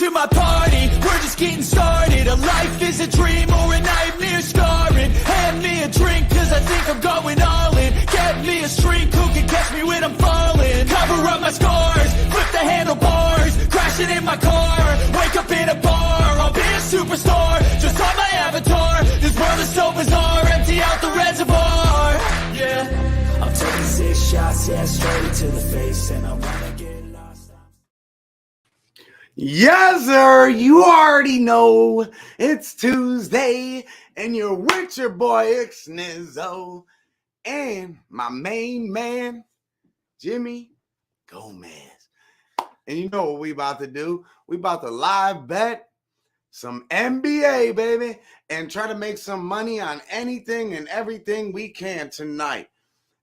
to my party, we're just getting started. A life is a dream or a nightmare scarring. Hand me a drink cause I think I'm going all in. Get me a shrink who can catch me when I'm falling. Cover up my scars, flip the handlebars, crashing in my car, wake up in a bar. I'll be a superstar, just on my avatar. This world is so bizarre, empty out the reservoir. Yeah, I'm taking 6 shots, yeah, straight to the face, and I wanna get lost. Yes, sir. You already know it's Tuesday, and you're with your boy IKSNIZOL and my main man, Jimmy Gomez. And you know what we about to do? We about to live bet some NBA, baby, and try to make some money on anything and everything we can tonight.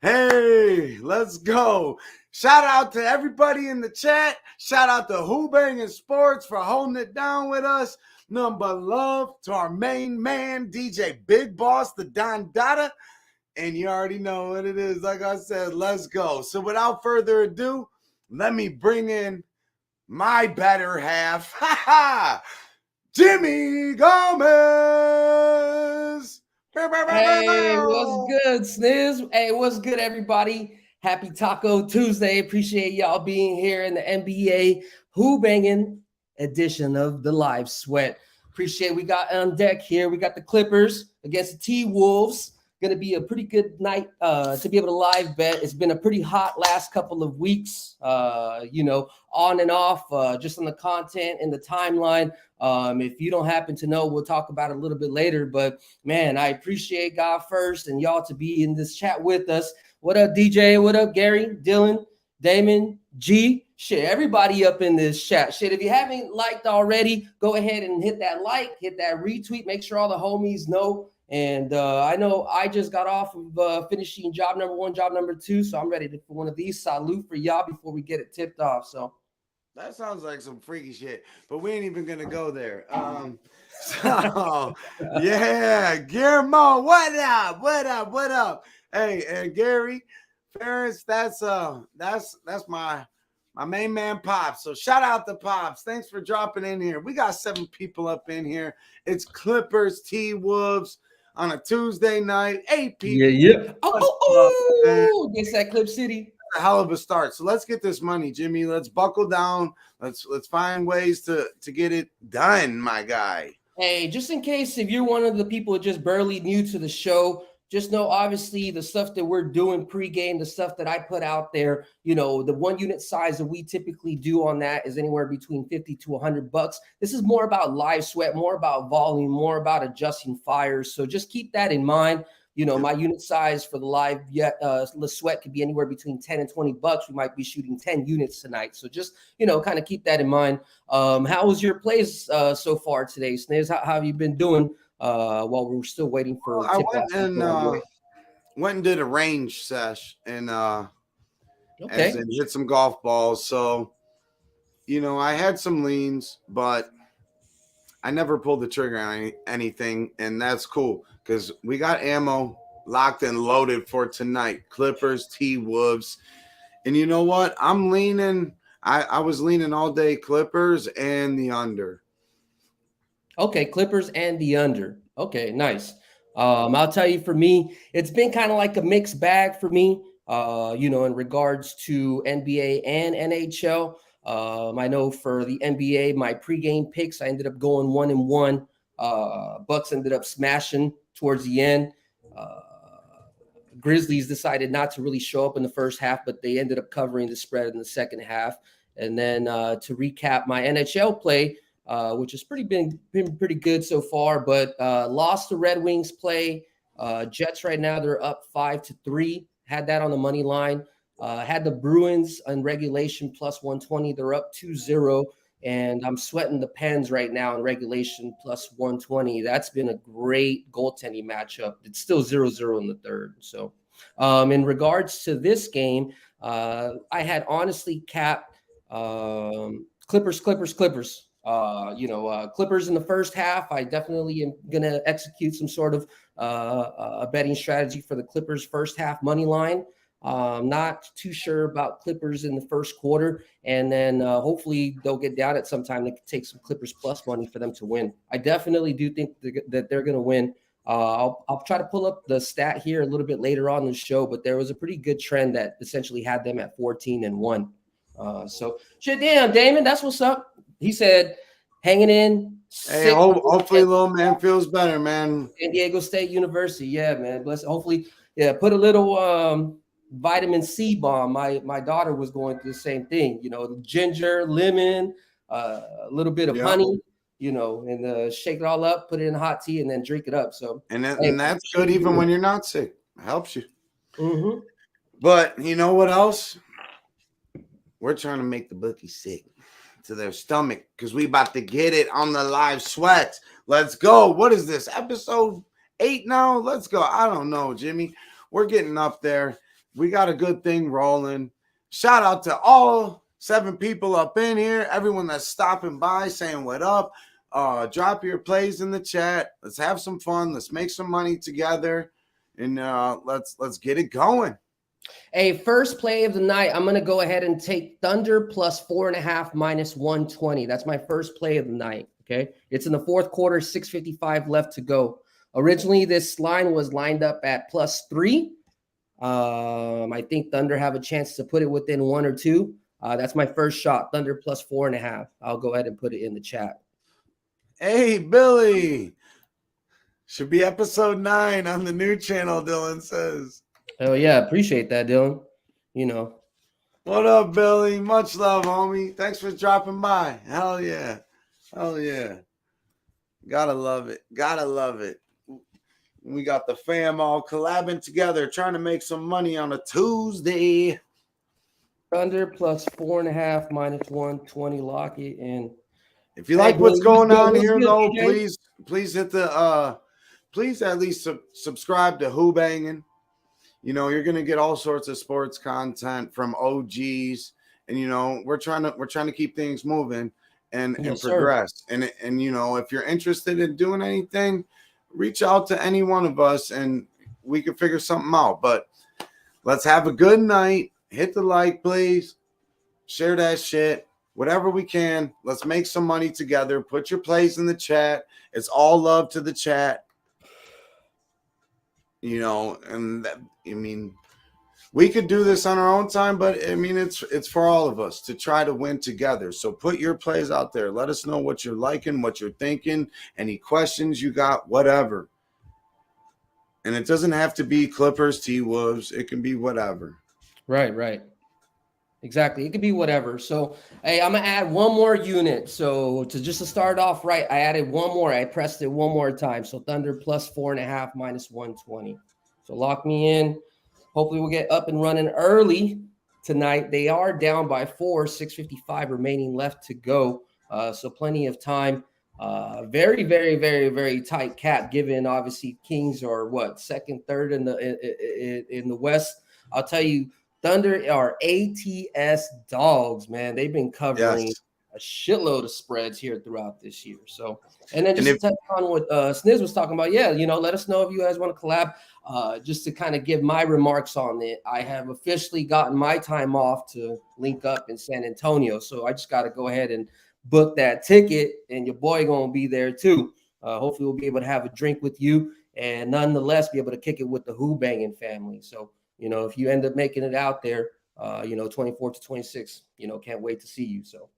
Hey, let's go. Shout out to everybody in the chat. Shout out to Who-Bangin Sports for holding it down with us. Number love to our main man, DJ Big Boss, the Don Dada. And you already know what it is. Like I said, let's go. So without further ado, let me bring in my better half. Jimmy Gomez. Hey, what's good, Sniz? Hey, what's good, everybody? Happy Taco Tuesday. Appreciate y'all being here in the NBA Who-Bangin edition of the Live Sweat. Appreciate we got on deck here. We got the Clippers against the T-Wolves. Going to be a pretty good night to be able to live bet. It's been a pretty hot last couple of weeks, on and off, just on the content and the timeline. If you don't happen to know, we'll talk about it a little bit later. But, man, I appreciate God first and y'all to be in this chat with us. What up, DJ? What up, Gary, Dylan, Damon, G? Shit, everybody up in this chat. Shit, if you haven't liked already, go ahead and hit that like, hit that retweet. Make sure all the homies know. And I know I just got off of finishing job number 1, job number 2. So I'm ready for one of these. Salute for y'all before we get it tipped off. So that sounds like some freaky shit, but we ain't even gonna go there. Yeah, Guillermo, what up? What up? What up? Hey, and Gary Ferris, that's my main man Pops. So shout out to Pops. Thanks for dropping in here. We got 7 people up in here. It's Clippers, T-Wolves on a Tuesday night, 8 people. Yeah. Oh, gets that Clip City. A hell of a start. So let's get this money, Jimmy. Let's buckle down. Let's find ways to get it done, my guy. Hey, just in case if you're one of the people just barely new to the show, just know, obviously, the stuff that we're doing pregame, the stuff that I put out there, the 1 unit size that we typically do on that is anywhere between $50 to $100. This is more about live sweat, more about volume, more about adjusting fires. So just keep that in mind. My unit size for the live sweat could be anywhere between $10 and $20. We might be shooting 10 units tonight. So just, kind of keep that in mind. How was your plays so far today, Sniz? How have you been doing? While we're still waiting for I went and did a range sesh and hit some golf balls. So, I had some leans, but I never pulled the trigger on anything, and that's cool because we got ammo locked and loaded for tonight. Clippers, T-Wolves, and you know what? I'm leaning. I was leaning all day Clippers and the under. Okay, Clippers and the under. Okay, nice. I'll tell you, for me, it's been kind of like a mixed bag for me, in regards to NBA and NHL. I know for the NBA, my pregame picks, I ended up going 1-1. Bucks ended up smashing towards the end. Grizzlies decided not to really show up in the first half, but they ended up covering the spread in the second half. And then to recap my NHL play, which has been pretty good so far, but lost the Red Wings play. Jets right now, they're up 5-3. Had that on the money line. Had the Bruins on regulation plus 120. They're up 2-0. And I'm sweating the Pens right now in regulation plus 120. That's been a great goaltending matchup. It's still 0-0 in the third. So in regards to this game, I had honestly capped Clippers. Clippers in the first half. I definitely am going to execute some sort of a betting strategy for the Clippers first half money line. Not too sure about Clippers in the first quarter, and then hopefully they'll get down at some time to take some Clippers plus money for them to win. I definitely do think that they're going to win. I'll try to pull up the stat here a little bit later on in the show, but there was a pretty good trend that essentially had them at 14-1. So shit, damn, Damon, that's what's up. He said, hanging in. Hey, hopefully little man feels better, man. San Diego State University, yeah, man. Bless. Hopefully, yeah. Put a little vitamin C bomb. My daughter was going through the same thing. You know, ginger, lemon, a little bit of honey. You know, and shake it all up, put it in hot tea, and then drink it up. So, and that's good even when you're not sick. It helps you. Mm-hmm. But you know what else? We're trying to make the bookies sick to their stomach because we about to get it on the live sweats. Let's go. What is this? Episode 8 now? Let's go. I don't know, Jimmy. We're getting up there. We got a good thing rolling. Shout out to all 7 people up in here. Everyone that's stopping by, saying what up. Drop your plays in the chat. Let's have some fun. Let's make some money together. And let's get it going. Hey, first play of the night, I'm going to go ahead and take Thunder plus 4.5 minus 120. That's my first play of the night, okay? It's in the fourth quarter, 6:55 left to go. Originally, this line was lined up at +3. I think Thunder have a chance to put it within 1 or 2. That's my first shot, Thunder plus 4.5. I'll go ahead and put it in the chat. Hey, Billy. Should be episode 9 on the new channel, Dylan says. Oh, yeah. Appreciate that, Dylan. You know. What up, Billy? Much love, homie. Thanks for dropping by. Hell yeah. Hell yeah. Gotta love it. Gotta love it. We got the fam all collabing together, trying to make some money on a Tuesday. Thunder plus 4.5 minus 120. Lock it in. If you like what's going on here, though, please hit the please at least subscribe to Who-Bangin. You know, you're gonna get all sorts of sports content from OGs, and you know, we're trying to keep things moving and progress. And you know, if you're interested in doing anything, reach out to any one of us and we can figure something out. But let's have a good night. Hit the like, please. Share that shit. Whatever we can. Let's make some money together. Put your plays in the chat. It's all love to the chat. You know, and that, I mean, we could do this on our own time, but I mean, it's for all of us to try to win together. So put your plays out there. Let us know what you're liking, what you're thinking, any questions you got, whatever. And it doesn't have to be Clippers, T-Wolves. It can be whatever. Right. Exactly. It could be whatever. So, hey, I'm going to add one more unit. So, to start off right, I added one more. I pressed it one more time. So, Thunder plus 4.5 minus 120. So, lock me in. Hopefully, we'll get up and running early tonight. They are down by 4, 6:55 remaining left to go. So, plenty of time. Very, very, very, very tight cap, given obviously Kings are what, second, third in the West. I'll tell you, Thunder are ATS dogs, man. They've been covering a shitload of spreads here throughout this year. So, and then just to touch on what Sniz was talking about, yeah, you know, let us know if you guys want to collab. Just to kind of give my remarks on it, I have officially gotten my time off to link up in San Antonio. So I just got to go ahead and book that ticket, and your boy gonna be there too. Hopefully we'll be able to have a drink with you and nonetheless be able to kick it with the Who-Bangin family. So, you know, if you end up making it out there, you know, 24 to 26, you know, can't wait to see you. So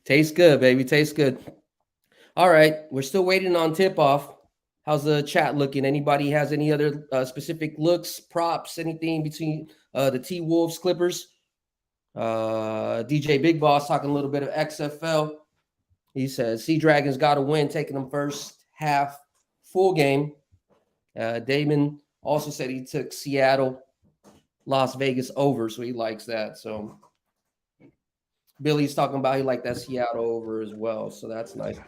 tastes good, baby. Tastes good. All right. We're still waiting on tip-off. How's the chat looking? Anybody has any other specific looks, props, anything between the T-Wolves, Clippers? DJ Big Boss talking a little bit of XFL. He says, Sea Dragons got to win, taking them first half full game. Damon also said he took Seattle, Las Vegas over, so he likes that. So Billy's talking about he liked that Seattle over as well, so that's nice.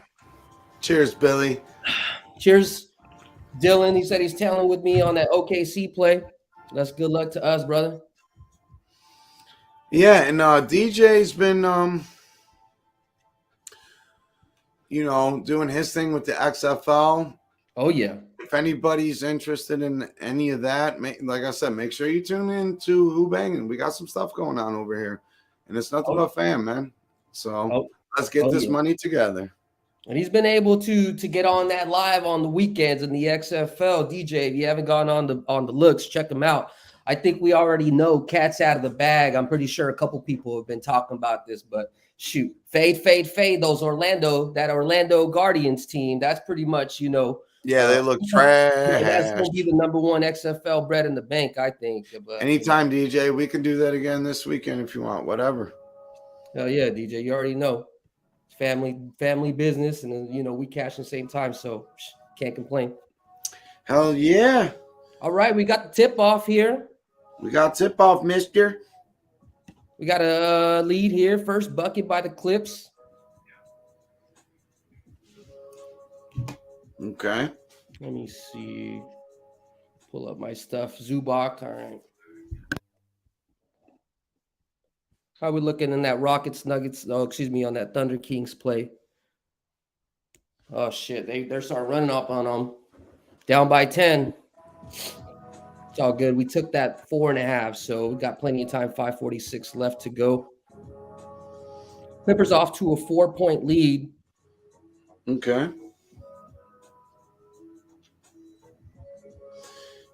Cheers, Billy. Cheers, Dylan. He said he's tailing with me on that OKC play. That's good luck to us, brother. Yeah, and DJ's been, you know, doing his thing with the XFL. Oh, yeah. if anybody's interested in any of that, like I said, make sure you tune in to Who-Bangin. We got some stuff going on over here, and it's nothing but fam, man. So let's get this money together. And he's been able to get on that live on the weekends in the XFL. DJ, if you haven't gone on the looks, check him out. I think we already know cat's out of the bag. I'm pretty sure a couple people have been talking about this, but shoot, fade. That Orlando Guardians team. That's pretty much, Yeah, they look trash. That's going to be the number one XFL bread in the bank, I think. But, anytime, DJ, we can do that again this weekend if you want, whatever. Hell yeah, DJ, you already know. Family business, and we cash in the same time, so can't complain. Hell yeah. All right, we got the tip off here. We got tip off, mister. We got a lead here. First bucket by the Clips. Okay. Let me see. Pull up my stuff. Zubak. All right. How are we looking in that Rockets Nuggets? Oh, excuse me, on that Thunder Kings play. Oh shit, they're starting running up on them. Down by 10. It's all good. We took that 4.5, so we got plenty of time. 5:46 left to go. Clippers off to a 4-point lead. Okay.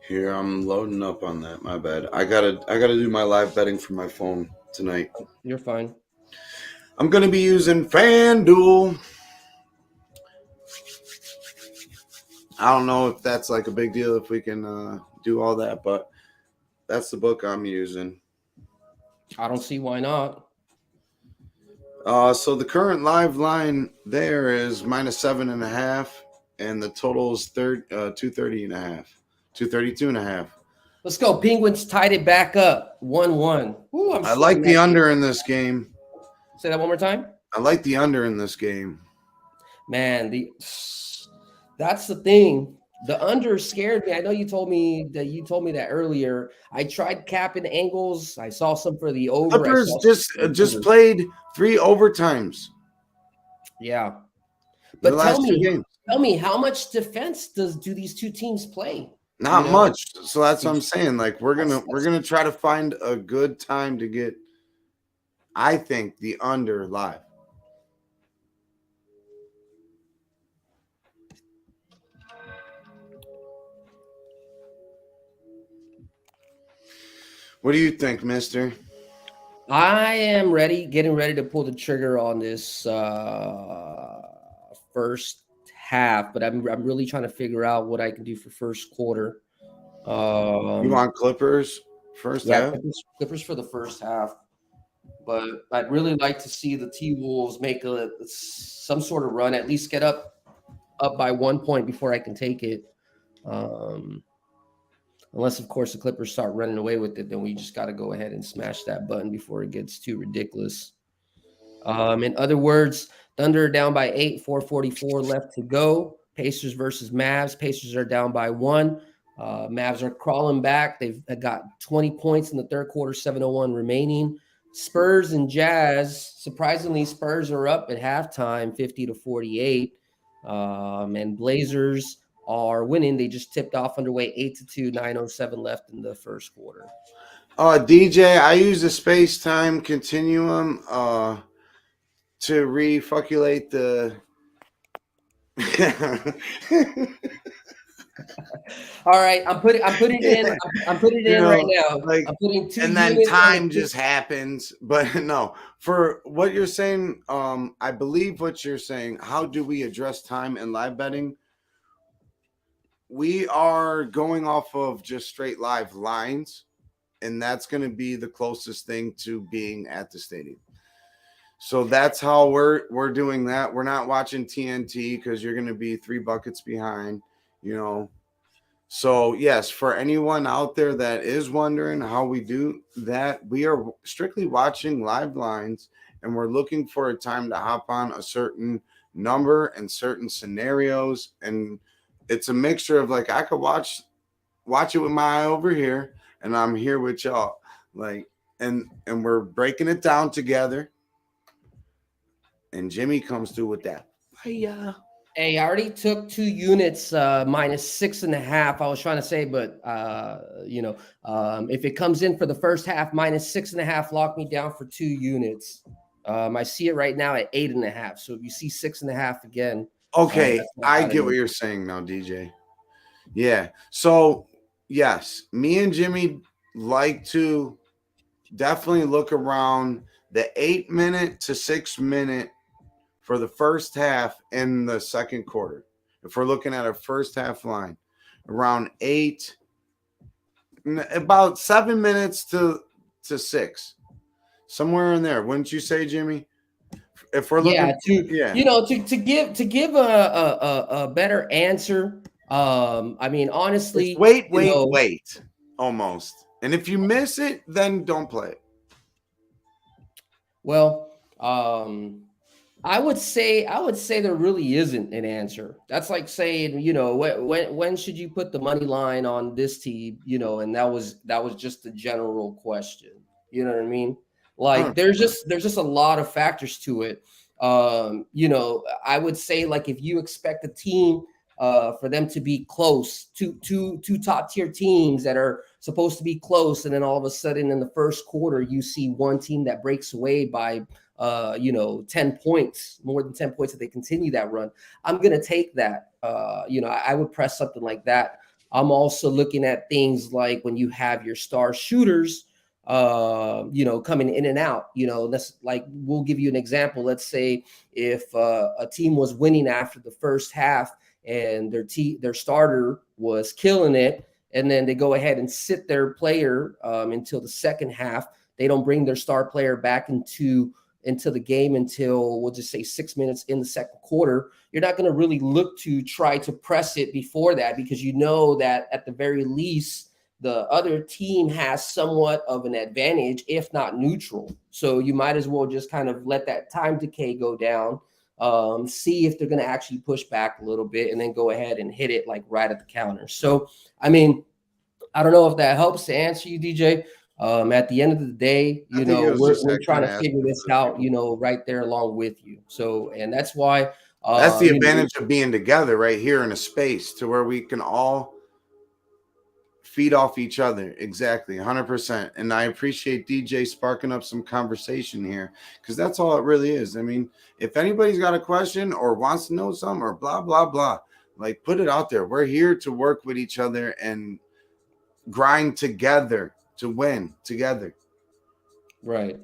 Here, I'm loading up on that. My bad. I gotta do my live betting from my phone tonight. You're fine. I'm gonna be using FanDuel. I don't know if that's like a big deal if we can do all that, but that's the book I'm using. I don't see why not. So the current live line there is -7.5, and the total is 230.5, 232.5. Let's go. Penguins tied it back up. 1-1. Ooh, I like the under in this game. Say that one more time. I like the under in this game. Man, that's the thing. The under scared me. I know you told me that earlier. I tried capping angles. I saw some for the over. Clippers just played 3 overtimes. Yeah. But tell me, how much defense do these two teams play? Not much. So that's what I'm saying. Like we're gonna try to find a good time to get, I think, the under live. What do you think, mister? I am getting ready to pull the trigger on this first half, but I'm really trying to figure out what I can do for first quarter. You want Clippers first half? Clippers for the first half. But I'd really like to see the T-Wolves make some sort of run, at least get up by 1 point before I can take it. Unless, of course, the Clippers start running away with it, then we just got to go ahead and smash that button before it gets too ridiculous. In other words, Thunder down by 8, 4:44 left to go. Pacers versus Mavs. Pacers are down by 1. Mavs are crawling back. They've got 20 points in the third quarter, 7:01 remaining. Spurs and Jazz. Surprisingly, Spurs are up at halftime, 50-48. And Blazers are winning. They just tipped off underway 8-2, 9:07 left in the first quarter. DJ, I use the space-time continuum to refuculate the All right, I'm putting it in right now. Like, I'm putting 2 and then time just happens. But no, for what you're saying, I believe what you're saying. How do we address time in live betting? We are going off of just straight live lines, and that's going to be the closest thing to being at the stadium. So that's how we're doing that. We're not watching TNT because you're going to be 3 buckets behind, So yes, for anyone out there that is wondering how we do that, we are strictly watching live lines, and we're looking for a time to hop on a certain number and certain scenarios. And it's a mixture of like, I could watch it with my eye over here, and I'm here with y'all. Like, and we're breaking it down together. And Jimmy comes through with that. Hiya. Hey, I already took 2 units minus 6.5. I was trying to say, but if it comes in for the first half minus 6.5, lock me down for 2 units. I see it right now at 8.5. So if you see 6.5 again, Okay, that's what I got it get what in. you're saying now, DJ. Yeah. So yes, me and Jimmy like to definitely look around the 8 minute to 6 minute for the first half in the second quarter. If we're looking at a first half line, around about 7 minutes to 6, somewhere in there. Wouldn't you say, Jimmy? If we're Yeah, looking, yeah. to give a better answer. I mean, It's honestly, wait, almost. And if you miss it, then don't play it. well, I would say there really isn't an answer. That's like saying, when should you put the money line on this team, and that was just a general question. You know what I mean? Like 100%. there's just a lot of factors to it. I would say like if you expect a team for them to be close to two top tier teams that are supposed to be close, and then all of a sudden in the first quarter you see one team that breaks away by 10 points, more than 10 points, if they continue that run, I'm going to take that. I would press something like that. I'm also looking at things like when you have your star shooters, coming in and out, that's like, we'll give you an example. Let's say if a team was winning after the first half and their starter was killing it, and then they go ahead and sit their player until the second half. They don't bring their star player back into the game until, we'll just say, 6 minutes in the second quarter. You're not going to really look to try to press it before that, because you know that at the very least the other team has somewhat of an advantage, if not neutral. So you might as well just kind of let that time decay go down, see if they're going to actually push back a little bit, and then go ahead and hit it like right at the counter. So, I mean, I don't know if that helps to answer you, DJ. At the end of the day, I think it was just we're that trying kind to of figure asking this for the out, people. right there along with you. So, and that's why, That's the advantage of being together right here in a space to where we can all feed off each other. Exactly, 100%. And I appreciate DJ sparking up some conversation here, because that's all it really is. I mean, if anybody's got a question or wants to know something or blah, blah, blah, like, put it out there. We're here to work with each other and grind together to win together. right.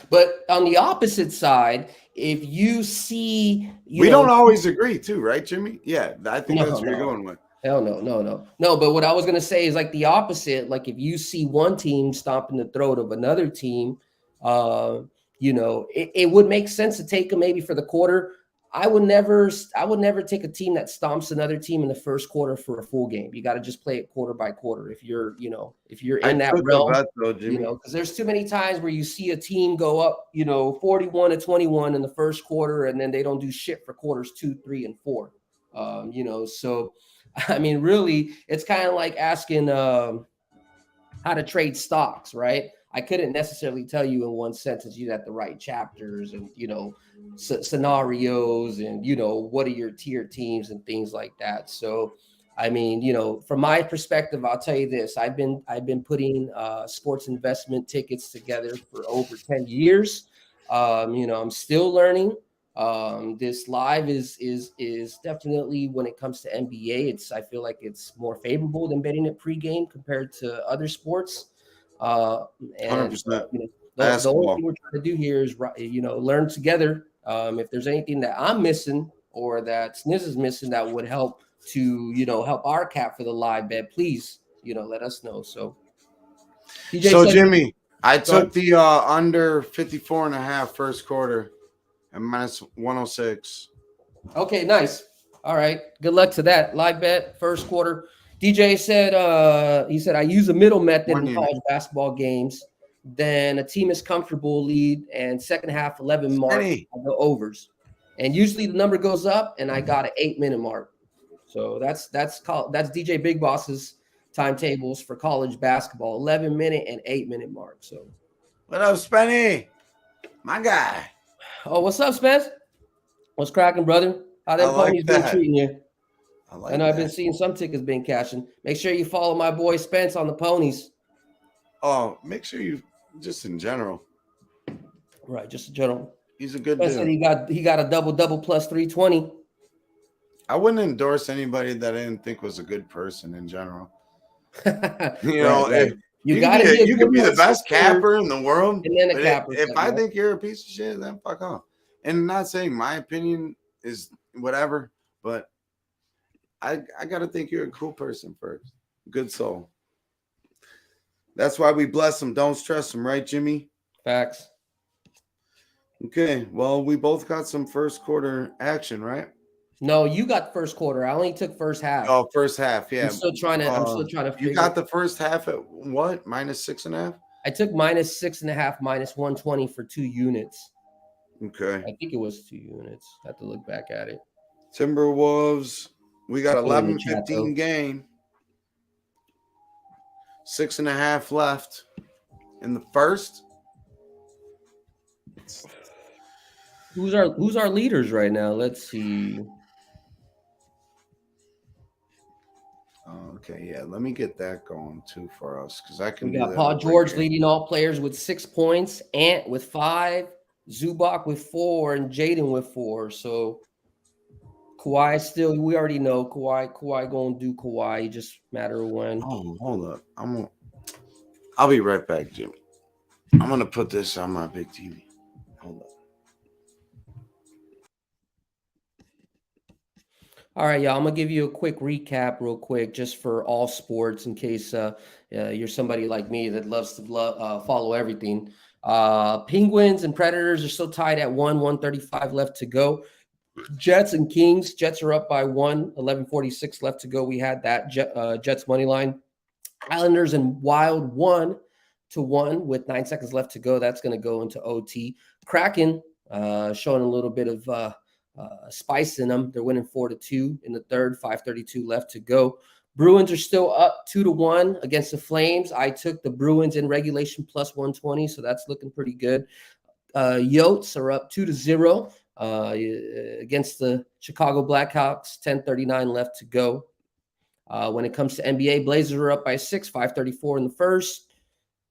But on the opposite side, if you see, We don't always agree too, right, Jimmy? Yeah, I think that's no, where you're no. going with. Hell no. But what I was gonna say is like the opposite. Like if you see one team stomping the throat of another team, uh, it would make sense to take them maybe for the quarter. I would never take a team that stomps another team in the first quarter for a full game. You got to just play it quarter by quarter. If you're I in that took a realm, bet though, Jimmy. because there's too many times where you see a team go up, 41-21 in the first quarter, and then they don't do shit for quarters 2, 3, and 4. So I mean, really, it's kind of like asking how to trade stocks, right? I couldn't necessarily tell you in one sentence. You'd have the right chapters and scenarios, and what are your tier teams and things like that. So, I mean, from my perspective, I'll tell you this: I've been putting sports investment tickets together for over 10 years. I'm still learning. This live is definitely, when it comes to NBA, I feel like it's more favorable than betting it pregame compared to other sports. Uh, and 100%. the only Basketball. thing we're trying to do here is learn together. If there's anything that I'm missing or that Sniz is missing that would help to help our cap for the live bet, please let us know. So DJ So, said, Jimmy, I go ahead. took the under 54.5 first quarter and minus 106. Okay, nice. All right. Good luck to that. Live bet, first quarter. DJ said he said I use a middle method 1 in unit. college basketball games. Then a team is comfortable lead and second half 11 mark, Penny. I go overs. And usually the number goes up, and I got an 8-minute mark. So that's DJ Big Boss's timetables for college basketball, 11-minute and 8-minute mark. So What up, Spenny? My guy. what's up, Spence? What's cracking, brother? How them ponies been treating you? I know I've been seeing some tickets being cashing. Make sure you follow my boy Spence on the ponies. Oh, make sure you just in general. Right, just in general. He's a good Spence dude. said he got a double plus 320. I wouldn't endorse anybody that I didn't think was a good person in general. You Right, know, right. if You got to be you could be the best capper in the world, and then a but capper. if I think you're a piece of shit, then fuck off. And I'm not saying my opinion is whatever, but I got to think you're a cool person first. Good soul. That's why we bless them. Don't stress them, right, Jimmy? Facts. Okay. Well, we both got some first quarter action, right? No, you got first quarter. I only took first half. Oh, first half. Yeah. I'm still trying to figure. You got the first half at what? -6.5? I took -6.5, -120 for 2 units. Okay. I think it was 2 units. I have to look back at it. Timberwolves. We got 11-15 game. 6.5 left in the first. Who's our leaders right now? Let's see. Okay, yeah. Let me get that going too for us because I can. We got Paul George leading all players with 6 points, Ant with 5, Zubac with 4, and Jaden with 4. So Kawhi still, we already know Kawhi gonna do Kawhi. Just matter of when. Oh, hold up. I'll be right back, Jimmy. I'm gonna put this on my big TV. Hold up. All right, y'all. I'm gonna give you a quick recap, real quick, just for all sports, in case you're somebody like me that loves to follow everything. Penguins and Predators are still tied at 1:35 left to go. Jets and Kings. Jets are up by 1, 11:46 left to go. We had that Jets money line. Islanders and Wild 1-1 with 9 seconds left to go. That's going to go into OT. Kraken showing a little bit of spice in them. They're winning 4-2 in the third. 5:32 left to go. Bruins are still up 2-1 against the Flames. I took the Bruins in regulation plus 120, so that's looking pretty good. Yotes are up 2-0 against the Chicago Blackhawks. 10:39 left to go. When it comes to NBA, Blazers are up by 6, 5:34 in the first.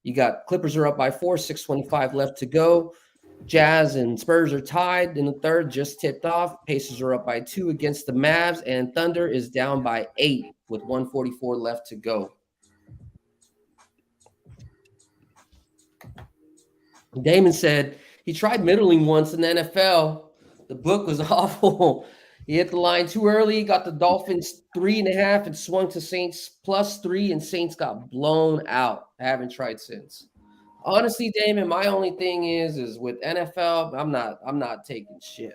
You got Clippers are up by 4, 6:25 left to go. Jazz and Spurs are tied in the third, just tipped off. Pacers are up by 2 against the Mavs, and Thunder is down by 8 with 1:44 left to go. Damon said he tried middling once in the NFL. The book was awful. He hit the line too early, got the Dolphins 3.5 and swung to Saints +3, and Saints got blown out. I haven't tried since. Honestly, Damon, my only thing is with NFL, I'm not taking shit.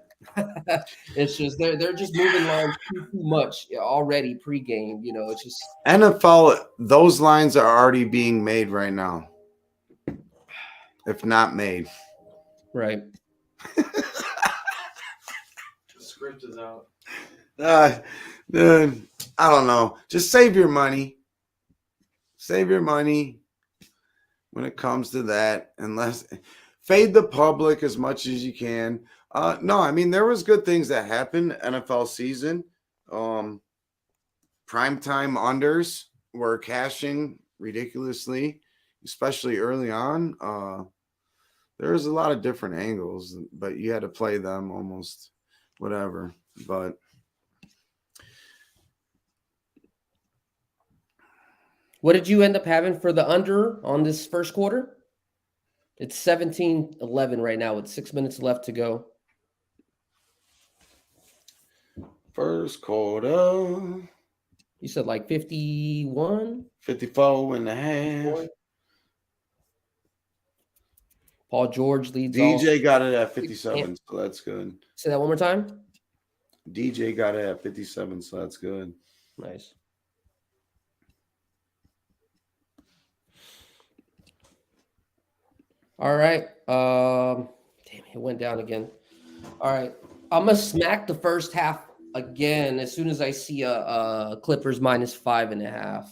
It's just they're just moving lines too much already pregame. You know, it's just NFL. Those lines are already being made right now, if not made. Right. Script is out. Dude, I don't know. Just save your money. Save your money when it comes to that. Unless fade the public as much as you can. No, I mean there was good things that happened NFL season. Primetime unders were cashing ridiculously, especially early on. There was a lot of different angles, but you had to play them almost whatever. But what did you end up having for the under on this first quarter? It's 17-11 right now with 6 minutes left to go. First quarter. You said like 51? 54.5. Paul George leads DJ all. got it at 57, so that's good. Say that one more time. DJ got it at 57, so that's good. Nice. All right. Damn, it went down again. All right. I'm going to smack the first half again as soon as I see a Clippers -5.5.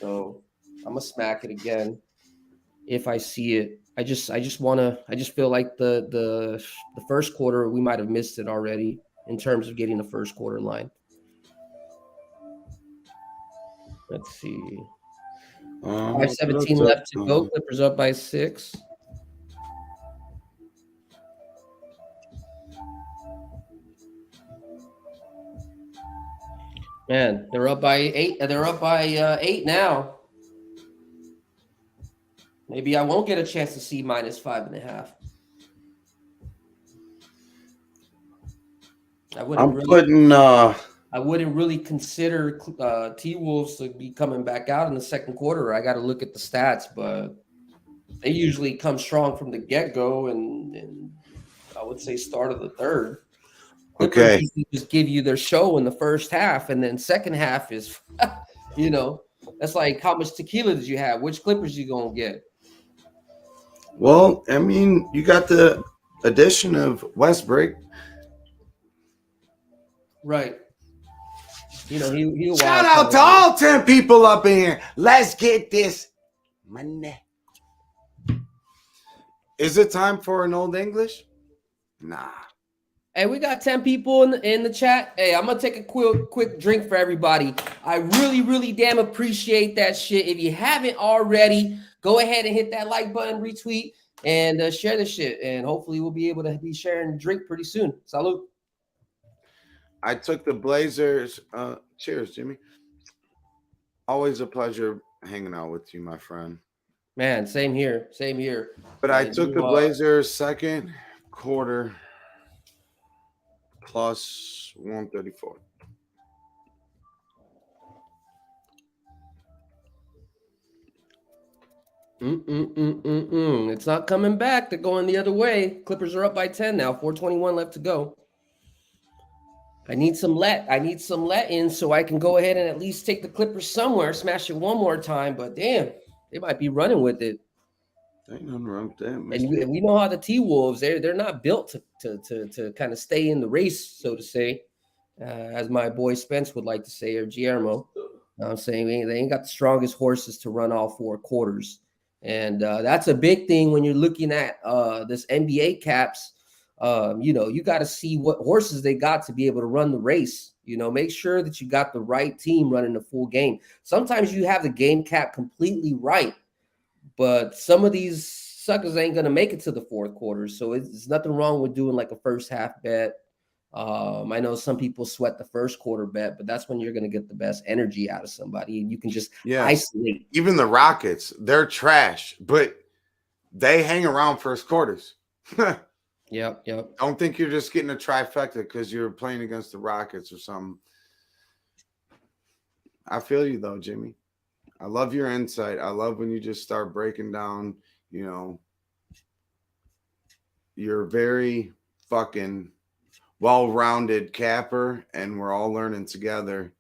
So I'm going to smack it again if I see it. I just feel like the first quarter we might have missed it already. in terms of getting the first quarter line. Let's see. 5:17 left to go. Clippers up by 6. Man, they're up by 8. They're up by 8 now. Maybe I won't get a chance to see -5.5. I wouldn't really consider T-Wolves to be coming back out in the second quarter. I got to look at the stats, but they usually come strong from the get-go and I would say start of the third. Okay. Clippers just give you their show in the first half, and then second half is, that's like how much tequila did you have? Which Clippers you going to get? Well, I mean, you got the addition of Westbrook. Right. He'll Shout out to all 10 people up in here. Let's get this money. Is it time for an old English? Nah. Hey, we got 10 people in the chat. Hey, I'm going to take a quick drink for everybody. I really, really damn appreciate that shit. If you haven't already, go ahead and hit that like button, retweet, and share this shit. And hopefully we'll be able to be sharing drink pretty soon. Salud. I took the Blazers. Cheers, Jimmy. Always a pleasure hanging out with you, my friend. Man, same here. Same here. But I took the Blazers second quarter plus 134. It's not coming back. They're going the other way. Clippers are up by 10 now. 4:21 left to go. I need some let in so I can go ahead and at least take the Clippers somewhere, smash it one more time. But damn, they might be running with it. Ain't nothing wrong with that. And we know how the T-Wolves, they're not built to kind of stay in the race, so to say, as my boy Spence would like to say, or Guillermo. I'm saying they ain't got the strongest horses to run all 4 quarters. And that's a big thing when you're looking at this NBA caps. You got to see what horses they got to be able to run the race. Make sure that you got the right team running the full game. Sometimes you have the game cap completely right, but some of these suckers ain't going to make it to the fourth quarter. So it's nothing wrong with doing like a first half bet. I know some people sweat the first quarter bet, but that's when you're going to get the best energy out of somebody. And you can just isolate. Even the Rockets, they're trash, but they hang around first quarters. Yep. Don't think you're just getting a trifecta because you're playing against the Rockets or something. I feel you though, Jimmy. I love your insight. I love when you just start breaking down, you're very fucking well-rounded capper, and we're all learning together.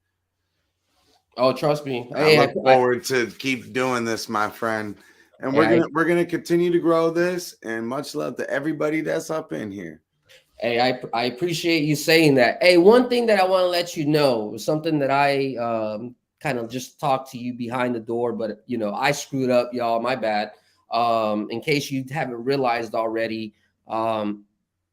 Oh, trust me. I look forward to keep doing this, my friend. And we're gonna continue to grow this, and much love to everybody that's up in here. Hey, I appreciate you saying that. Hey, one thing that I want to let you know, something that I kind of just talked to you behind the door, but I screwed up, y'all. My bad. In case you haven't realized already,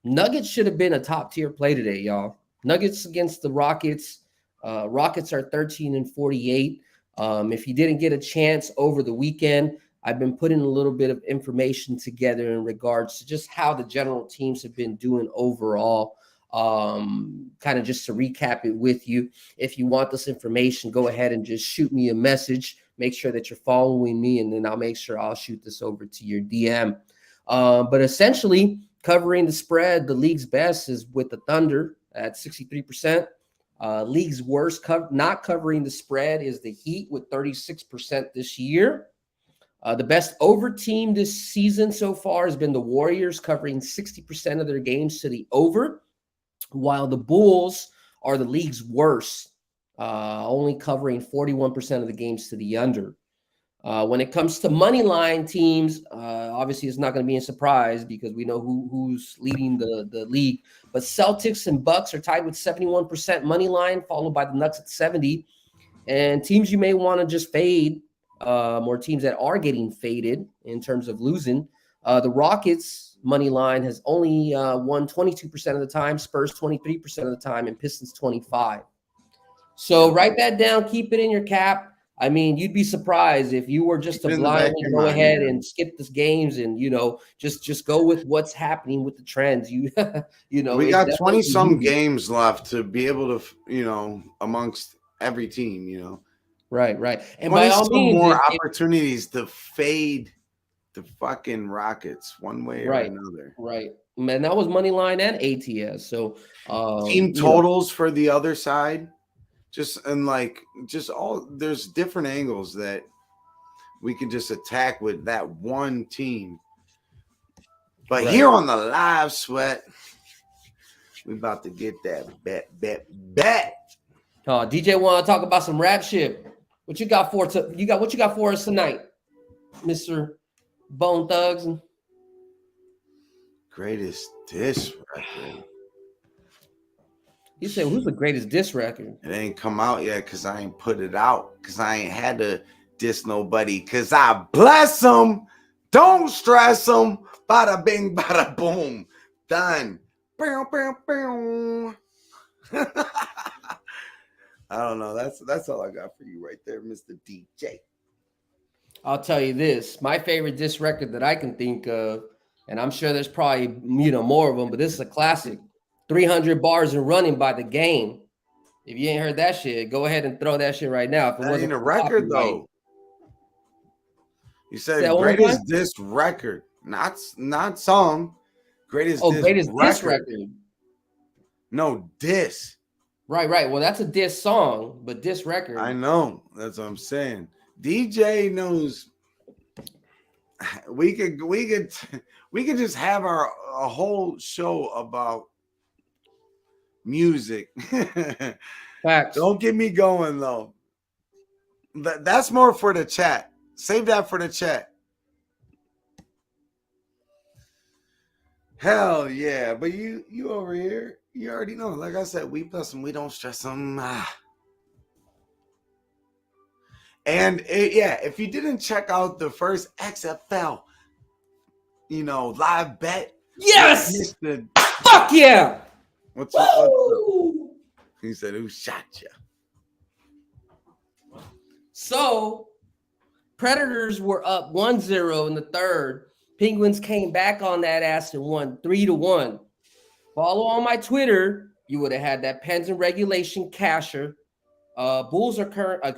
Nuggets should have been a top tier play today, y'all. Nuggets against the Rockets. Rockets are 13-48. If you didn't get a chance over the weekend, I've been putting a little bit of information together in regards to just how the general teams have been doing overall. Kind of just to recap it with you. If you want this information, go ahead and just shoot me a message. Make sure that you're following me, and then I'll make sure I'll shoot this over to your DM. But essentially, covering the spread, the league's best is with the Thunder at 63%. League's worst not covering the spread is the Heat with 36% this year. The best over team this season so far has been the Warriors, covering 60% of their games to the over, while the Bulls are the league's worst, only covering 41% of the games to the under. When it comes to money line teams, obviously it's not going to be a surprise because we know who's leading the league. But Celtics and Bucks are tied with 71% money line, followed by the Nuggets at 70%. And teams you may want to just fade, or teams that are getting faded in terms of losing, The Rockets money line has only won 22% of the time, Spurs 23% of the time, and Pistons 25%. So write that down, keep it in your cap. I mean, you'd be surprised if you were just to blindly go ahead and skip the games and, just go with what's happening with the trends. We got 20 some games left to be able to, amongst every team, Right. And by all means, more opportunities to fade the fucking Rockets one way or another. Right. Man, that was money line and ATS. So team totals for the other side. There's different angles that we can just attack with that one team. But here on the live sweat, we about to get that bet. Oh, DJ want to talk about some rap shit. What you got for us tonight, Mr. Bone Thugs? Greatest diss record. You said, who's the greatest diss record? It ain't come out yet because I ain't put it out because I ain't had to diss nobody because I bless them. Don't stress them. Bada bing, bada boom. Done. Bow, bow, bow. I don't know. That's all I got for you right there, Mr. DJ. I'll tell you this. My favorite diss record that I can think of, and I'm sure there's probably more of them, but this is a classic. 300 bars and running by The Game. If you ain't heard that shit, go ahead and throw that shit right now. If it wasn't a record though. You said greatest diss record, not song. Greatest diss record. No, diss. Right. Well, that's a diss song, but diss record. I know. That's what I'm saying. DJ knows. We could just have a whole show about music. Facts. Don't get me going though. That's more for the chat. Save that for the chat. Hell yeah. But you over here, you already know. Like I said, we bless them. We don't stress them. And if you didn't check out the first XFL, live bet. Yes. Fuck yeah. What's up? He said, who shot you? So, Predators were up 1-0 in the third. Penguins came back on that ass and won 3-1. Follow on my Twitter. You would have had that Pens and regulation casher. Bruins are currently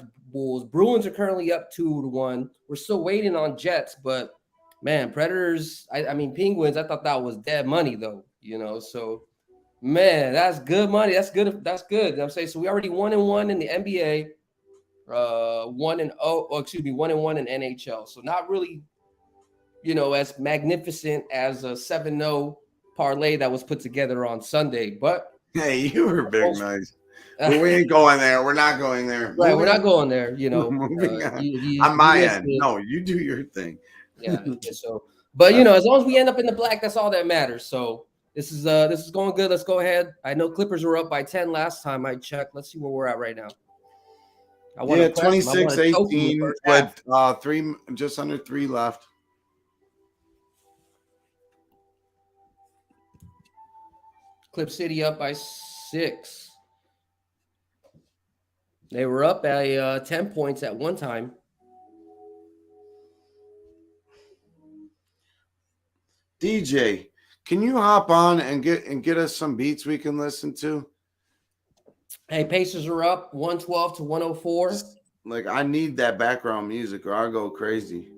up 2-1. We're still waiting on Jets, but man, Predators. Penguins. I thought that was dead money though. So. Man, that's good money. That's good. I'm saying so. We already 1-1 in the NBA, 1-1 in NHL. So not really, as magnificent as a 7-0 parlay that was put together on Sunday. But hey, you were big nice. But we ain't going there. We're not going there. Right, we're not going there. On my end, no, you do your thing. Yeah. So, but as long as we end up in the black, that's all that matters. So. This is going good. Let's go ahead. I know Clippers were up by 10 last time I checked. Let's see where we're at right now. 26-18 with just under 3 left. Clip City up by 6. They were up by 10 points at one time. DJ, can you hop on and get us some beats we can listen to? Hey, Pacers are up 112 to 104. Like, I need that background music or I'll go crazy.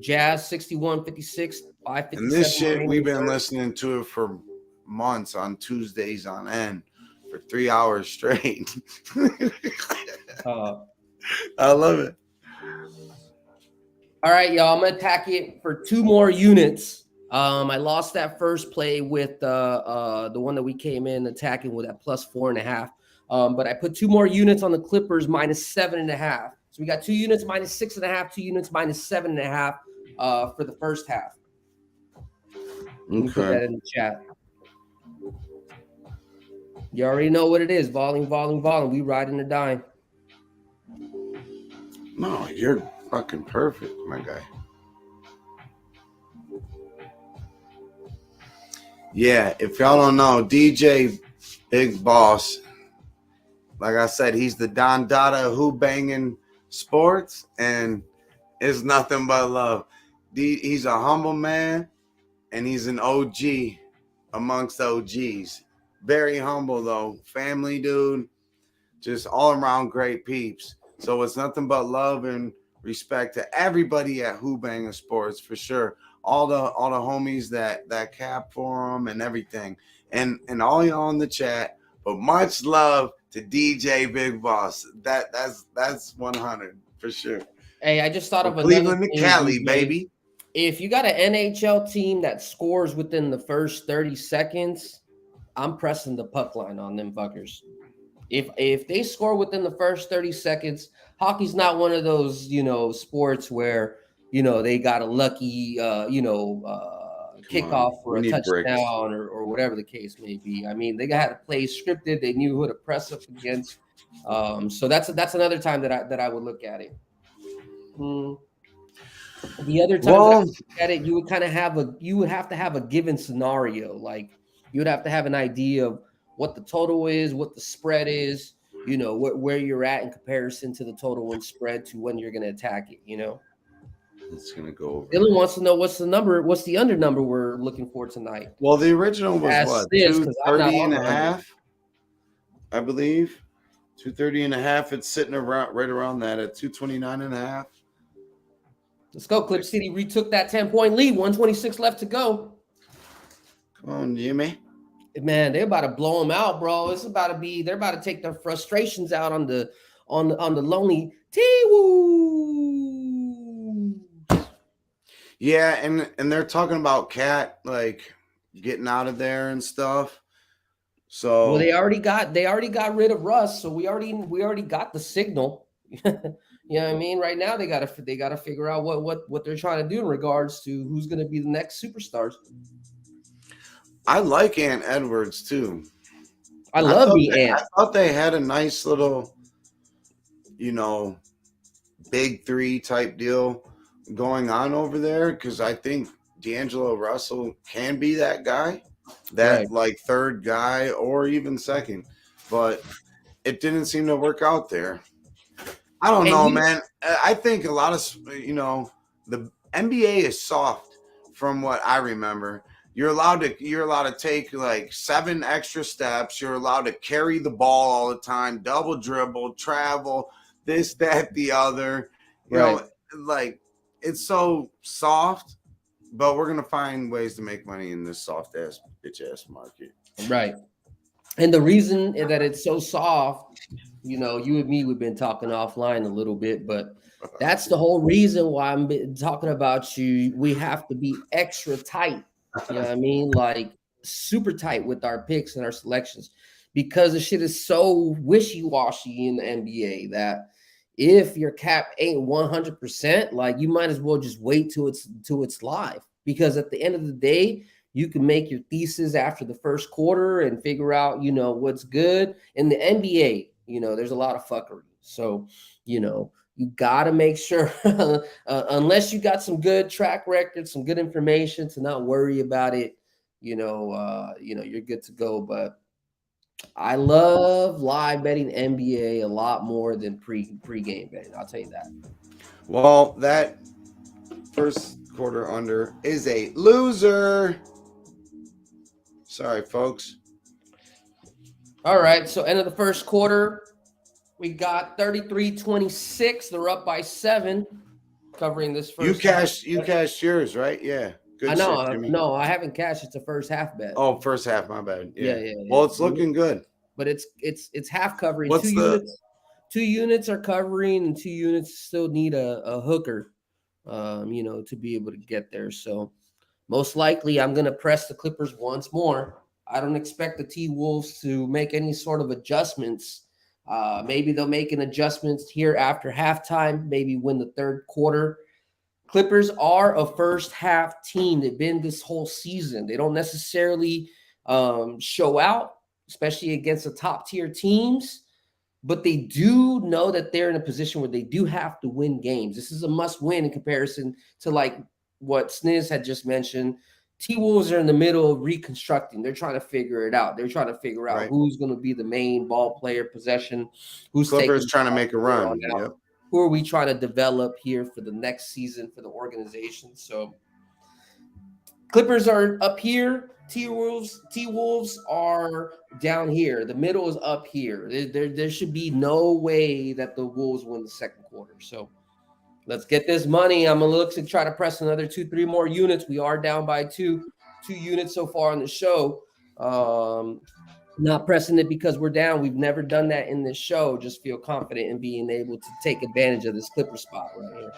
Jazz 61-56, 557. And this shit, we've been listening to it for months on Tuesdays on end for 3 hours straight. I love it. All right, y'all. I'm gonna attack it for 2 more units. I lost that first play with the one that we came in attacking with at plus 4.5. But I put 2 more units on the Clippers minus 7.5. So we got 2 units minus 6.5, 2 units minus 7.5 for the first half. Okay. Put that in the chat. You already know what it is. Volume. We riding or dying. No, you're fucking perfect, my guy. Yeah, if y'all don't know, DJ Big Boss, like I said, he's the Don Dada of Who-Bangin Sports, and it's nothing but love. He's a humble man, and he's an OG amongst OGs. Very humble, though. Family dude, just all around great peeps. So it's nothing but love and respect to everybody at Who-Bangin Sports, for sure. All the homies that cap for him and everything, and all y'all in the chat. But much love to DJ Big Boss. That's 100 for sure. Hey, I just thought of another Cleveland to thing, Cali, DJ. baby. If you got an NHL team that scores within the first 30 seconds, I'm pressing the puck line on them fuckers. If they score within the first 30 seconds, hockey's not one of those, sports where, they got a lucky, kickoff for a touchdown or whatever the case may be. I mean, they had to play scripted. They knew who to press up against. So that's another time that I would look at it. The other time that I look at it, you would have to have a given scenario. Like you would have to have an idea of what the total is, what the spread is, where you're at in comparison to the total and spread to when you're going to attack it, It's going to go over. Dylan wants to know what's the under number we're looking for tonight. Well, the original was what? 230 and a half, I believe. 230 and a half. It's sitting right around that at 229 and a half. Let's go. Clip City retook that 10-point lead. 126 left to go. Come on, Jimmy. Man, they're about to blow them out, bro. They're about to take their frustrations out on the lonely T-Woo. Yeah, and they're talking about Cat like getting out of there and stuff. So well, they already got rid of Russ, so we already got the signal. You know what I mean? Right now they gotta figure out what they're trying to do in regards to who's gonna be the next superstars. I like Ant Edwards too. I love the Ant. I thought they had a nice little, big three type deal going on over there, because I think D'Angelo Russell can be that guy, like third guy or even second, but it didn't seem to work out there. I don't know, man. I think a lot of, the NBA is soft from what I remember. You're allowed to take like 7 extra steps. You're allowed to carry the ball all the time, double dribble, travel, this, that, the other. You know, like it's so soft, but we're gonna find ways to make money in this soft ass bitch ass market. Right. And the reason that it's so soft, you and me, we've been talking offline a little bit, but that's the whole reason why I'm talking about you. We have to be extra tight. You know what I mean? Like super tight with our picks and our selections, because the shit is so wishy-washy in the NBA that if your cap ain't 100%, like you might as well just wait till it's live, because at the end of the day, you can make your thesis after the first quarter and figure out, what's good. In the NBA, there's a lot of fuckery. So, you got to make sure, unless you got some good track record, some good information, to not worry about it, you're good to go. But I love live betting NBA a lot more than pre-game betting. I'll tell you that. Well, that first quarter under is a loser. Sorry, folks. All right. So end of the first quarter, we got 33-26. They're up by 7, covering this first. You cashed yours, right? Yeah. Good. I know. No, I haven't cashed. It's a first half bet. Oh, first half. My bad. Yeah. Well, it's looking good. But it's half covering. What's Two units are covering, and 2 units still need a hooker, to be able to get there. So most likely I'm going to press the Clippers once more. I don't expect the T-Wolves to make any sort of adjustments. Maybe they'll make an adjustment here after halftime, maybe win the third quarter. Clippers are a first half team. They've been this whole season. They don't necessarily show out, especially against the top tier teams, but they do know that they're in a position where they do have to win games. This is a must win in comparison to like what Sniz had just mentioned. T-Wolves are in the middle of reconstructing. They're trying to figure it out. They're trying to figure out who's going to be the main ball player possession, who's Clippers trying to make a run. Yep. Who are we trying to develop here for the next season for the organization? So Clippers are up here. T-Wolves are down here. The middle is up here. There should be no way that the Wolves win the second quarter. So let's get this money. I'm going to look to try to press another 2-3 more units. We are down by two units so far on the show. Not pressing it because we're down. We've never done that in this show. Just feel confident in being able to take advantage of this Clipper spot right here.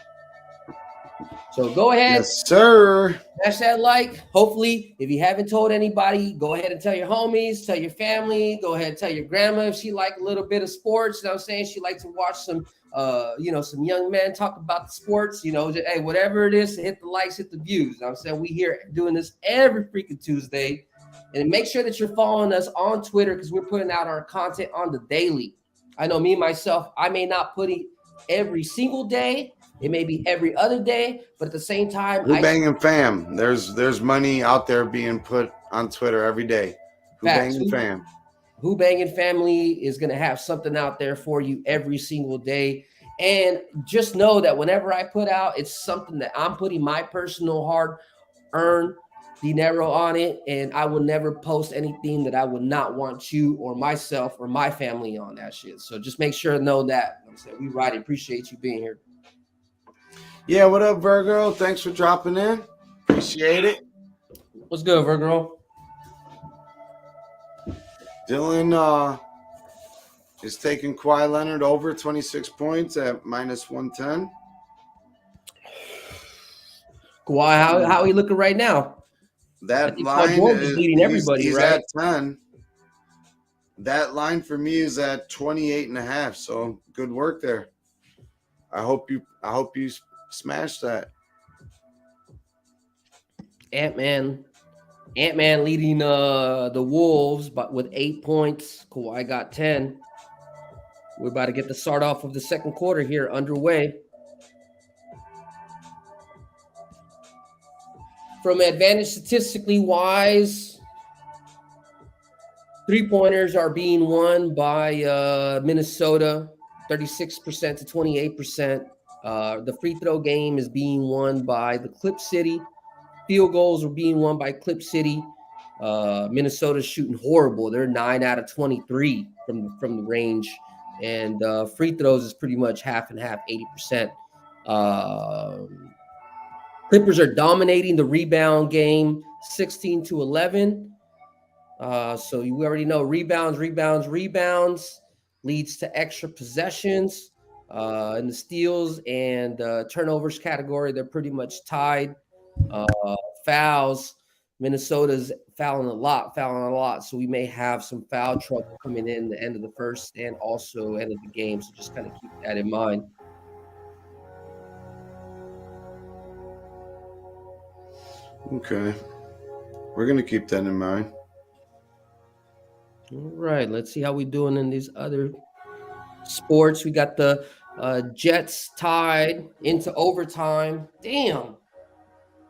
So go ahead. Yes, sir. Smash that like. Hopefully, if you haven't told anybody, go ahead and tell your homies, tell your family, go ahead and tell your grandma if she like a little bit of sports. You know what I'm saying? She likes to watch some some young men talk about the sports, hey, whatever it is, hit the likes, hit the views. You know what I'm saying? We here doing this every freaking Tuesday. And make sure that you're following us on Twitter because we're putting out our content on the daily. I know me, myself, I may not put it every single day. It may be every other day, but at the same time, Who-Bangin fam. There's money out there being put on Twitter every day. Who-Bangin fam. Who-Bangin family is going to have something out there for you every single day. And just know that whenever I put out, it's something that I'm putting my personal hard-earned dinero on it, and I will never post anything that I would not want you or myself or my family on that shit. So just make sure to know that. We right, appreciate you being here. Yeah, what up, Virgo? Thanks for dropping in. Appreciate it. What's good, Virgo? Dylan is taking Kawhi Leonard over 26 points at -110. Kawhi, how are you looking right now? That line is leading everybody, he's right? at 10. That line for me is at 28.5. So good work there. I hope you smash that. Ant-Man leading the Wolves, but with 8 points. Kawhi got 10. We're about to get the start off of the second quarter here underway. From advantage statistically wise, 3-pointers are being won by Minnesota, 36% to 28%. The free throw game is being won by the Clip City. Field goals are being won by Clip City. Minnesota's shooting horrible. They're 9 out of 23 from the range. And free throws is pretty much half and half, 80%. Clippers are dominating the rebound game, 16-11. So we already know rebounds leads to extra possessions. In the steals and turnovers category, they're pretty much tied. Fouls, Minnesota's fouling a lot. So we may have some foul trouble coming in the end of the first and also end of the game. So just kind of keep that in mind. Okay. We're going to keep that in mind. All right. Let's see how we're doing in these other sports. We got the Jets tied into overtime. Damn.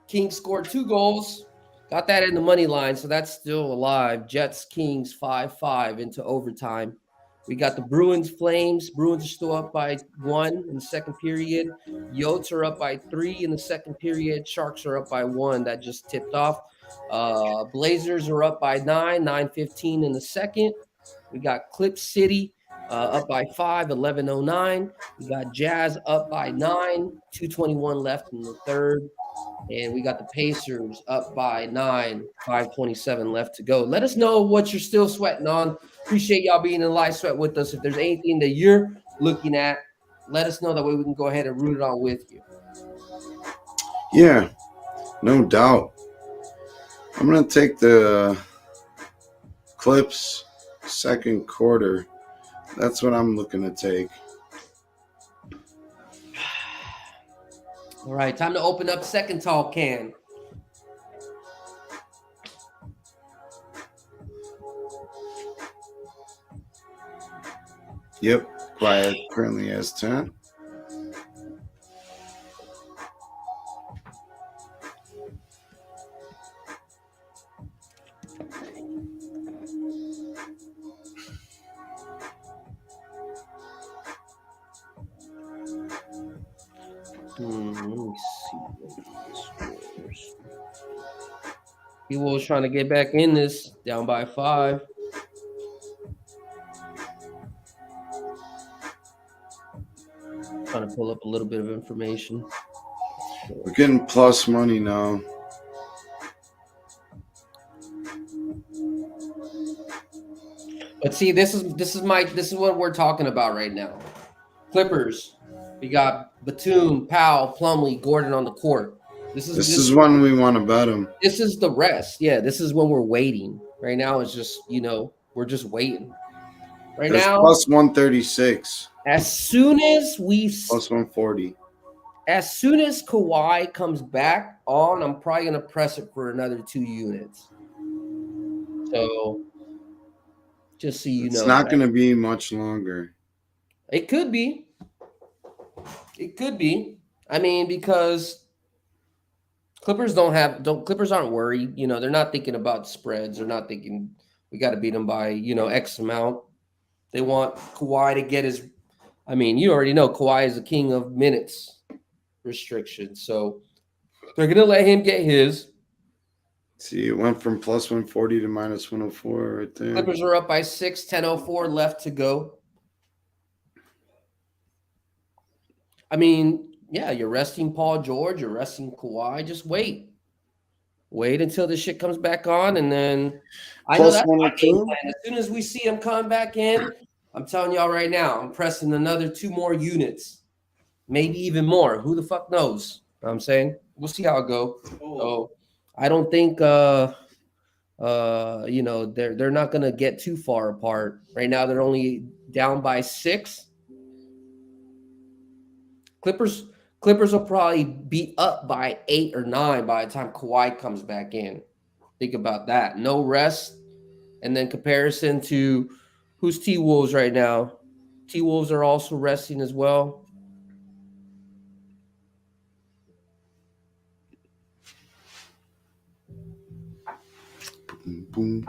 Kings scored 2 goals. Got that in the money line, so that's still alive. Jets, Kings, 5-5 into overtime. We got the Bruins, Flames. Bruins are still up by 1 in the second period. Yotes are up by 3 in the second period. Sharks are up by 1. That just tipped off. Blazers are up by 9:15 in the second. We got Clip City up by 5, 11:09. We got Jazz up by 9, 2:21 left in the third. And we got the Pacers up by 9, 5:27 left to go. Let us know what you're still sweating on. Appreciate y'all being in live sweat with us. If there's anything that you're looking at, let us know. That way we can go ahead and root it on with you. Yeah, no doubt. I'm going to take the Clips second quarter. That's what I'm looking to take. All right, time to open up second tall can. Yep, Quiet currently has 10. Let me see what the scores. T-Wolves trying to get back in this, down by 5. Trying to pull up a little bit of information. We're getting plus money now. But see, this is what we're talking about right now. Clippers. We got Batum, Powell, Plumlee, Gordon on the court. This is when we want to bet them. This is the rest. Yeah, this is when we're waiting. Right now, it's just, we're just waiting. Right There's now, plus 136. as soon as we plus 140. As soon as Kawhi comes back on, I'm probably gonna press it for another 2 units. So just so you know, it's not going to be much longer. It could be. It could be. I mean, because Clippers Clippers aren't worried. They're not thinking about spreads. They're not thinking we got to beat them by, X amount. They want Kawhi to get his. I mean, you already know Kawhi is the king of minutes restriction. So they're going to let him get his. See, it went from plus 140 to minus 104 right there. Clippers are up by 6, 10:04 left to go. I mean, yeah, you're resting Paul George, you're resting Kawhi. Just wait. Wait until this shit comes back on, and then I know that's my game plan. As soon as we see him come back in, I'm telling y'all right now, I'm pressing another 2 more units, maybe even more. Who the fuck knows? You know what I'm saying? We'll see how it goes. So I don't think they're not gonna get too far apart. Right now, they're only down by 6. Clippers will probably be up by 8 or 9 by the time Kawhi comes back in. Think about that. No rest. And then comparison to who's T-Wolves right now. T-Wolves are also resting as well. Boom.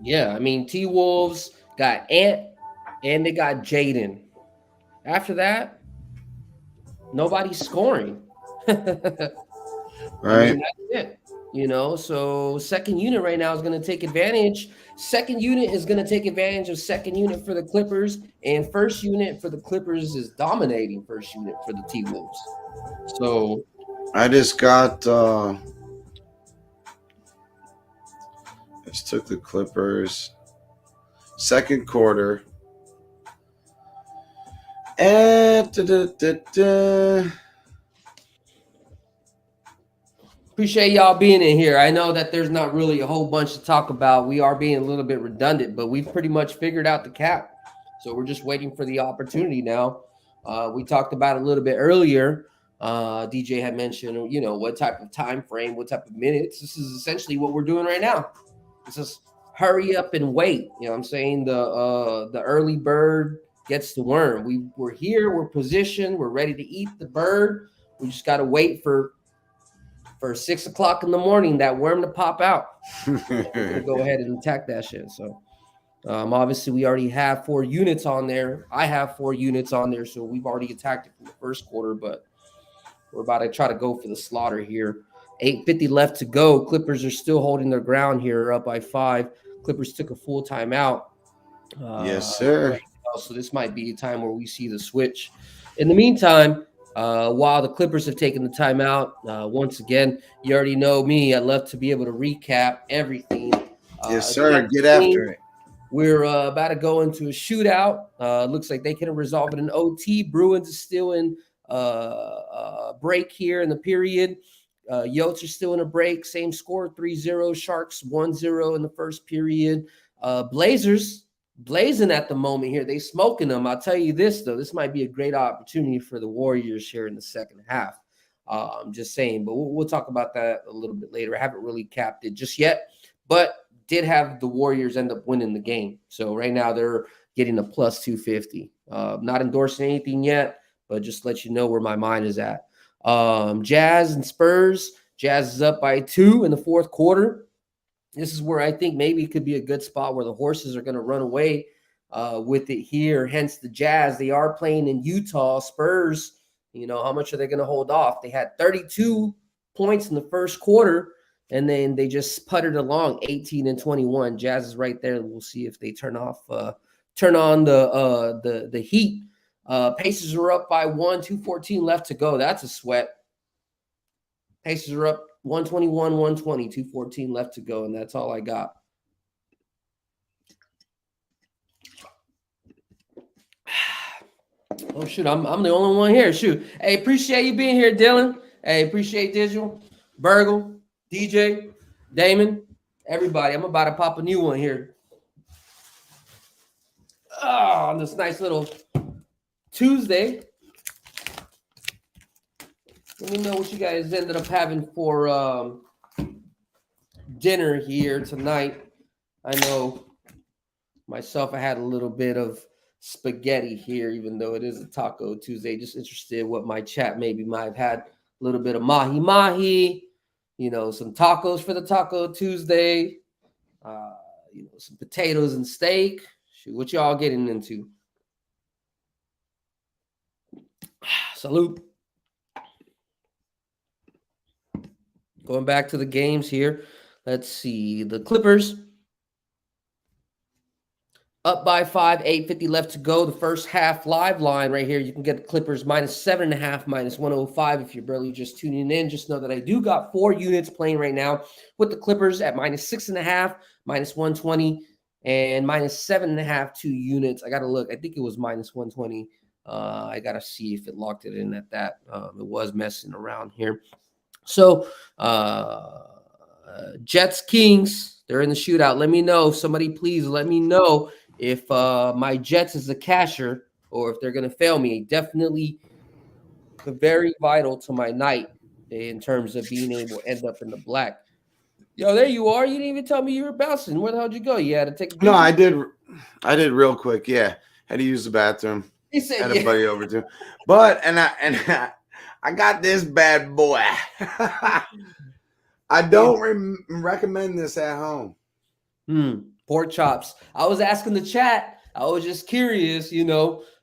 Yeah, I mean, T-Wolves got Ant and they got Jaden. After that, nobody's scoring. Right. I mean, that's it. So second unit right now is going to take advantage. Second unit is going to take advantage of second unit for the Clippers, and first unit for the Clippers is dominating first unit for the T-Wolves. So I just got just took the Clippers second quarter. And appreciate y'all being in here. I know that there's not really a whole bunch to talk about. We are being a little bit redundant, but we've pretty much figured out the cap. So we're just waiting for the opportunity now. We talked about it a little bit earlier. DJ had mentioned, what type of time frame, what type of minutes. This is essentially what we're doing right now. It's just hurry up and wait. You know what I'm saying? The early bird gets the worm. We're here, we're positioned, we're ready to eat the bird. We just got to wait for 6 o'clock in the morning, that worm to pop out. We'll go ahead and attack that shit. So obviously we already have 4 units on there. I have 4 units on there, so we've already attacked it from the first quarter, but we're about to try to go for the slaughter here. 8:50 left to go. Clippers are still holding their ground here, up by 5. Clippers took a full timeout. Yes, sir. Right now, so this might be a time where we see the switch. In the meantime, while the Clippers have taken the timeout, once again, you already know me. I'd love to be able to recap everything. Yes, sir. Get after it. We're about to go into a shootout. Looks like they can resolve it in OT. Bruins is still in break here in the period. Yotes are still in a break. Same score, 3-0. Sharks 1-0 in the first period. Blazers blazing at the moment here. They smoking them. I'll tell you this, though. This might be a great opportunity for the Warriors here in the second half. I'm just saying, but we'll talk about that a little bit later. I haven't really capped it just yet, but did have the Warriors end up winning the game. So right now they're getting a plus 250. Not endorsing anything yet, but just let you know where my mind is at. Jazz and Spurs. Jazz is up by 2 in the fourth quarter. This is where I think maybe it could be a good spot where the horses are going to run away with it here. Hence the Jazz. They are playing in Utah. Spurs, how much are they going to hold off? They had 32 points in the first quarter, and then they just puttered along 18 and 21. Jazz is right there. We'll see if they turn on the heat. Pacers are up by 1, 2:14 left to go. That's a sweat. Pacers are up 121, 120, 2:14 left to go, and that's all I got. Oh, shoot, I'm the only one here. Shoot. Hey, appreciate you being here, Dylan. Hey, appreciate Digital, Burgle, DJ, Damon, everybody. I'm about to pop a new one here. Oh, on this nice little Tuesday. Let me know what you guys ended up having for dinner here tonight. I know myself, I had a little bit of spaghetti here, even though it is a Taco Tuesday. Just interested what my chat maybe might have had. A little bit of mahi-mahi, some tacos for the Taco Tuesday, some potatoes and steak. Shoot, what y'all getting into? Salute. Going back to the games here. Let's see. The Clippers up by 5, 8:50 left to go. The first half live line right here. You can get the Clippers -7.5, -105 if you're barely just tuning in. Just know that I do got 4 units playing right now with the Clippers at -6.5, -120, and -7.5, 2 units. I got to look. I think it was -120. I got to see if it locked it in at that. It was messing around here. So, Jets, Kings, they're in the shootout. Let me know. Somebody please let me know if my Jets is a casher or if they're going to fail me. Definitely very vital to my night in terms of being able to end up in the black. Yo, there you are. You didn't even tell me you were bouncing. Where the hell did you go? You had to take a No, I did real quick. Yeah. Had to use the bathroom. He said, had a buddy over too. But I got this bad boy. I don't recommend this at home. Pork chops. I was asking the chat. I was just curious,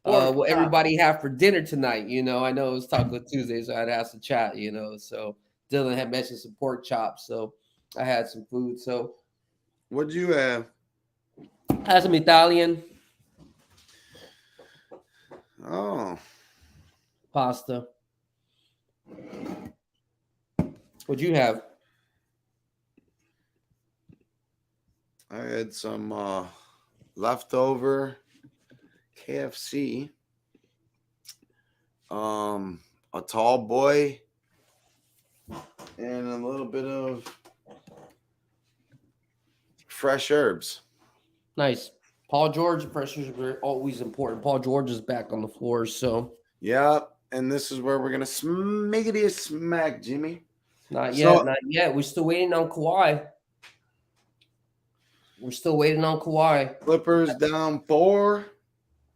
what everybody have for dinner tonight. I know it was Taco Tuesday, so I'd ask the chat, So Dylan had mentioned some pork chops, so I had some food. So what'd you have? I had some Italian. Oh. Pasta. What'd you have? I had some leftover KFC. A tall boy and a little bit of fresh herbs. Nice. Paul George, fresh herbs are always important. Paul George is back on the floor, so. Yep. And this is where we're going to smiggity smack, Jimmy. Not yet. We're still waiting on Kawhi. Clippers down 4.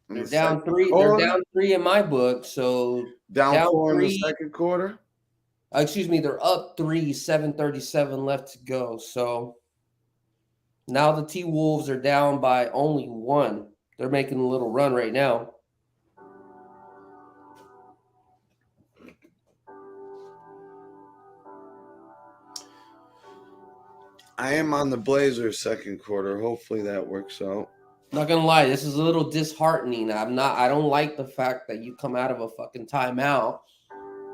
They're down 3. They're down 3 in my book. So down 4 in the second quarter. They're up 3, 7:37 left to go. So now the T-Wolves are down by only 1. They're making a little run right now. I am on the Blazers second quarter. Hopefully that works out. Not gonna lie, this is a little disheartening. I don't like the fact that you come out of a fucking timeout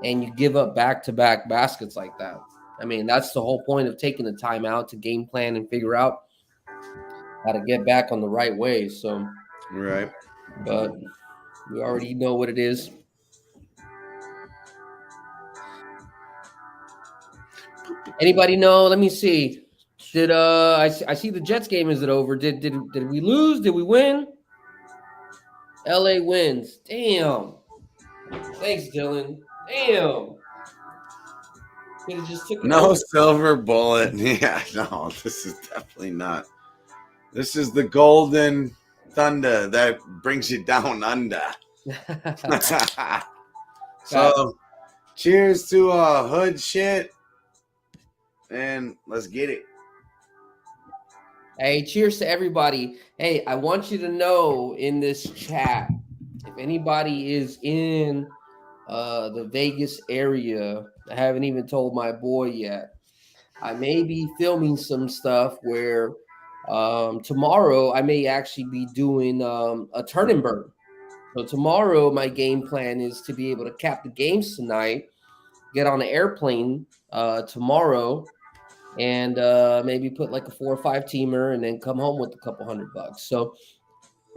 and you give up back-to-back baskets like that. I mean, that's the whole point of taking a timeout, to game plan and figure out how to get back on the right way. So, right. But we already know what it is. Anybody know? Let me see. Did I see the Jets game? Is it over? Did we lose? Did we win? LA wins. Damn. Thanks, Dylan. Damn. Just took no silver bullet. Yeah, no, this is definitely not. This is the golden thunder that brings you down under. So, cheers to hood shit, and let's get it. Hey, cheers to everybody. Hey, I want you to know in this chat, if anybody is in the Vegas area, I haven't even told my boy yet. I may be filming some stuff where tomorrow I may actually be doing a turn and burn. So tomorrow my game plan is to be able to cap the games tonight, get on an airplane tomorrow, and maybe put like a 4 or 5 teamer and then come home with a couple $100. So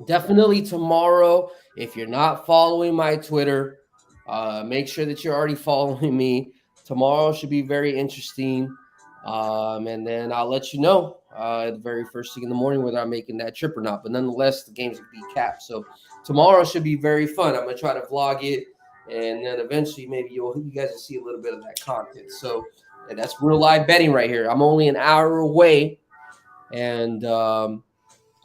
definitely tomorrow, if you're not following my Twitter, make sure that you're already following me. Tomorrow should be very interesting. And then I'll let you know the very first thing in the morning whether I'm making that trip or not. But nonetheless, the games will be capped. So tomorrow should be very fun. I'm going to try to vlog it. And then eventually maybe you guys will see a little bit of that content. So that's real live betting right here. I'm only an hour away. And I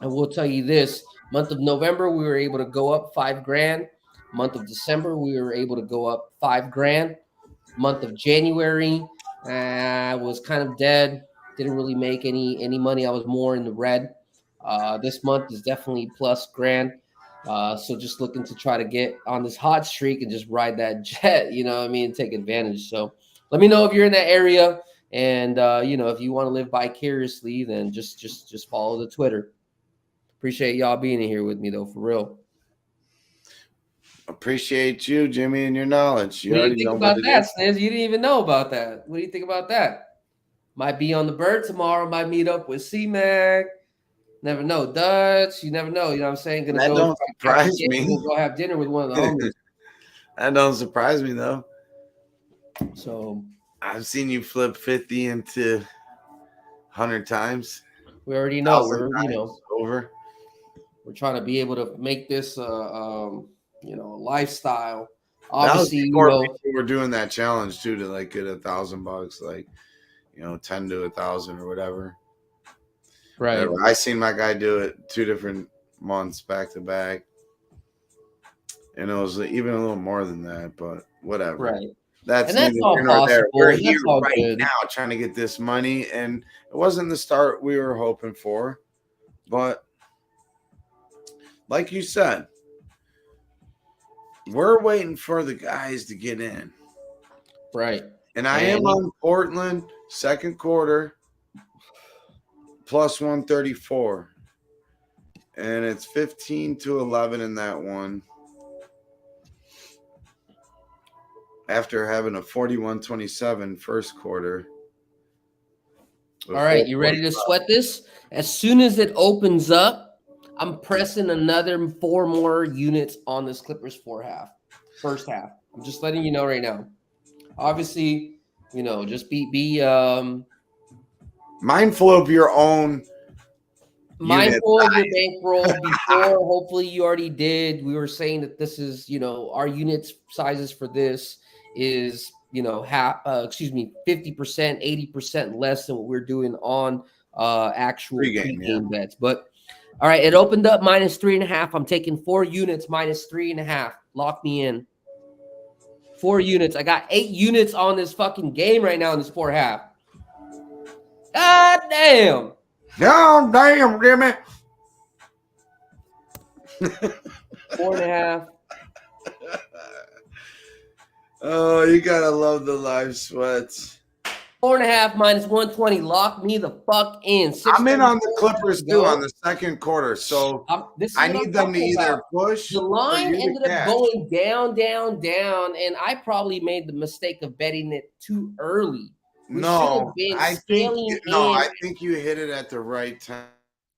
will tell you this, month of November, we were able to go up $5,000. Month of December, we were able to go up $5,000. Month of January, I was kind of dead. Didn't really make any money. I was more in the red. This month is definitely plus grand. So just looking to try to get on this hot streak and just ride that jet, you know what I mean, take advantage. So let me know if you're in that area. And, if you want to live vicariously, then just follow the Twitter. Appreciate y'all being in here with me, though, for real. Appreciate you, Jimmy, and your knowledge. What do you think about that, Sniz? You didn't even know about that. What do you think about that? Might be on the bird tomorrow. Might meet up with C-Mac. Never know. Dutch. You never know. You know what I'm saying? That don't surprise me. We'll go have dinner with one of the homies. That don't surprise me, though. So I've seen you flip 50 into 100 times. We already know. Over. We're trying to be able to make this a lifestyle. Obviously, people were doing that challenge too to like get $1,000, like 10 to 1,000 or whatever. Right. I seen my guy do it 2 different months back to back, and it was even a little more than that, but whatever. Right. That's all possible. We're here right good. now trying to get this money, and it wasn't the start we were hoping for, but like you said, we're waiting for the guys to get in. Right. And I am on Portland second quarter plus 134. And it's 15-11 in that one. After having a 41-27 first quarter. All right, you ready to sweat this? As soon as it opens up, I'm pressing another 4 more units on this Clippers first half. I'm just letting you know right now. Obviously, just be mindful of your own. Mindful of your bankroll before. Hopefully, you already did. We were saying that this is, our units sizes for this is, 50%, 80% less than what we're doing on actual pregame bets. But all right, it opened up minus 3.5. I'm taking 4 units minus 3.5. Lock me in. 4 units. I got 8 units on this fucking game right now in this 4.5. God damn. God damn, Jimmy. 4.5. Oh, you gotta love the live sweats. 4.5 minus 120. Lock me the fuck in. I'm in on the Clippers too on the second quarter, so I need them to either push. The line ended up going down, and I probably made the mistake of betting it too early. I think you hit it at the right time.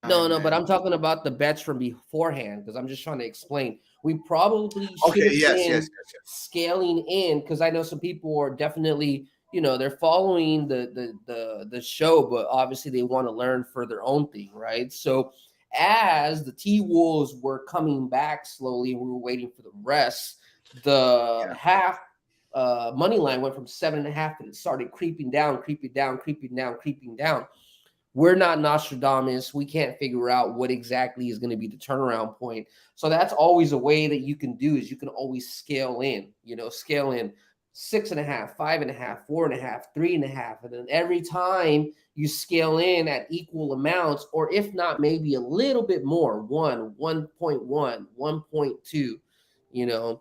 No, but I'm talking about the bets from beforehand because I'm just trying to explain. We probably should have been scaling in because I know some people are definitely, they're following the show, but obviously they want to learn for their own thing, right? So as the T-Wolves were coming back slowly, we were waiting for the rest. The half money line went from 7.5 and it started creeping down. we're not Nostradamus. We can't figure out what exactly is going to be the turnaround point. So that's always a way that you can do is you can always scale in, scale in 6.5, 5.5, 4.5, 3.5. And then every time you scale in at equal amounts, or if not, maybe a little bit more, 1.1, 1.2,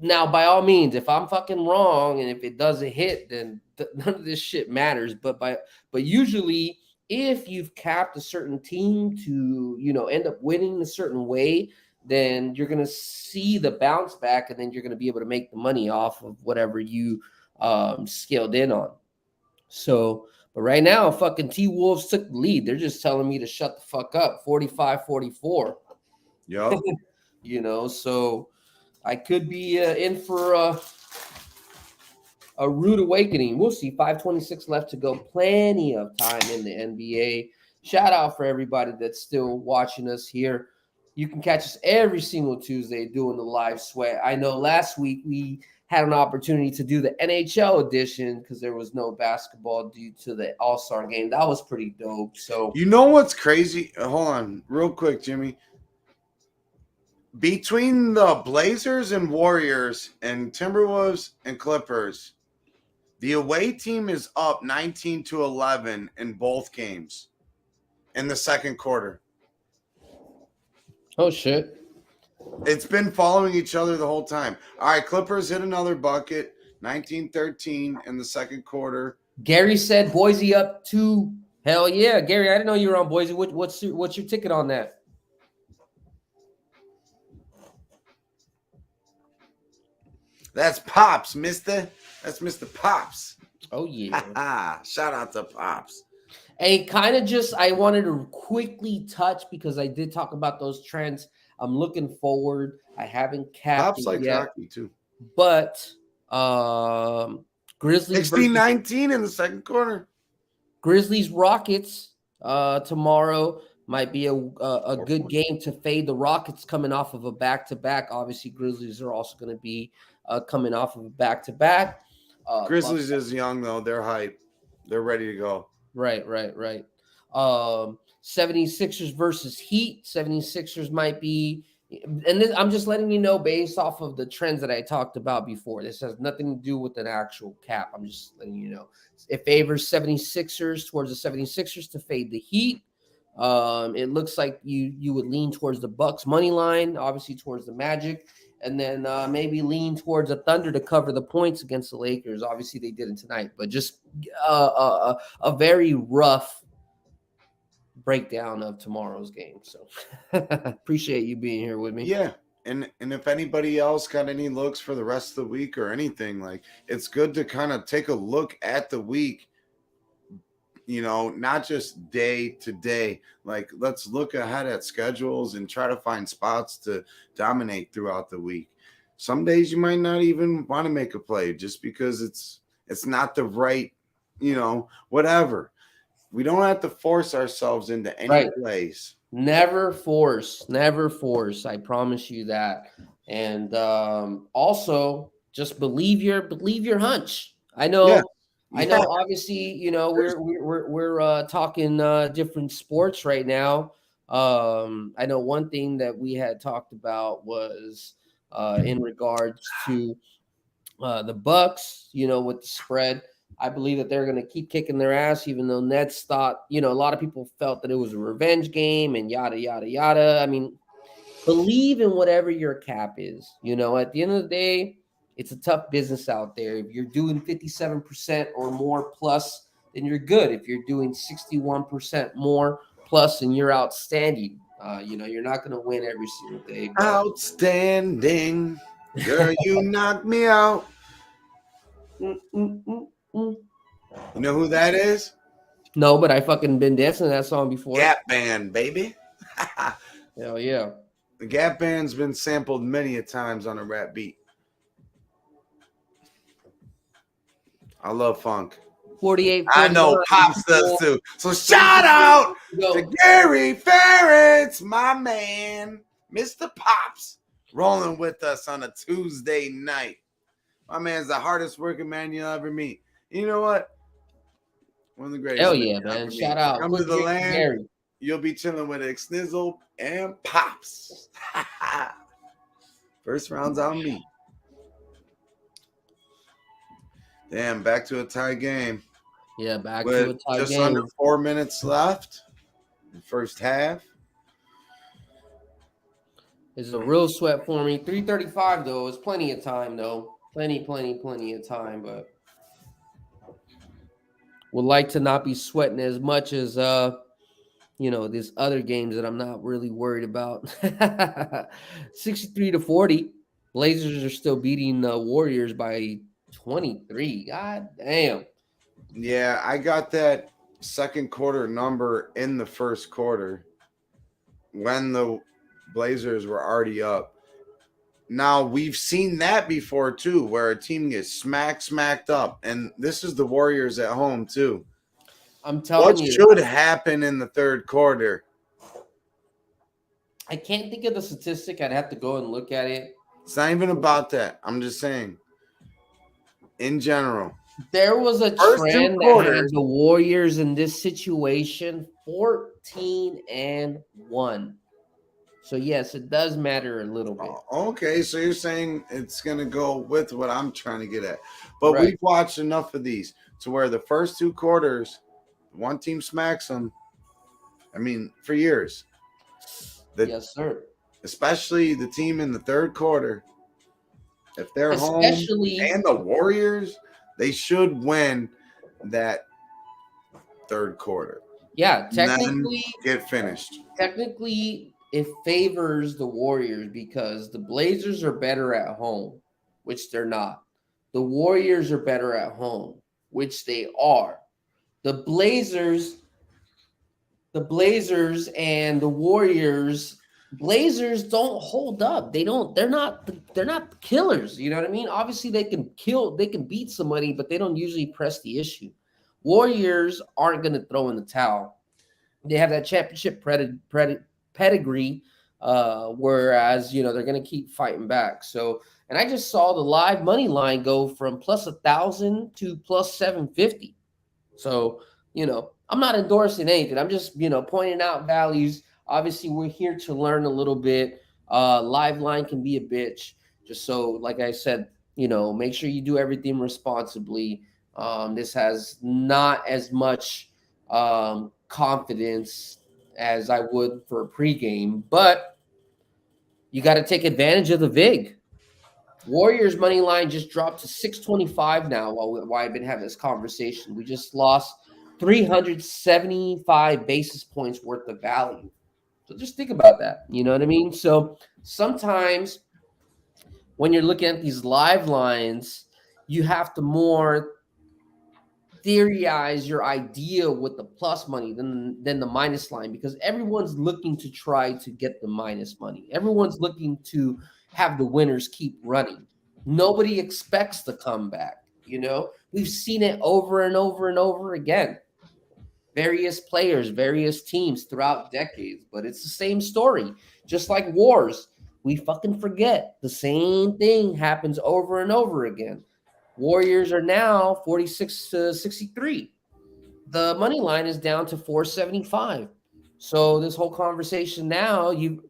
Now, by all means, if I'm fucking wrong and if it doesn't hit, then none of this shit matters. But usually, if you've capped a certain team to end up winning a certain way, then you're gonna see the bounce back, and then you're gonna be able to make the money off of whatever you scaled in on. So, but right now, fucking T-Wolves took the lead. They're just telling me to shut the fuck up, 45-44. Yup. So I could be in for a rude awakening. We'll see. 5:26 left to go. Plenty of time in the NBA. Shout out for everybody that's still watching us here. You can catch us every single Tuesday doing the live sweat. I know last week we had an opportunity to do the NHL edition because there was no basketball due to the All-Star game. That was pretty dope. So You know what's crazy? Hold on, real quick, Jimmy. Between the Blazers and Warriors and Timberwolves and Clippers, the away team is up 19-11 in both games in the second quarter. oh shit. It's been following each other the whole time. All right, Clippers hit another bucket, 19-13 in the second quarter. Gary said Boise up 2. Hell yeah, Gary! I didn't know you were on Boise. What's your ticket on that? That's Pops, mister. That's Mr. Pops. Oh yeah. Shout out to Pops. Hey, kind of just I wanted to quickly touch because I did talk about those trends. I'm looking forward. I haven't capped Pops it likes yet, hockey too. but Grizzlies 16-19 in the second quarter. Grizzlies Rockets tomorrow might be a good game to fade the Rockets coming off of a back-to-back. Obviously, Grizzlies are also going to be coming off of a back-to-back. Grizzlies is young though. They're hype. They're ready to go. Right. 76ers versus Heat. 76ers might be, and this, I'm just letting you know based off of the trends that I talked about before. This has nothing to do with an actual cap. I'm just letting you know. It favors 76ers towards the 76ers to fade the Heat. It looks like you would lean towards the Bucks money line, obviously towards the Magic, and then maybe lean towards the Thunder to cover the points against the Lakers. Obviously, they didn't tonight, but just a very rough breakdown of tomorrow's game. So appreciate you being here with me. Yeah. And if anybody else got any looks for the rest of the week or anything, like it's good to kind of take a look at the week, not just day to day. Like let's look ahead at schedules and try to find spots to dominate throughout the week. Some days you might not even want to make a play just because it's not the right, whatever. We don't have to force ourselves into any plays. Never force. I promise you that. And also just believe your hunch. I know. Yeah. I know. Obviously, we're talking different sports right now. I know one thing that we had talked about was in regards to the Bucks. With the spread. I believe that they're going to keep kicking their ass, even though Nets thought, a lot of people felt that it was a revenge game and yada, yada, yada. I mean, believe in whatever your cap is. At the end of the day, it's a tough business out there. If you're doing 57% or more plus, then you're good. If you're doing 61% more plus, then you're outstanding. You're not going to win every single day. But... Outstanding. Girl, you knocked me out. You know who that is? No, but I fucking been dancing to that song before. Gap Band, baby. Hell yeah. The Gap Band's been sampled many a times on a rap beat. I love funk. 48. I know Pops does too. So shout out to Gary Ferretz, my man, Mr. Pops, rolling with us on a Tuesday night. My man's the hardest working man you'll ever meet. You know what? One of the greatest. Hell things yeah, ever man. made. Shout out. Come Quick to the Drink land. Gary. You'll be chilling with IKSNIZOL and Pops. First round's on me. Damn, back to a tie game. Yeah, back With to a tie just game. under 4 minutes left. The first half. It's a real sweat for me. 3:35 though. It's plenty of time though. Plenty of time, but would like to not be sweating as much as these other games that I'm not really worried about. 63-40. Blazers are still beating the Warriors by 23. God damn. Yeah, I got that second quarter number in the first quarter when the Blazers were already up. Now, we've seen that before, too, where a team gets smacked up. And this is the Warriors at home, too. I'm telling What you. should happen in the third quarter? I can't think of the statistic. I'd have to go and look at it. It's not even about that. I'm just saying, in general. There was a First two trend that had quarters. the Warriors in this situation 14-1. So, yes, it does matter a little bit. Okay, so you're saying it's going to go with what I'm trying to get at. But Right. we've watched enough of these to where the first two quarters, one team smacks them. I mean, for years. Yes, sir. Especially the team in the third quarter. If they're home and the Warriors, they should win that third quarter. Yeah, Then technically, get finished. Technically, it favors the Warriors because the Blazers are better at home, which they're not. The Warriors are better at home, which they are. The Blazers and the Warriors, Blazers don't hold up. They're not killers. You know what I mean? Obviously, they can beat somebody, but they don't usually press the issue. Warriors aren't going to throw in the towel. They have that championship pedigree, whereas they're going to keep fighting back. So, and I just saw the live money line go from plus 1,000 to plus 750. So, I'm not endorsing anything. I'm just pointing out values. Obviously, we're here to learn a little bit. Live line can be a bitch. Just so, like I said, make sure you do everything responsibly. This has not as much confidence as I would for a pregame, but you got to take advantage of the VIG. Warriors money line just dropped to 625 now while I've been having this conversation. We just lost 375 basis points worth of value. So just think about that. You know what I mean? So sometimes when you're looking at these live lines, you have to more theorize your idea with the plus money than the minus line, because everyone's looking to try to get the minus money. Everyone's looking to have the winners keep running. Nobody expects the comeback. We've seen it over and over and over again. Various players, various teams throughout decades, but it's the same story. Just like wars, we fucking forget the same thing happens over and over again. Warriors are now 46-63. The money line is down to 475. So this whole conversation now, you've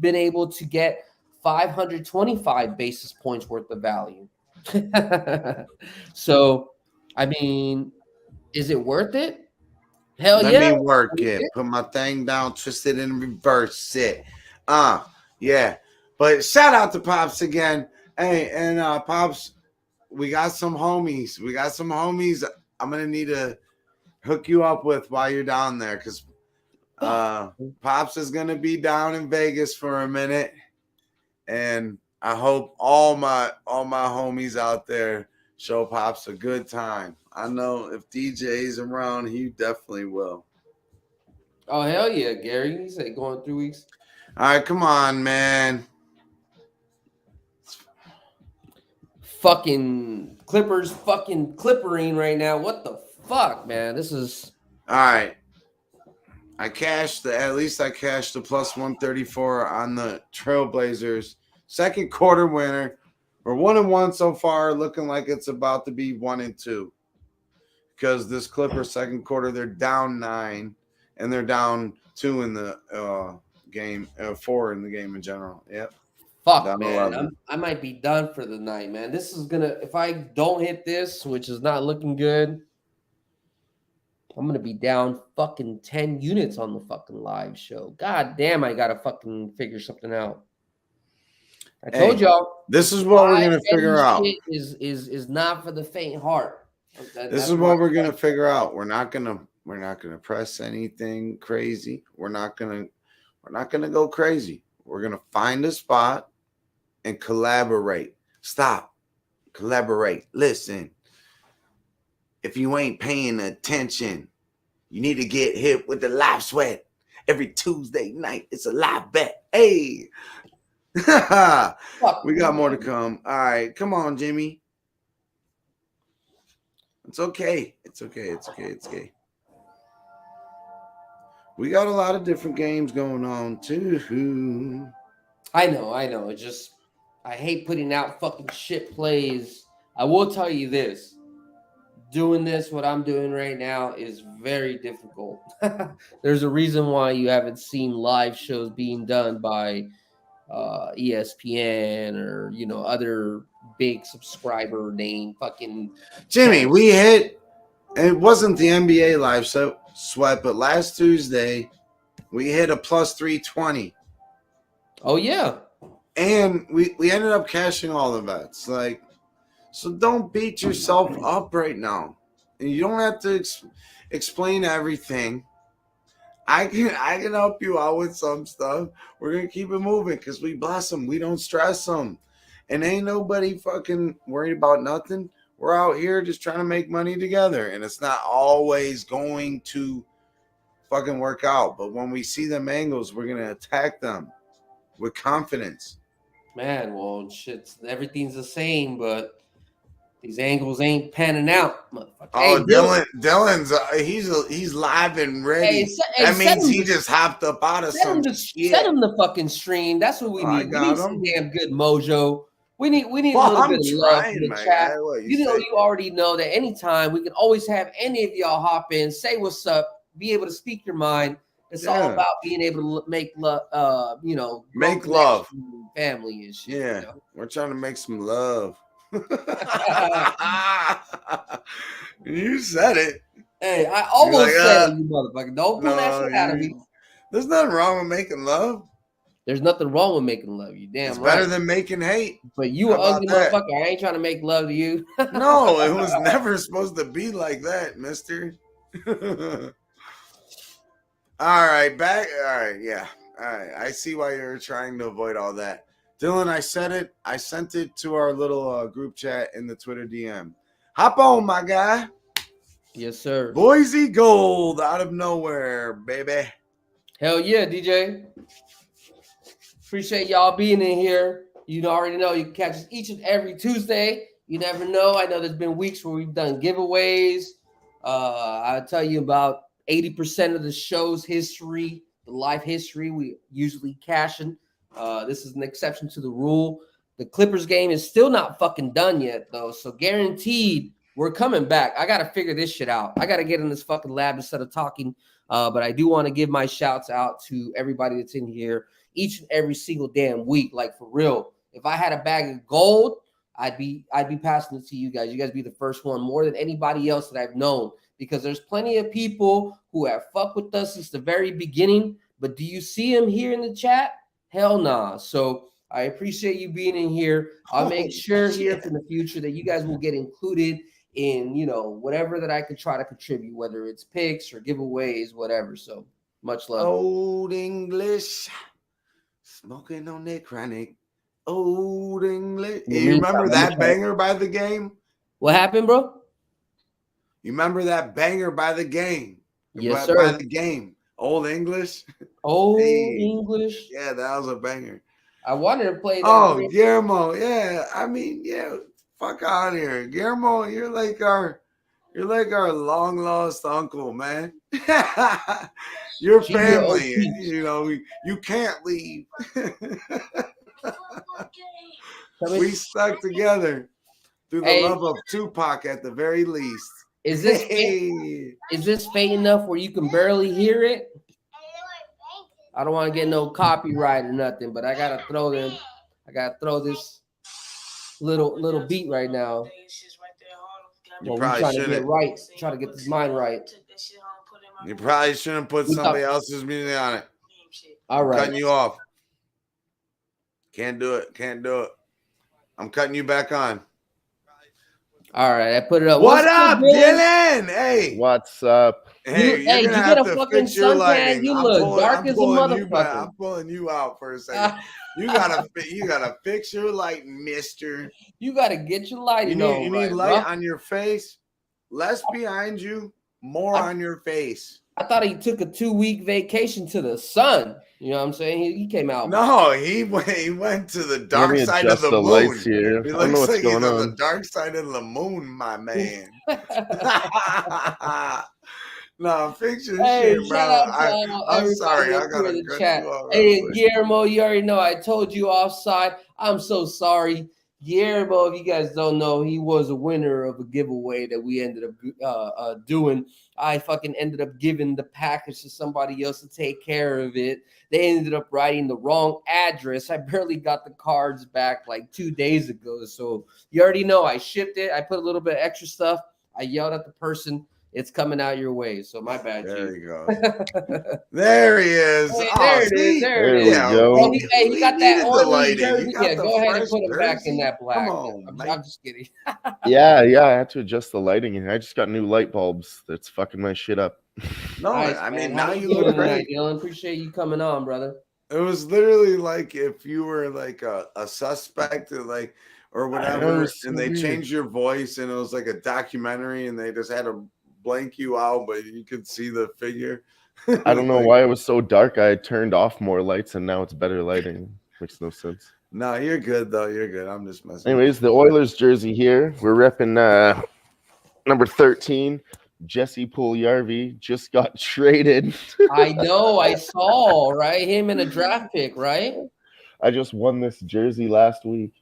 been able to get 525 basis points worth of value. So, I mean, is it worth it? Hell yeah. Let me work it. Put my thing down, twist it and reverse it. Yeah. But shout out to Pops again. Hey, and Pops, we got some homies. I'm going to need to hook you up with while you're down there, because Pops is going to be down in Vegas for a minute. And I hope all my homies out there show Pops a good time. I know if DJ's around, he definitely will. Oh, hell yeah, Gary. You said going 3 weeks. All right, come on, man. Fucking Clippers fucking clippering right now. What the fuck, man? This is... All right. I cashed the plus 134 on the Trailblazers. Second quarter winner. We're 1-1 so far, looking like it's about to be 1-2. because this Clippers second quarter, they're down 9, and they're down 2 in the game, 4 in the game in general. Yep. Fuck, Down man. 11. I might be done for the night, man. This is gonna, if I don't hit this, which is not looking good, I'm gonna be down fucking 10 units on the fucking live show. God damn, I gotta fucking figure something out. I told y'all. This is what we're gonna figure out. Shit is not for the faint heart. This is what we're gonna figure out. We're not gonna press anything crazy. We're not gonna go crazy. We're gonna find a spot and collaborate. Stop. Collaborate. Listen. If you ain't paying attention, you need to get hit with the live sweat. Every Tuesday night, it's a live bet. Hey. We got more to come. All right. Come on, Jimmy. It's okay. It's okay. We got a lot of different games going on, too. I know. It's just, I hate putting out fucking shit plays. I will tell you this. Doing this, what I'm doing right now, is very difficult. There's a reason why you haven't seen live shows being done by ESPN or, other big subscriber name fucking Jimmy, we hit, and it wasn't the NBA live sweat, but last Tuesday, we hit a plus 320. Oh, yeah. And we ended up cashing all the bets. So don't beat yourself up right now. And you don't have to explain everything. I can help you out with some stuff. We're going to keep it moving because we bless them. We don't stress them. And ain't nobody fucking worried about nothing. We're out here just trying to make money together. And it's not always going to fucking work out. But when we see them angles, we're going to attack them with confidence. Man, well, shit, everything's the same, but these angles ain't panning out, motherfucker. Oh, hey, Dylan's he's live and ready. That means he just hopped up out of some shit. Send him the fucking stream. That's what we need. We need some damn good mojo. We need a little bit of love in the chat. You already know that anytime we can always have any of y'all hop in, say what's up, be able to speak your mind. It's all about being able to make love, make love, family and shit. Yeah, we're trying to make some love. You said it. Hey, I almost said it, you motherfucker. Don't pull that shit out of me. There's nothing wrong with making love. There's nothing wrong with making love. You damn it's right. Better than making hate. But you an ugly motherfucker. I ain't trying to make love to you. No, it was never supposed to be like that, mister. All right, back. All right, yeah. All right, I see why you're trying to avoid all that. Dylan, I said it. I sent it to our little group chat in the Twitter DM. Hop on, my guy. Yes, sir. Boise Gold out of nowhere, baby. Hell yeah, DJ. Appreciate y'all being in here. You already know you can catch us each and every Tuesday. You never know. I know there's been weeks where we've done giveaways. I'll tell you about 80% of the show's history, the life history, we usually cashing. This is an exception to the rule. The Clippers game is still not fucking done yet, though. So guaranteed, we're coming back. I got to figure this shit out. I got to get in this fucking lab instead of talking. But I do want to give my shouts out to everybody that's in here each and every single damn week. Like, for real. If I had a bag of gold, I'd be passing it to you guys. You guys be the first one more than anybody else that I've known. Because there's plenty of people who have fucked with us since the very beginning. But do you see them here in the chat? Hell nah. So I appreciate you being in here. I'll make sure here for the future that you guys will get included in, whatever that I could try to contribute, whether it's picks or giveaways, whatever. So much love. Old English, smoking on that chronic. Old English. You remember that banger by The Game? What happened, bro? You remember that banger by The Game? Yes, sir. By The Game. Old English. Old English. Yeah, that was a banger. I wanted to play that. Oh, Guillermo. Yeah, I mean, yeah. Fuck out of here, Guillermo. You're like our long lost uncle, man. Your family. You can't leave. We stuck together through the love of Tupac at the very least. Is this Hey. is this faint enough where you can barely hear it? I don't want to get no copyright or nothing, but I gotta throw this little beat right now. You Well, we probably trying to get shouldn't. right, try to get this mind right. You probably shouldn't put We somebody thought- else's music on it. All I'm right. cutting you off. Can't do it. Can't do it. I'm cutting you back on. All right, I put it up. What What's up, good, Dylan? Dylan? Hey. What's up? Hey, you're you gonna get have a to fucking fix your suntan. lighting. You look dark I'm as a pulling you back. motherfucker. I'm pulling you out for a second. You gotta fix your lighting, mister. You gotta get your lighting You on, need right, light bro. on your face, less behind you, more on your face. I thought he took a 2-week vacation to the sun. You know what I'm saying? He came out. No, he went to the Let dark me side of adjust the the moon. lights here. He I don't looks know what's like he's going on the on. dark side of the moon, my man. No, fix your Hey, shit, bro. shout out to I'm everybody sorry. I that's here gotta in the cut chat. you off. Hey, real quick. Guillermo, you already know I told you offside. I'm so sorry. Guillermo, if you guys don't know, he was a winner of a giveaway that we ended up doing. I fucking ended up giving the package to somebody else to take care of it. They ended up writing the wrong address. I barely got the cards back like 2 days ago. So you already know I shipped it. I put a little bit of extra stuff. I yelled at the person. It's coming out your way. So my bad, There G. you go. There he is. Hey, Oh, there it is. see? There it There is. we go. Oh, he got that needed the orange lighting. jersey. You got Yeah, the go ahead and fresh put him back in jersey. that black. Come on, I'm mate. just kidding. Yeah, I had to adjust the lighting, and I just got new light bulbs. That's fucking my shit up. No, Nice, I man. mean, How now you you doing look tonight, great. Dylan? Appreciate you coming on, brother. It was literally like if you were like a suspect or like or whatever, so and they weird. changed your voice and it was like a documentary and they just had to blank you out, but you could see the figure. I don't know Like, why it was so dark. I turned off more lights, and now it's better lighting. Makes no sense. No, you're good though. You're good. I'm just messing. Anyways, the Oilers jersey here. We're repping number 13. Jesse Puljujarvi just got traded. I know. I saw, right? Him in a draft pick, right? I just won this jersey last week.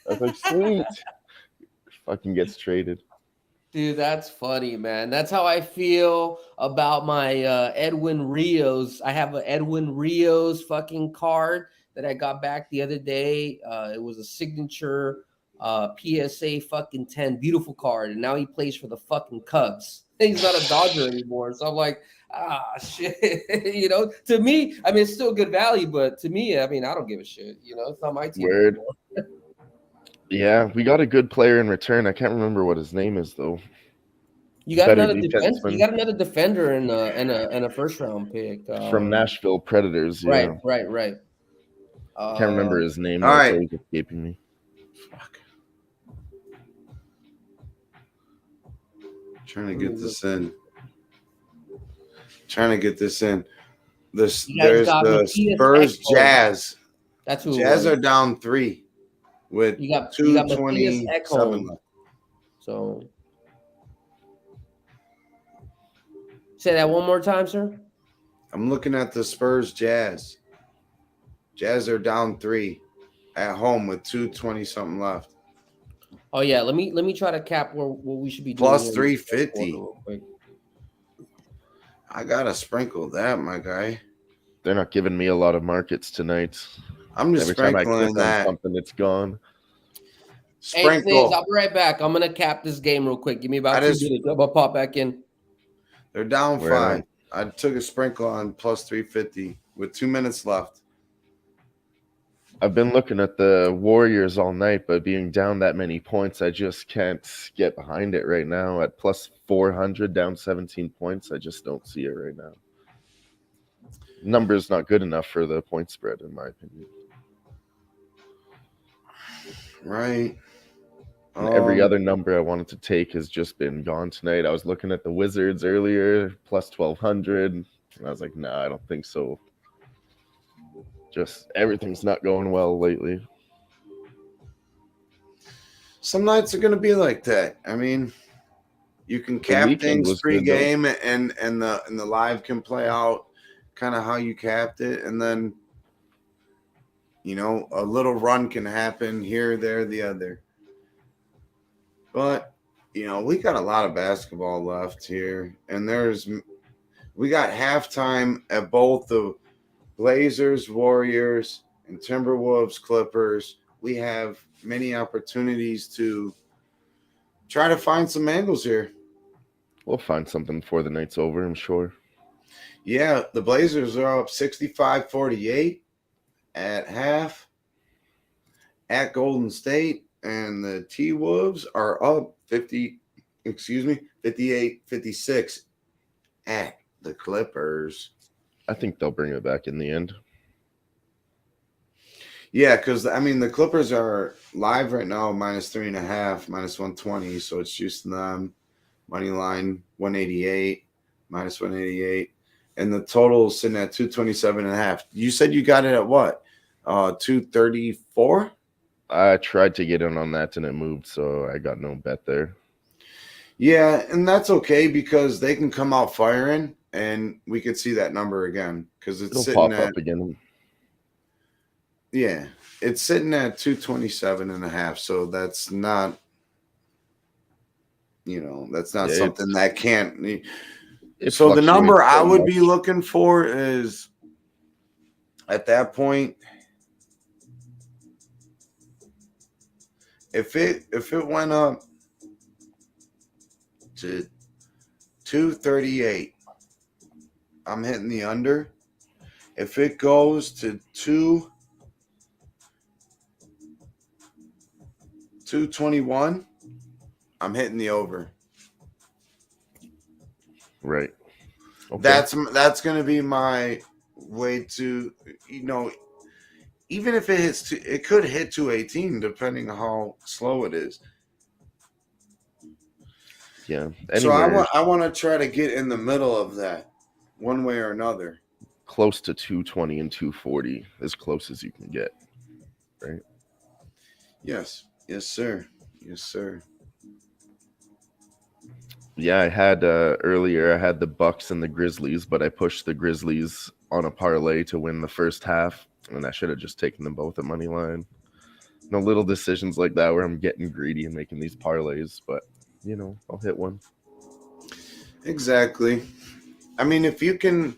I was like, sweet. Fucking gets traded. Dude, that's funny, man. That's how I feel about my Edwin Rios. I have an Edwin Rios fucking card that I got back the other day. It was a signature PSA fucking 10. Beautiful card. And now he plays for the fucking Cubs. He's not a Dodger anymore. So I'm like, shit. You know, to me, I mean, it's still good value, but to me, I mean, I don't give a shit. You know, it's not my team Word. anymore. Yeah, we got a good player in return. I can't remember what his name is though. You got Better another defense. defenseman. You got another defender and a first round pick From Nashville Predators. Yeah. Right. Can't remember his name. all Though. right. It's always escaping me. Fuck. Trying to get this in. There's You guys got the Matthias Spurs Ekholm. Jazz. That's who. Jazz are down 3 with you got 2:27 Matthias Ekholm. left. So say that one more time, sir. I'm looking at the Spurs Jazz. Jazz are down 3 at home with 2:20 something left. Oh yeah, let me try to cap what we should be doing. Plus here 350. real quick. I gotta sprinkle that, my guy. They're not giving me a lot of markets tonight. I'm just Every time I sprinkling click on that. something, it's gone. Hey, Sprinkle. Sniz, I'll be right back. I'm gonna cap this game real quick. Give me about 2 minutes. I'll pop back in. They're down Where 5. I took a sprinkle on plus 350 with 2 minutes left. I've been looking at the Warriors all night, but being down that many points, I just can't get behind it right now. At plus 400, down 17 points, I just don't see it right now. Number's not good enough for the point spread, in my opinion. Right. And every other number I wanted to take has just been gone tonight. I was looking at the Wizards earlier, plus 1,200, and I was like, nah, I don't think so. Just everything's not going well lately. Some nights are going to be like that. I mean, you can cap weekend things was good, pre-game, and the live can play out kind of how you capped it, and then a little run can happen here, there, the other. But we got a lot of basketball left here, and we got halftime at both the Blazers, Warriors, and Timberwolves, Clippers. We have many opportunities to try to find some angles here. We'll find something before the night's over, I'm sure. Yeah, the Blazers are up 65-48 at half at Golden State, and the T-Wolves are up 58-56 at the Clippers. I think they'll bring it back in the end. Yeah, because the Clippers are live right now, -3.5, -120, so it's just them. Money line 188, -188, and the total is sitting at 227.5. You said you got it at what? 234? I tried to get in on that and it moved, so I got no bet there. Yeah, and that's okay because they can come out firing, and we could see that number again because it's It'll sitting pop at up again. yeah, it's sitting at 227.5. So that's not something that can't. So the number I would be looking for is at that point. If it went up to 238, I'm hitting the under. If it goes to 221, I'm hitting the over. Right. Okay. That's going to be my way to, even if it hits, it could hit 218 depending on how slow it is. Yeah. So I want to try to get in the middle of that, one way or another. Close to 220 and 240, as close as you can get, right? Yes, sir. Yes, sir. Yeah, I had earlier. I had the Bucks and the Grizzlies, but I pushed the Grizzlies on a parlay to win the first half, and I should have just taken them both at money line. No little decisions like that where I'm getting greedy and making these parlays, but I'll hit one. Exactly. If you're doing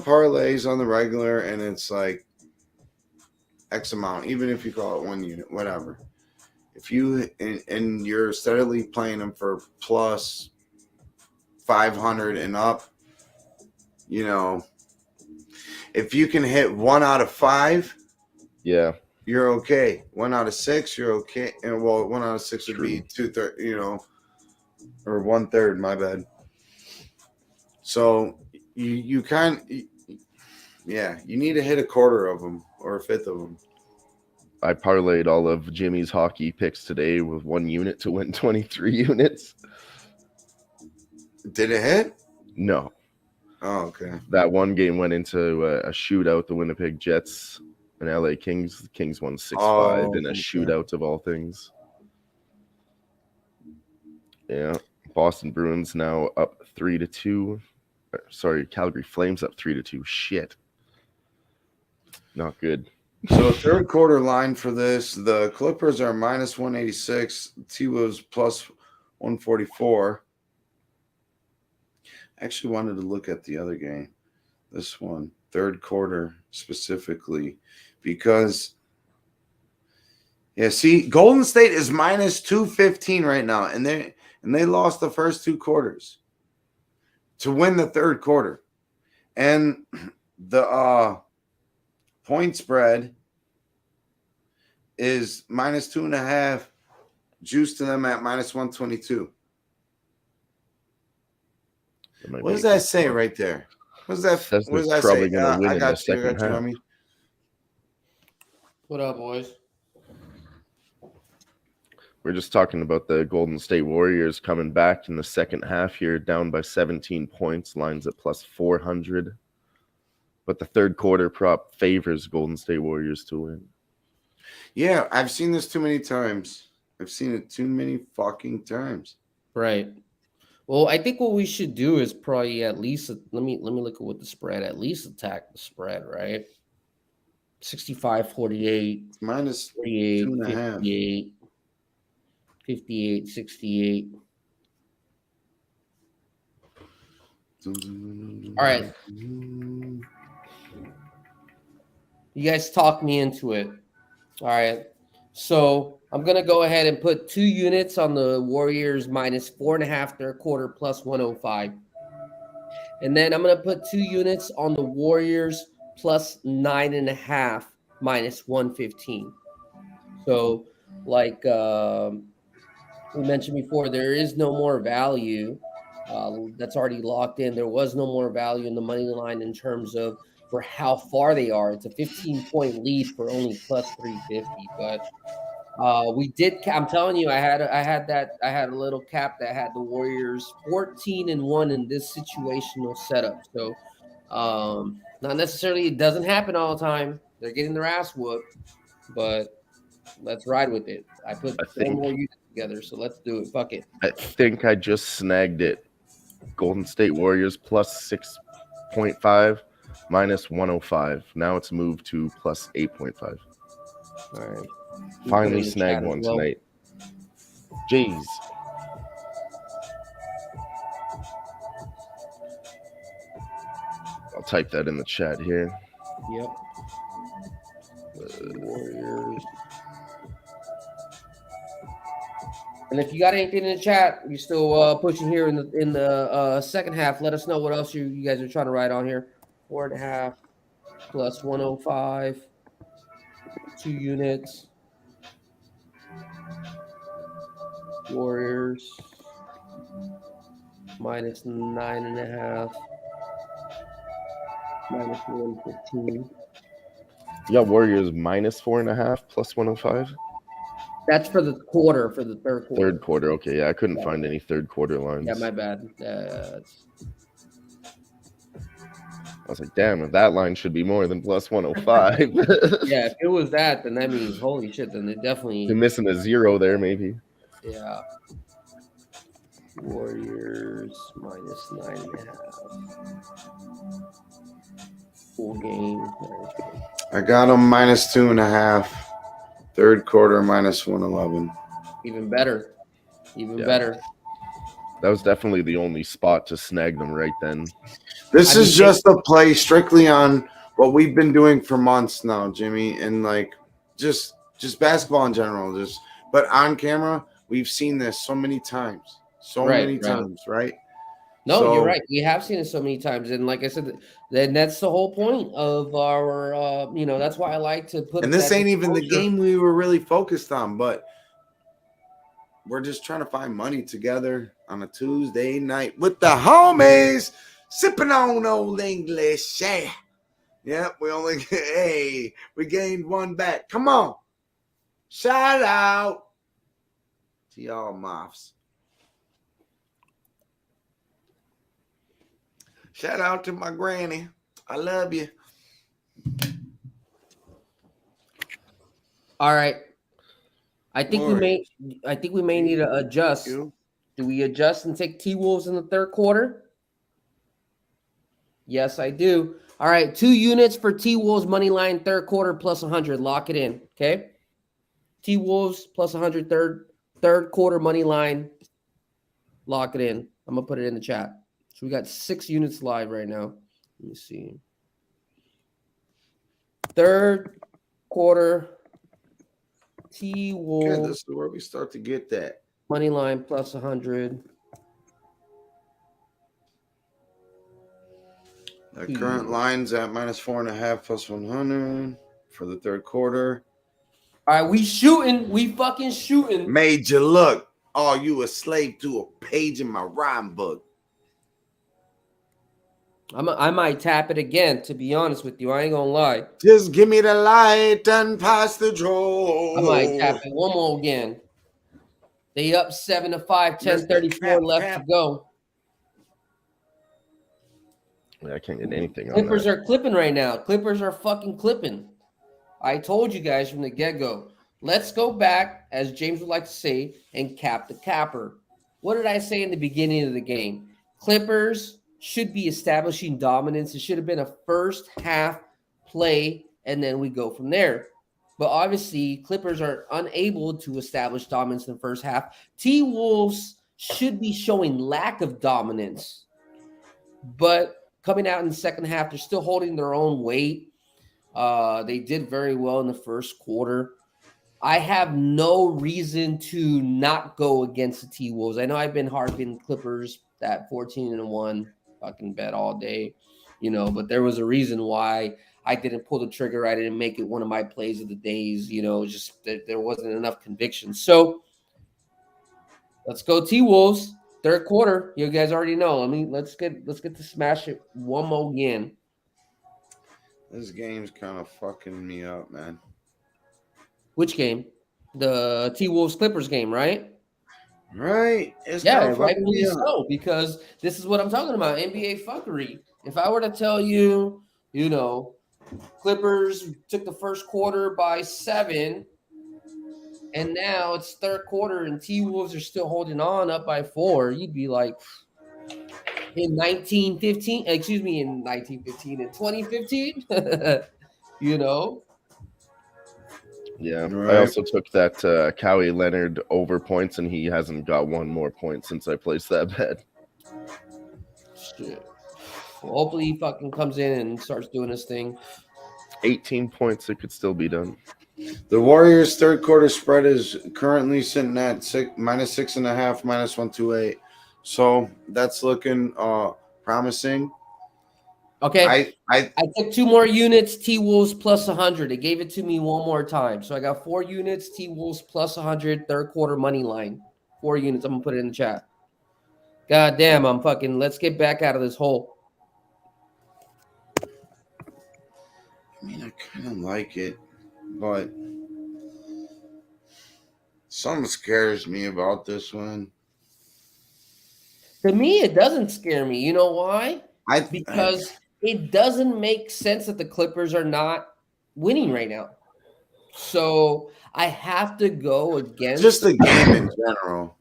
parlays on the regular and it's like X amount, even if you call it 1 unit, whatever. If you and you're steadily playing them for plus 500 and up, if you can hit 1 out of 5, yeah, you're okay. 1 out of 6, you're okay. And 1 out of 6 would be 2/3, or 1/3. My bad. So you need to hit a quarter of them or a fifth of them. I parlayed all of Jimmy's hockey picks today with 1 unit to win 23 units. Did it hit? No. Oh, okay. That one game went into a shootout. The Winnipeg Jets and LA Kings. The Kings won 6-5 in a shootout of all things. Yeah. Boston Bruins now up 3-2. Sorry, Calgary Flames up 3-2. Shit. Not good. So third quarter line for this, the Clippers are -186. T-Wolves plus 144. I actually wanted to look at the other game, this one, third quarter specifically, because Golden State is -215 right now, and they lost the first 2 quarters to win the third quarter, and the point spread is -2.5, juiced to them at -122. What does that say right there? What does that say? I got you, homie. What up, boys? We're just talking about the Golden State Warriors coming back in the second half here, down by 17 points, lines at plus 400. But the third quarter prop favors Golden State Warriors to win. Yeah, I've seen this too many times. I've seen it too many fucking times. Right. Well, I think what we should do is probably at least let me look at what the spread, at least attack the spread, right? 65-48, minus 48, 2.5. 58, 58, 68. All right. You guys talked me into it. All right. So I'm going to go ahead and put 2 units on the Warriors minus 4.5 third quarter plus 105. And then I'm going to put 2 units on the Warriors plus 9.5 minus 115. So like we mentioned before, there is no more value that's already locked in. There was no more value in the money line in terms of for how far they are. It's a 15-point lead for only plus 350. But we did. I'm telling you, I had a little cap that had the Warriors 14-1 in this situational setup. So not necessarily, it doesn't happen all the time. They're getting their ass whooped, but let's ride with it. I put 4 more units together, so let's do it. Fuck it. I think I just snagged it. Golden State Warriors plus 6.5 minus 105. Now it's moved to plus 8.5. All right. Finally snagged one tonight. Jeez. I'll type that in the chat here. Yep. Warriors. And if you got anything in the chat, you're still pushing here in the second half. Let us know what else you guys are trying to write on here. 4.5 plus 105. 2 units. Warriors minus 9.5 minus 115. You got Warriors minus 4.5 plus 105. That's for the quarter, for the third quarter. Third quarter, okay. Yeah, I couldn't find any third quarter lines. Yeah, my bad. I was like, damn, if that line should be more than plus 105. Yeah, if it was that, then that means holy shit. Then it definitely. You're missing a 0 there, maybe. Yeah. Warriors minus 9.5. Full game. I got them minus 2.5. Third quarter minus 111. Even better. Even better. That was definitely the only spot to snag them right then. This is just a play strictly on what we've been doing for months now, Jimmy, and like just basketball in general. But on camera, we've seen this so many times. Many times, right? No, you're right. We have seen it so many times, and like I said, then that's the whole point of our. That's why I like to put. And this ain't even the game we were really focused on, but we're just trying to find money together on a Tuesday night with the homies, sipping on old English. Yeah, we gained 1 back. Come on, shout out to y'all, moths. Shout out to my granny. I love you. All right. I think we may need to adjust. Do we adjust and take T-Wolves in the third quarter? Yes, I do. All right, 2 units for T-Wolves money line third quarter plus 100. Lock it in, okay? T-Wolves plus 100 third quarter money line. Lock it in. I'm gonna put it in the chat. So we got 6 units live right now. Let me see. Third quarter T-Wolves. Okay, this is where we start to get that. Money line plus 100. The current line's at minus 4.5 plus 100 for the third quarter. All right, we shooting. We fucking shooting. Made you look. Oh, you a slave to a page in my rhyme book. I might tap it again, to be honest with you. I ain't gonna lie. Just give me the light and pass the draw. I might tap it one more again. They up 7-5, 10:34 left to go. I can't get anything on Clippers that. are clipping right now. Clippers are fucking clipping. I told you guys from the get-go. Let's go back, as James would like to say, and cap the capper. What did I say in the beginning of the game? Clippers should be establishing dominance. It should have been a first half play, and then we go from there. But obviously, Clippers are unable to establish dominance in the first half. T-Wolves should be showing lack of dominance. but coming out in the second half, they're still holding their own weight. They did very well in the first quarter. I have no reason to not go against the T-Wolves. I know I've been harping Clippers that 14-1 fucking bet all day, but there was a reason why I didn't pull the trigger. I didn't make it one of my plays of the days, just that there wasn't enough conviction. So let's go T-Wolves. Third quarter. You guys already know. Let's get to smash it one more again. This game's kind of fucking me up, man. Which game? The T-Wolves Clippers game, right? Right. It's Yeah, kind of fucking rightfully me up. so, because this is what I'm talking about, NBA fuckery. If I were to tell you, Clippers took the first quarter by 7, and now it's third quarter and T-Wolves are still holding on up by 4, you'd be like, in 2015, in 2015, Yeah, Right. I also took that Kawhi Leonard over points, and he hasn't got one more point since I placed that bet. Shit. Well, hopefully he fucking comes in and starts doing his thing. 18 points, it could still be done. The Warriors' third quarter spread is currently sitting at -6.5, -128. So that's looking promising. Okay. I I took 2 more units, T-Wolves plus 100. It gave it to me one more time. So I got 4 units, T-Wolves plus 100, third quarter money line. 4 units. I'm going to put it in the chat. God damn, let's get back out of this hole. I mean, I kind of like it, but something scares me about this one. To me, it doesn't scare me. You know why? Because it doesn't make sense that the Clippers are not winning right now. So I have to go against just the game in general.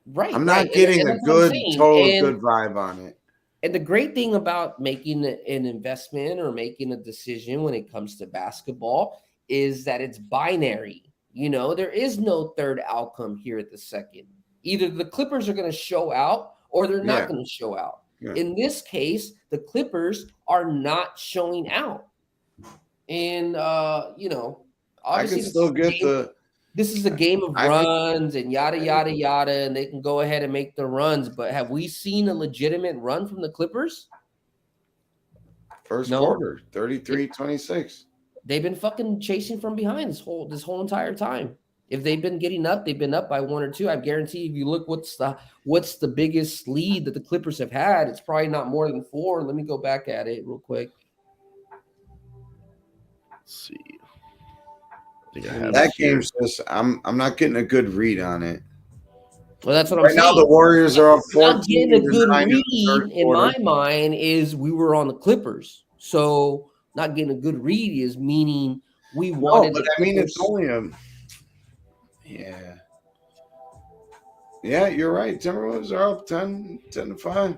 Right. I'm not right. getting and a that's what I'm good, saying. total good vibe on it. And the great thing about making an investment or making a decision when it comes to basketball is that it's binary. There is no third outcome here at the second. Either the Clippers are going to show out or they're not going to show out. Yeah. In this case, the Clippers are not showing out. And, obviously, I can still get this is a game of runs and yada, yada, yada, and they can go ahead and make the runs. But have we seen a legitimate run from the Clippers? First quarter, 33-26. They've been fucking chasing from behind this whole entire time. If they've been getting up, they've been up by 1 or 2. I guarantee if you look what's the biggest lead that the Clippers have had, it's probably not more than 4. Let me go back at it real quick. Let's see. That game says I'm not getting a good read on it. Well, that's what I'm saying. Right now, the Warriors are up 14. Not getting a good read in my mind is we were on the Clippers. So not getting a good read is meaning we wanted. But I mean, it's only yeah, you're right. Timberwolves are up 10-5.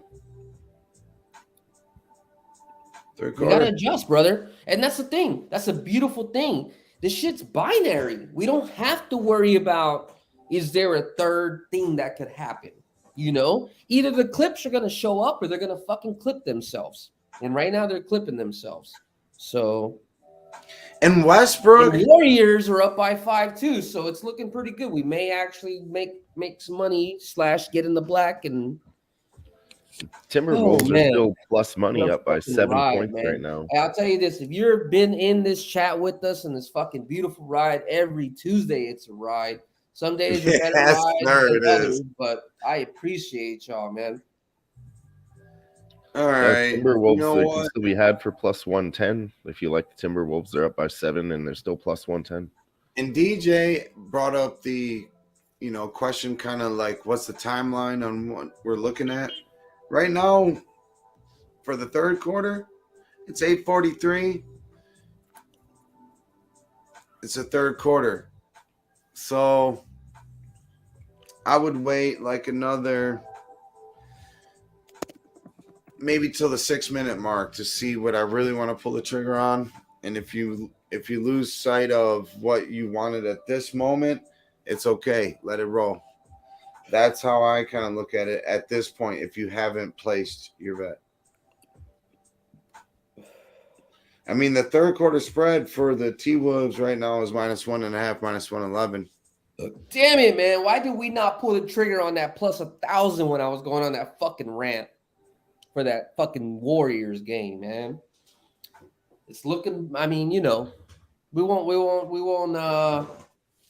Third quarter. We gotta adjust, brother. And that's the thing. That's a beautiful thing. This shit's binary. We don't have to worry about, is there a third thing that could happen? Either the Clips are going to show up or they're going to fucking clip themselves. And right now they're clipping themselves. So. And Westbrook. The Warriors are up by 5 too. So it's looking pretty good. We may actually make some money / get in the black. And Timberwolves are still plus money up by 7 points right now. I'll tell you this. If you've been in this chat with us in this fucking beautiful ride, every Tuesday it's a ride. Some days are better rides than others, but I appreciate y'all, man. All right. Timberwolves can still be had for plus 110. If you like the Timberwolves, they're up by 7 and they're still plus 110. And DJ brought up the, question kind of like, what's the timeline on what we're looking at? Right now, for the third quarter, it's 8:43. It's the third quarter. So I would wait like another, maybe till the 6-minute mark to see what I really want to pull the trigger on. And if you lose sight of what you wanted at this moment, it's okay. Let it roll. That's how I kind of look at it at this point if you haven't placed your bet. I mean, the third quarter spread for the T-Wolves right now is -1.5, -111. Damn it, man. Why did we not pull the trigger on that plus 1,000 when I was going on that fucking rant for that fucking Warriors game, man? It's looking, I mean, we won't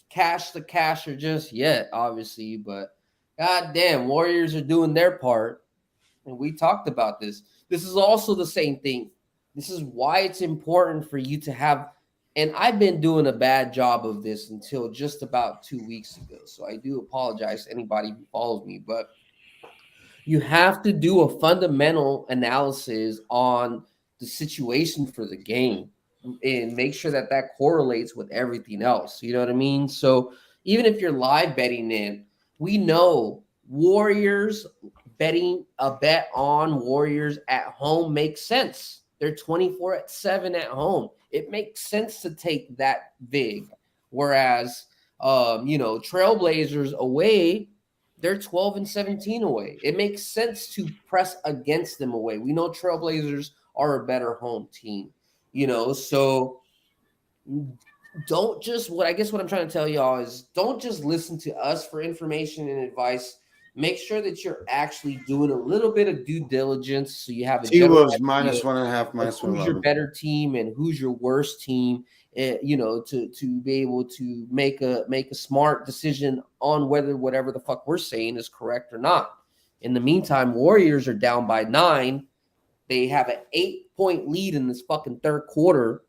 cash the casher just yet, obviously, but goddamn, Warriors are doing their part. And we talked about this. This is also the same thing. This is why it's important for you to have, and I've been doing a bad job of this until just about 2 weeks ago. So I do apologize to anybody who follows me, but you have to do a fundamental analysis on the situation for the game and make sure that that correlates with everything else. You know what I mean? So even if you're live betting in, we know Warriors betting a bet on Warriors at home makes sense. They're 24-7 at home. It makes sense to take that big. Whereas, Trailblazers away, they're 12-17 away. It makes sense to press against them away. We know Trailblazers are a better home team, so don't just what I'm trying to tell y'all is don't just listen to us for information and advice. Make sure that you're actually doing a little bit of due diligence so you have a T-Wolves general idea -1.5, of who's -111. your better team and who's your worst team, to be able to make a smart decision on whether whatever the fuck we're saying is correct or not. In the meantime, Warriors are down by 9. They have an 8-point lead in this fucking third quarter.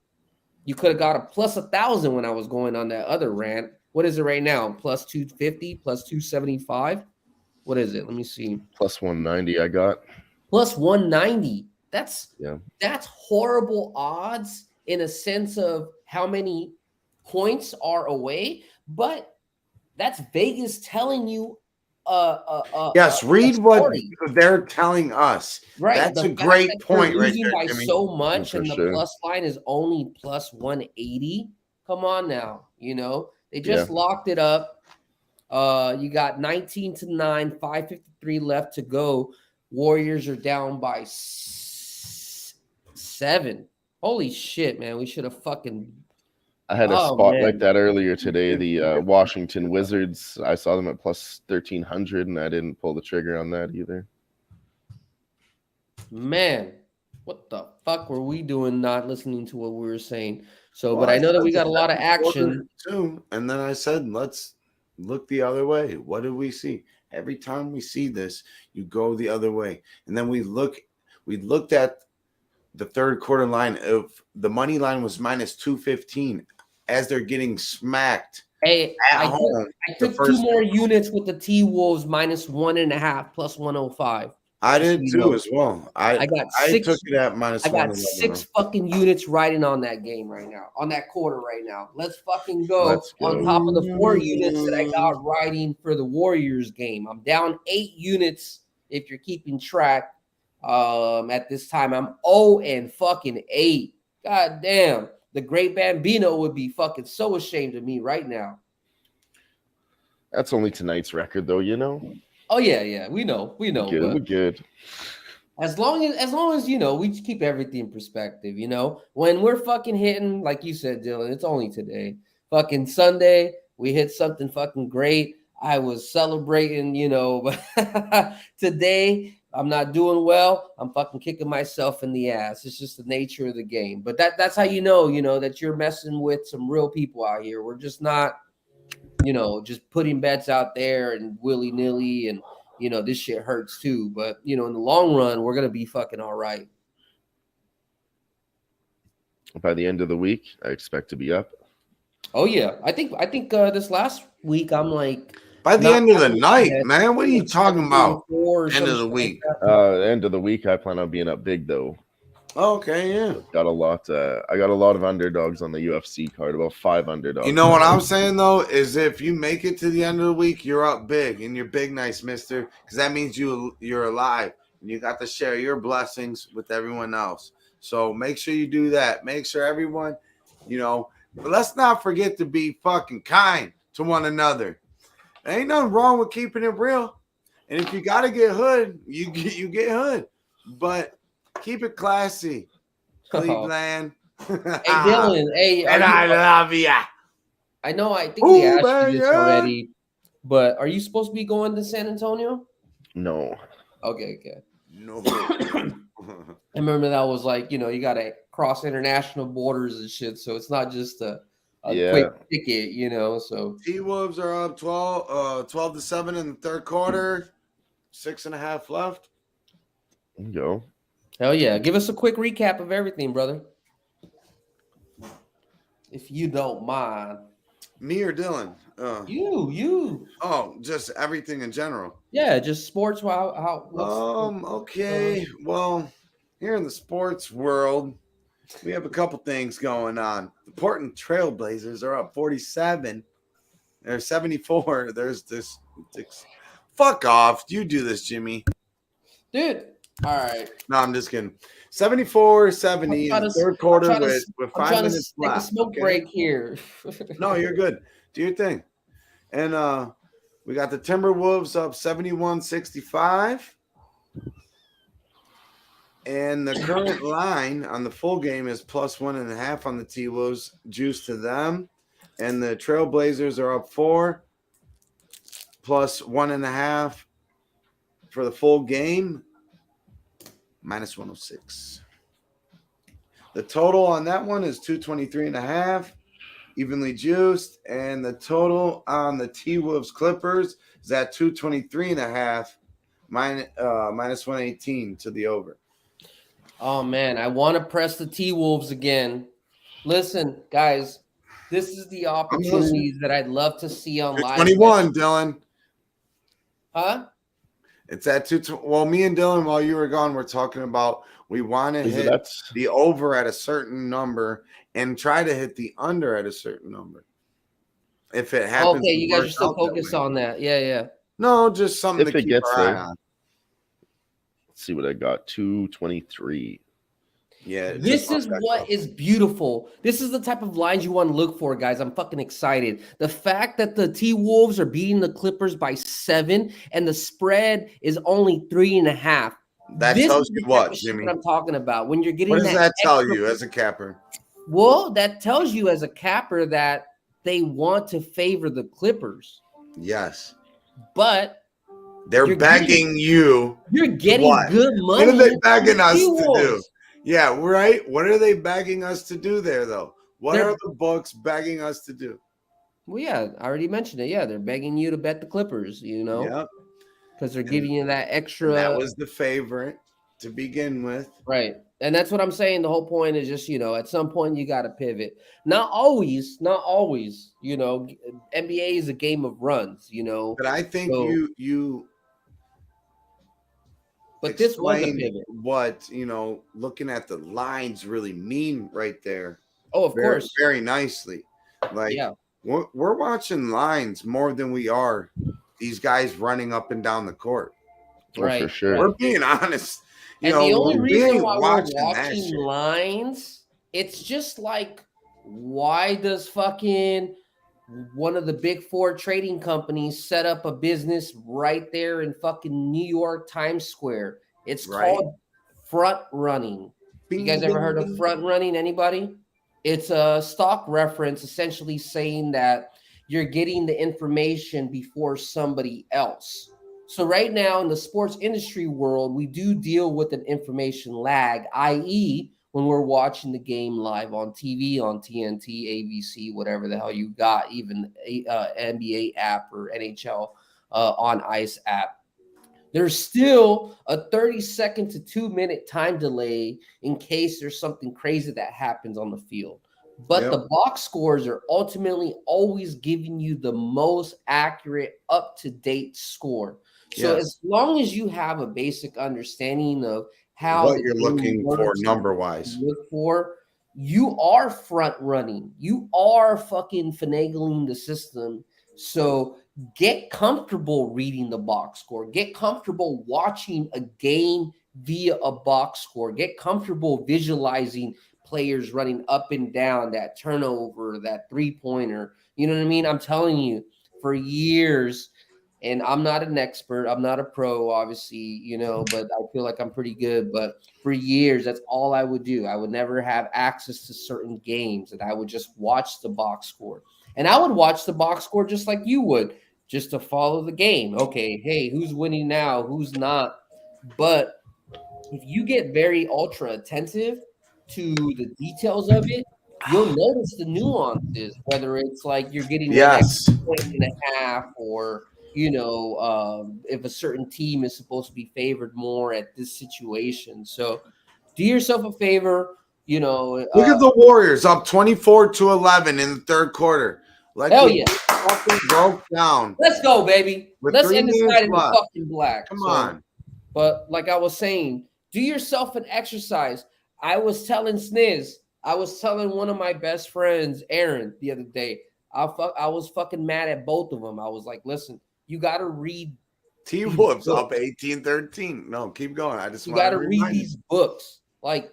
You could have got a plus 1,000 when I was going on that other rant. What is it right now? Plus 250, plus 275. What is it? Let me see. Plus 190 I got. Plus 190. That's Yeah. That's horrible odds in a sense of how many points are away, but that's Vegas telling you Yes, read what story. they're telling us. Right. That's The a fact great that you're point right losing there, by Jimmy. so much For and the sure. plus line is only plus 180. Come on now. They just locked it up. You got 19-9, 5:53 left to go. Warriors are down by 7. Holy shit, man. We should have fucking. I had a Oh, spot man. like that earlier today. The Washington Wizards, I saw them at plus 1,300, and I didn't pull the trigger on that either. Man, what the fuck were we doing not listening to what we were saying? So, but I know that we got a lot of action. Too, and then I said, let's look the other way. What do we see? Every time we see this, you go the other way. And then we looked at the third quarter line of the money line was -215 as they're getting smacked Hey, at I home. took 2 more units with the T-Wolves -1.5 plus 105. I Just so did you too know. as well. I got I 6. took it at I -111. got 6 fucking units riding on that game right now, on that quarter right now. Let's fucking go. Let's go. On top of the 4 units that I got riding for the Warriors game. I'm down 8 units if you're keeping track. At this time, I'm 0-8. God damn. The great Bambino would be fucking so ashamed of me right now. That's only tonight's record, though, Oh, yeah. We know. We're But good. As long as we just keep everything in perspective, when we're fucking hitting, like you said, Dylan, it's only today. Fucking Sunday, we hit something fucking great. I was celebrating, but today I'm not doing well. I'm fucking kicking myself in the ass. It's just the nature of the game. But that's how that you're messing with some real people out here. We're just not, just putting bets out there and willy-nilly and this shit hurts too, but in the long run, we're gonna be fucking all right. By the end of the week, I expect to be up. Oh yeah, I think this last week I'm like by the end of the night, ahead. man. What are you talking about? End of the week. End of the week, I plan on being up big though. Okay, yeah. Got a lot. I got a lot of underdogs on the UFC card. About 5 underdogs. You know what I'm saying though is if you make it to the end of the week, you're up big and you're big, nice, mister. Because that means you're alive and you got to share your blessings with everyone else. So make sure you do that. Make sure everyone, but let's not forget to be fucking kind to one another. There ain't nothing wrong with keeping it real. And if you gotta get hood, you get hood. But keep it classy, Cleveland. Hey, Dylan. Hey, and I love ya. I know. I think we asked you this Who-Bangin. already, but are you supposed to be going to San Antonio? No. Okay. No. I remember that was like, you got to cross international borders and shit. So it's not just a quick ticket, so. T-Wolves are up 12-7 in the third quarter. 6.5 left. Go. Hell yeah. Give us a quick recap of everything, brother. If you don't mind. Me or Dylan? You. Oh, just everything in general. Yeah, just sports. Okay. Well, here in the sports world, we have a couple things going on. The Portland Trailblazers are up 47. They're 74. There's this. Fuck off. You do this, Jimmy. Dude. All right. No, I'm just kidding. 74-70 in the third quarter with 5 minutes left. Take a smoke break here. No, you're good. Do your thing. And we got the Timberwolves up 71-65. And the current line on the full game is +1.5 on the T-Wolves. Juice to them. And the Trailblazers are up 4, +1.5 for the full game, -106. The total on that one is 223.5, evenly juiced. And the total on the T-Wolves Clippers is at 223.5, -118 to the over. Oh, man, I want to press the T-Wolves again. Listen, guys, this is the opportunities that I'd love to see on live. 21, Dylan. Huh? It's at 2. Well, me and Dylan, while you were gone, we're talking about we want to hit the over at a certain number and try to hit the under at a certain number. If it happens. Okay, you guys are still focused on that. Yeah. No, just something If to it keep gets our eye there. on. Let's see what I got. 223. Yeah. This is what is beautiful. This is the type of lines you want to look for, guys. I'm fucking excited. The fact that the T-Wolves are beating the Clippers by 7 and the spread is only 3.5. That tells you what, Jimmy? What I'm talking about. When you're getting what does that tell you as a capper? Well, that tells you as a capper that they want to favor the Clippers. Yes. But they're begging you. You're getting good money. What are they begging us to do? Yeah, right. What are they begging us to do there, though? What are the books begging us to do? Well, yeah, I already mentioned it. Yeah, they're begging you to bet the Clippers, Yep. Because they're giving you that extra. And that was the favorite to begin with. Right. And that's what I'm saying. The whole point is just, at some point you got to pivot. Not always. NBA is a game of runs, But I think you But this was a pivot. What, looking at the lines really mean right there. Oh, of course. Very nicely. Like, we're watching lines more than we are these guys running up and down the court. Right. For sure. We're being honest. The only reason why we're watching lines, it's just like, why does fucking one of the big 4 trading companies set up a business right there in fucking New York Times Square? It's called front running. You guys ever heard of front running? Anybody? It's a stock reference essentially saying that you're getting the information before somebody else. So right now in the sports industry world, we do deal with an information lag, i.e., when we're watching the game live on TV, on TNT, ABC, whatever the hell you got, even NBA app or NHL on Ice app. There's still a 30-second to 2-minute time delay in case there's something crazy that happens on the field. But the box scores are ultimately always giving you the most accurate, up-to-date score. So as long as you have a basic understanding of how what you're looking for number-wise, you are front running. You are fucking finagling the system. So get comfortable reading the box score. Get comfortable watching a game via a box score. Get comfortable visualizing players running up and down, that turnover, that three-pointer. You know what I mean? I'm telling you, for years, And I'm not an expert. I'm not a pro, obviously, you know, but I feel like I'm pretty good. But for years, that's all I would do. I would never have access to certain games, and I would just watch the box score. And I would watch the box score just like you would, just to follow the game. Okay, hey, who's winning now? Who's not? But if you get very ultra attentive to the details of it, you'll notice the nuances, whether it's like you're getting an extra Yes. point and a half, or you know, if a certain team is supposed to be favored more at this situation. So do yourself a favor, you know. Look at the Warriors up 24-11 in the third quarter. Like Hell we yeah. fucking broke down. Let's go, baby. With Let's 3 end this minutes night in the left. fucking black. Come So, on. but like I was saying, do yourself an exercise. I was telling Sniz, I was telling one of my best friends, Aaron, the other day. I was fucking mad at both of them. I was like, listen, you got to read. T-Wolves up 18-13. No, keep going. I just You want got to to read these books. Like,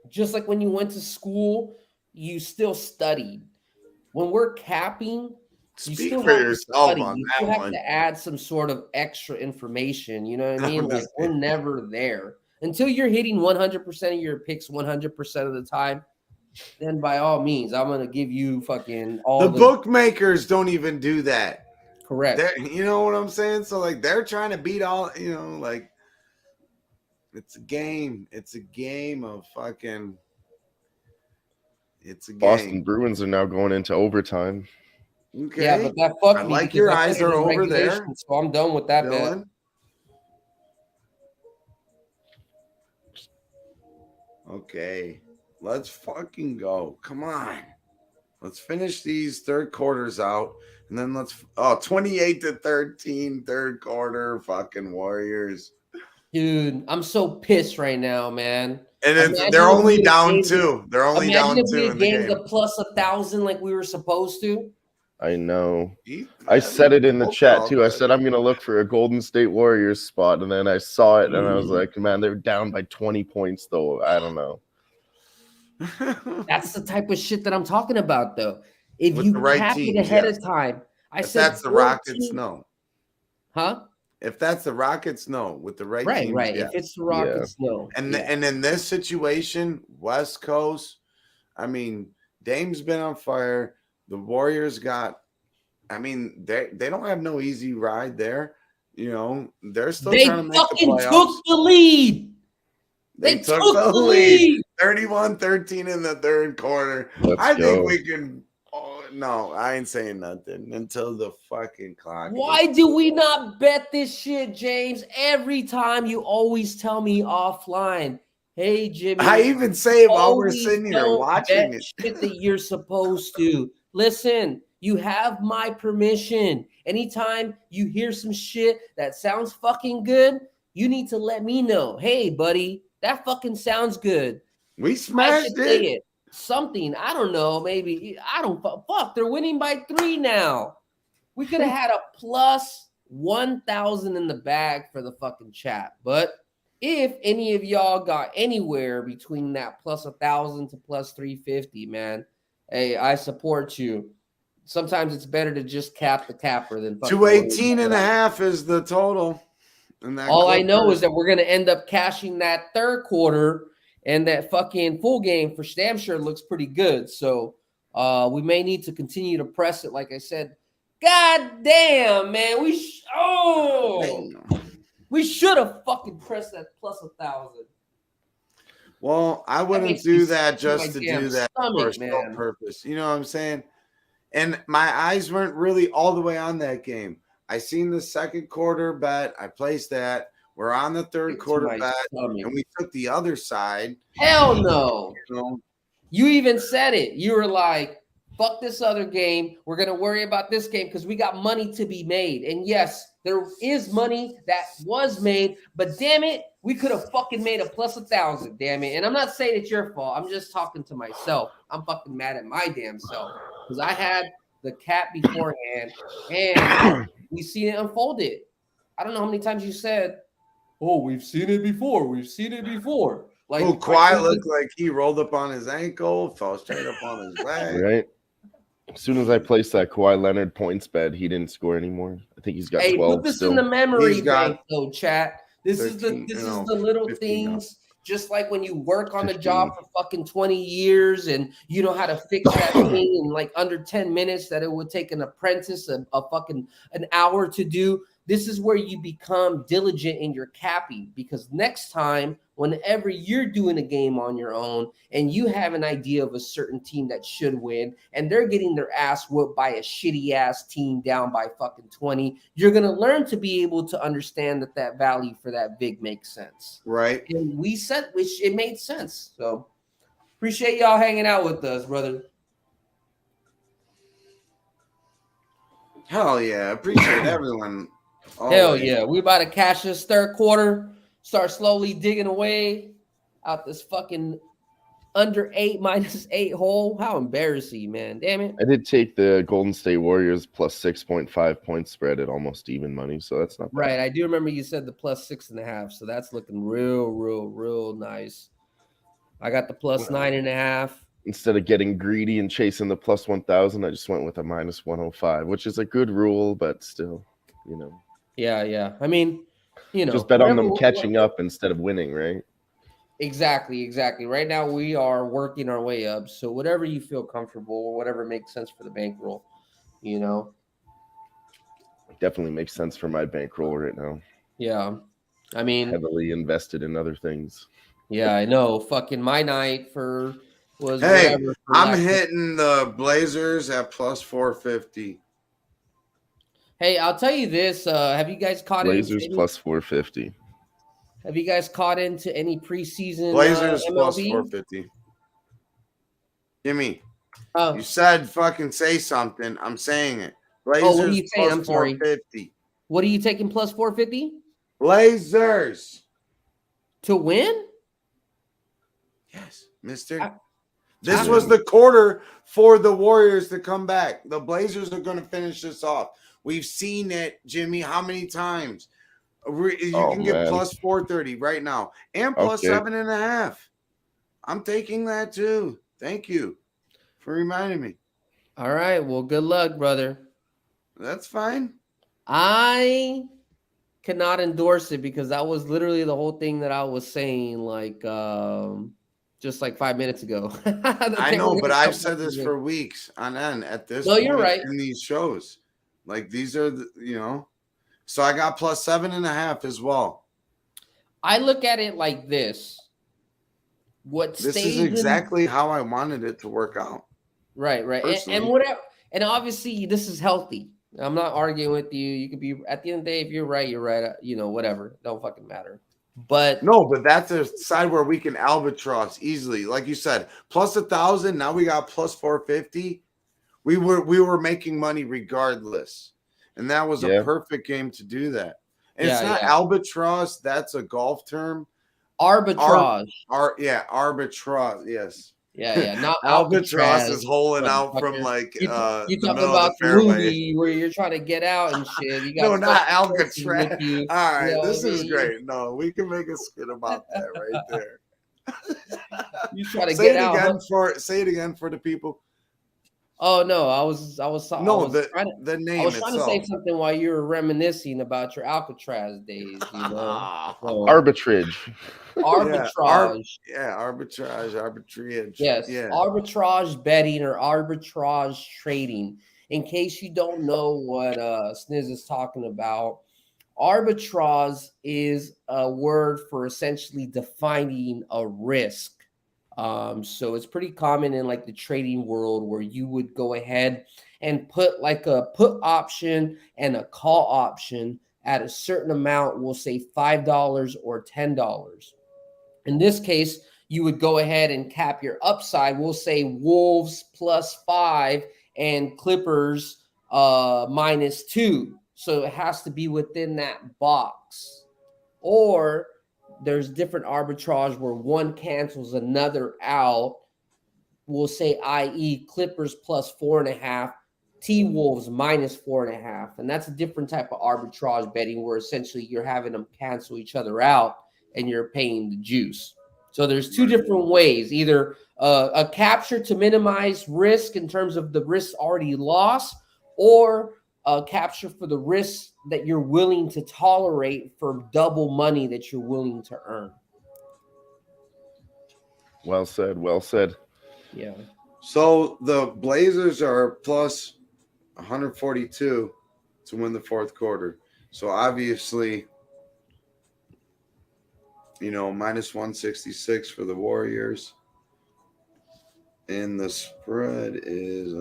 just like when you went to school, you still studied. When we're capping, you Speak still for have to yourself study. on You that still have one. to add some sort of extra information. You know what I I'm mean? Like, just we're kidding. never there. Until you're hitting 100% of your picks 100% of the time, then by all means, I'm going to give you fucking all The bookmakers don't even do that. correct. You know what I'm saying? So like they're trying to beat all, you know, like it's a game. It's a game of fucking. It's a game. Boston Bruins are now going into overtime. Okay. Yeah, but that fucked I me. like because your I eyes put it are in over there, regulation, so I'm done with that bet. Dylan. Okay. Let's fucking go. Come on. Let's finish these third quarters out. And then let's 28-13, third quarter, fucking Warriors. Dude, I'm so pissed right now, man. And Imagine they're if only we down gained the- 2. They're only Imagine down if 2 we in had the gained game. the plus 1,000 like we were supposed to. I know. I said it in the chat too. I said I'm gonna look for a Golden State Warriors spot, and then I saw it, and I was like, man, they're down by 20 points though. I don't know. That's the type of shit that I'm talking about, though. If With you the right cap it teams, ahead yes. of time, I If said that's the Rockets, 14 no. Huh? If that's the Rockets, no. With the right Right, teams, right. yes. If it's the Rockets, no. And Yeah. and in this situation, West Coast, I mean, Dame's been on fire. The Warriors got, I mean, they don't have no easy ride there. You know, they're still They trying to make the fucking playoffs. took the lead. They They took took the the lead. lead. 31-13 in the third quarter. Let's I think go. we can. Oh, no, I ain't saying nothing until the fucking clock. Why do we not bet this shit, James? Every time you always tell me offline, hey, Jimmy. I even say it while we're always sitting here don't watching bet it. shit that you're supposed to. Listen, you have my permission. Anytime you hear some shit that sounds fucking good, you need to let me know. Hey, buddy, that fucking sounds good. We I smashed should say it. it. Something. I don't know. Maybe. I don't. Fuck. They're winning by 3 now. We could have had a plus 1,000 in the bag for the fucking chat. But if any of y'all got anywhere between that plus 1,000 to plus 350, man, hey, I support you. Sometimes it's better to just cap the capper than fucking 218.5 is the total. All I know is that we're going to end up cashing that third quarter, and that fucking full game for damn sure looks pretty good. So we may need to continue to press it. Like I said, God damn, man. We should have fucking pressed that plus 1,000. Well, I wouldn't makes do me that sick to just my to damn do that for a stomach, show man. purpose. You know what I'm saying? And my eyes weren't really all the way on that game. I seen the second quarter bet. I placed that. We're on the third Sick to quarter my bet, stomach. and we took the other side. Hell no. You know, You even said it. You were like, fuck this other game. We're going to worry about this game because we got money to be made. And yes, there is money that was made, but damn it, we could have fucking made a plus 1,000, damn it. And I'm not saying it's your fault. I'm just talking to myself. I'm fucking mad at my damn self because I had the cap beforehand and we seen it unfolded. I don't know how many times you said, oh, we've seen it before. We've seen it before. Like, oh, Kawhi looked like he rolled up on his ankle, fell straight up on his leg. Right. As soon as I placed that Kawhi Leonard points bet, he didn't score anymore. I think he's got Hey, 12 put this still. in the memory He's got bank, though, chat. This 13, is no, the little 15 now. things. Just like when you work on a 15. job for fucking 20 years and you know how to fix that thing in like under 10 minutes that it would take an apprentice a fucking an hour to do. This is where you become diligent in your capping, because next time, whenever you're doing a game on your own and you have an idea of a certain team that should win and they're getting their ass whooped by a shitty ass team down by fucking 20, you're going to learn to be able to understand that value for that vig makes sense. Right. And we said, which it made sense. So appreciate y'all hanging out with us, brother. Hell yeah. Appreciate everyone. Hell Always. yeah. We about to cash this third quarter, start slowly digging away out this fucking under 8 -8 hole. How embarrassing, man. Damn it. I did take the Golden State Warriors plus 6.5 point spread at almost even money, so that's not bad. Right. I do remember you said the plus 6.5. So that's looking real nice. I got the plus 9.5. Instead of getting greedy and chasing the plus 1,000, I just went with a minus 105, which is a good rule, but still, you know. Yeah. I mean, you know, just bet on whatever- them catching up instead of winning, right? Exactly. Right now we are working our way up. So whatever you feel comfortable or whatever makes sense for the bankroll, you know. Definitely makes sense for my bankroll right now. Yeah. I mean, Heavily invested in other things. yeah, I know. Fucking my night was Hey, whatever. for I'm like- hitting the Blazers at plus 450. Hey, I'll tell you this. Have you guys caught Blazers into plus 450. Have you guys caught into any preseason Blazers plus MLB? 450. Gimme. Oh, You said fucking say something. I'm saying it. what are Blazers you saying? plus I'm sorry. 450. what are you taking plus 450 Blazers. to win? Yes, mister. I- This I- was the quarter for the Warriors to come back. The Blazers are going to finish this off. We've seen it, Jimmy, how many times? You can get man. plus 430 right now and plus Okay. 7.5. I'm taking that too. Thank you for reminding me. All right. Well, good luck, brother. That's fine. I cannot endorse it because that was literally the whole thing that I was saying, like just like 5 minutes ago. I know, but I've said this for weeks on end at this No, point you're right. in these shows. Like these are the, so I got plus 7.5 as well. I look at it like this. What This stays is in- exactly how I wanted it to work out. right. And personally. whatever, and obviously this is healthy. I'm not arguing with you. You could be at the end of the day, if you're right, you're right. Whatever. Don't fucking matter. But No, but that's a side where we can albatross easily. Like you said, plus 1,000. Now we got plus 450. We were making money regardless. And that was Yeah. a perfect game to do that. And it's Yeah, not yeah. albatross, that's a golf term. arbitrage. Arbitrage, yes. Yeah. Not Albatross Alcatraz, is holding out from motherfucker. like You the talking middle about of the the fairway. movie where you're trying to get out and shit. You got No, not fucking horses Alcatraz. with you. All right, You know this what I is mean? great. No, we can make a skit about that right there. You try to say get it out. again say it again for the people. Oh no, I was No, I was trying the I name was trying to say itself. something while you were reminiscing about your Alcatraz days, you know. So, Arbitrage. arbitrage. Arbitrage. Yes, Yeah. arbitrage betting or arbitrage trading. In case you don't know what Sniz is talking about, arbitrage is a word for essentially defining a risk. So it's pretty common in like the trading world where you would go ahead and put like a put option and a call option at a certain amount. We'll say $5 or $10. In this case, you would go ahead and cap your upside. We'll say Wolves +5 and Clippers -2. So it has to be within that box. Or there's different arbitrage where one cancels another out. We'll say, i.e., Clippers +4.5, T-Wolves -4.5. And that's a different type of arbitrage betting where essentially you're having them cancel each other out and you're paying the juice. So there's two different ways, either a capture to minimize risk in terms of the risk already lost, or capture for the risks that you're willing to tolerate for double money that you're willing to earn. Well said. Well said. Yeah. So the Blazers are plus 142 to win the fourth quarter. So obviously, minus 166 for the Warriors. And the spread is,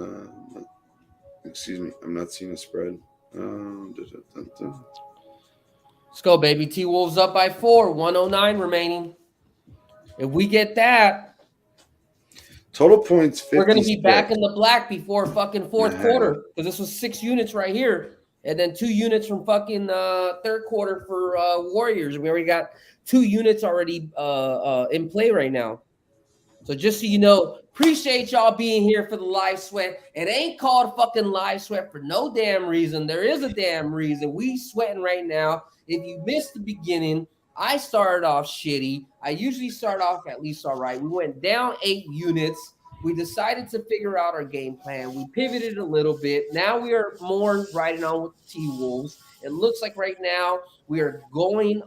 excuse me, I'm not seeing a spread. Let's go, baby. T-Wolves up by 4, 109 remaining. If we get that, Total points 56. we're going to be back in the black before fucking fourth quarter, because this was 6 units right here. And then 2 units from fucking third quarter for Warriors. We already got 2 units already in play right now. So just so you know, appreciate y'all being here for the live sweat. It ain't called fucking live sweat for no damn reason. There is a damn reason. We sweating right now. If you missed the beginning, I started off shitty. I usually start off at least all right. We went down 8 units. We decided to figure out our game plan. We pivoted a little bit. Now we are more riding on with the T-Wolves. It looks like right now we are going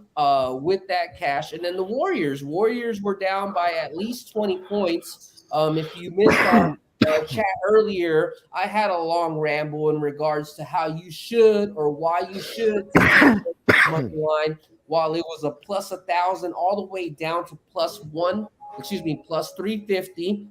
with that cash. And then the Warriors were down by at least 20 points. If you missed our chat earlier, I had a long ramble in regards to how you should or why you should take the money line while it was a plus 1,000 all the way down to plus 350.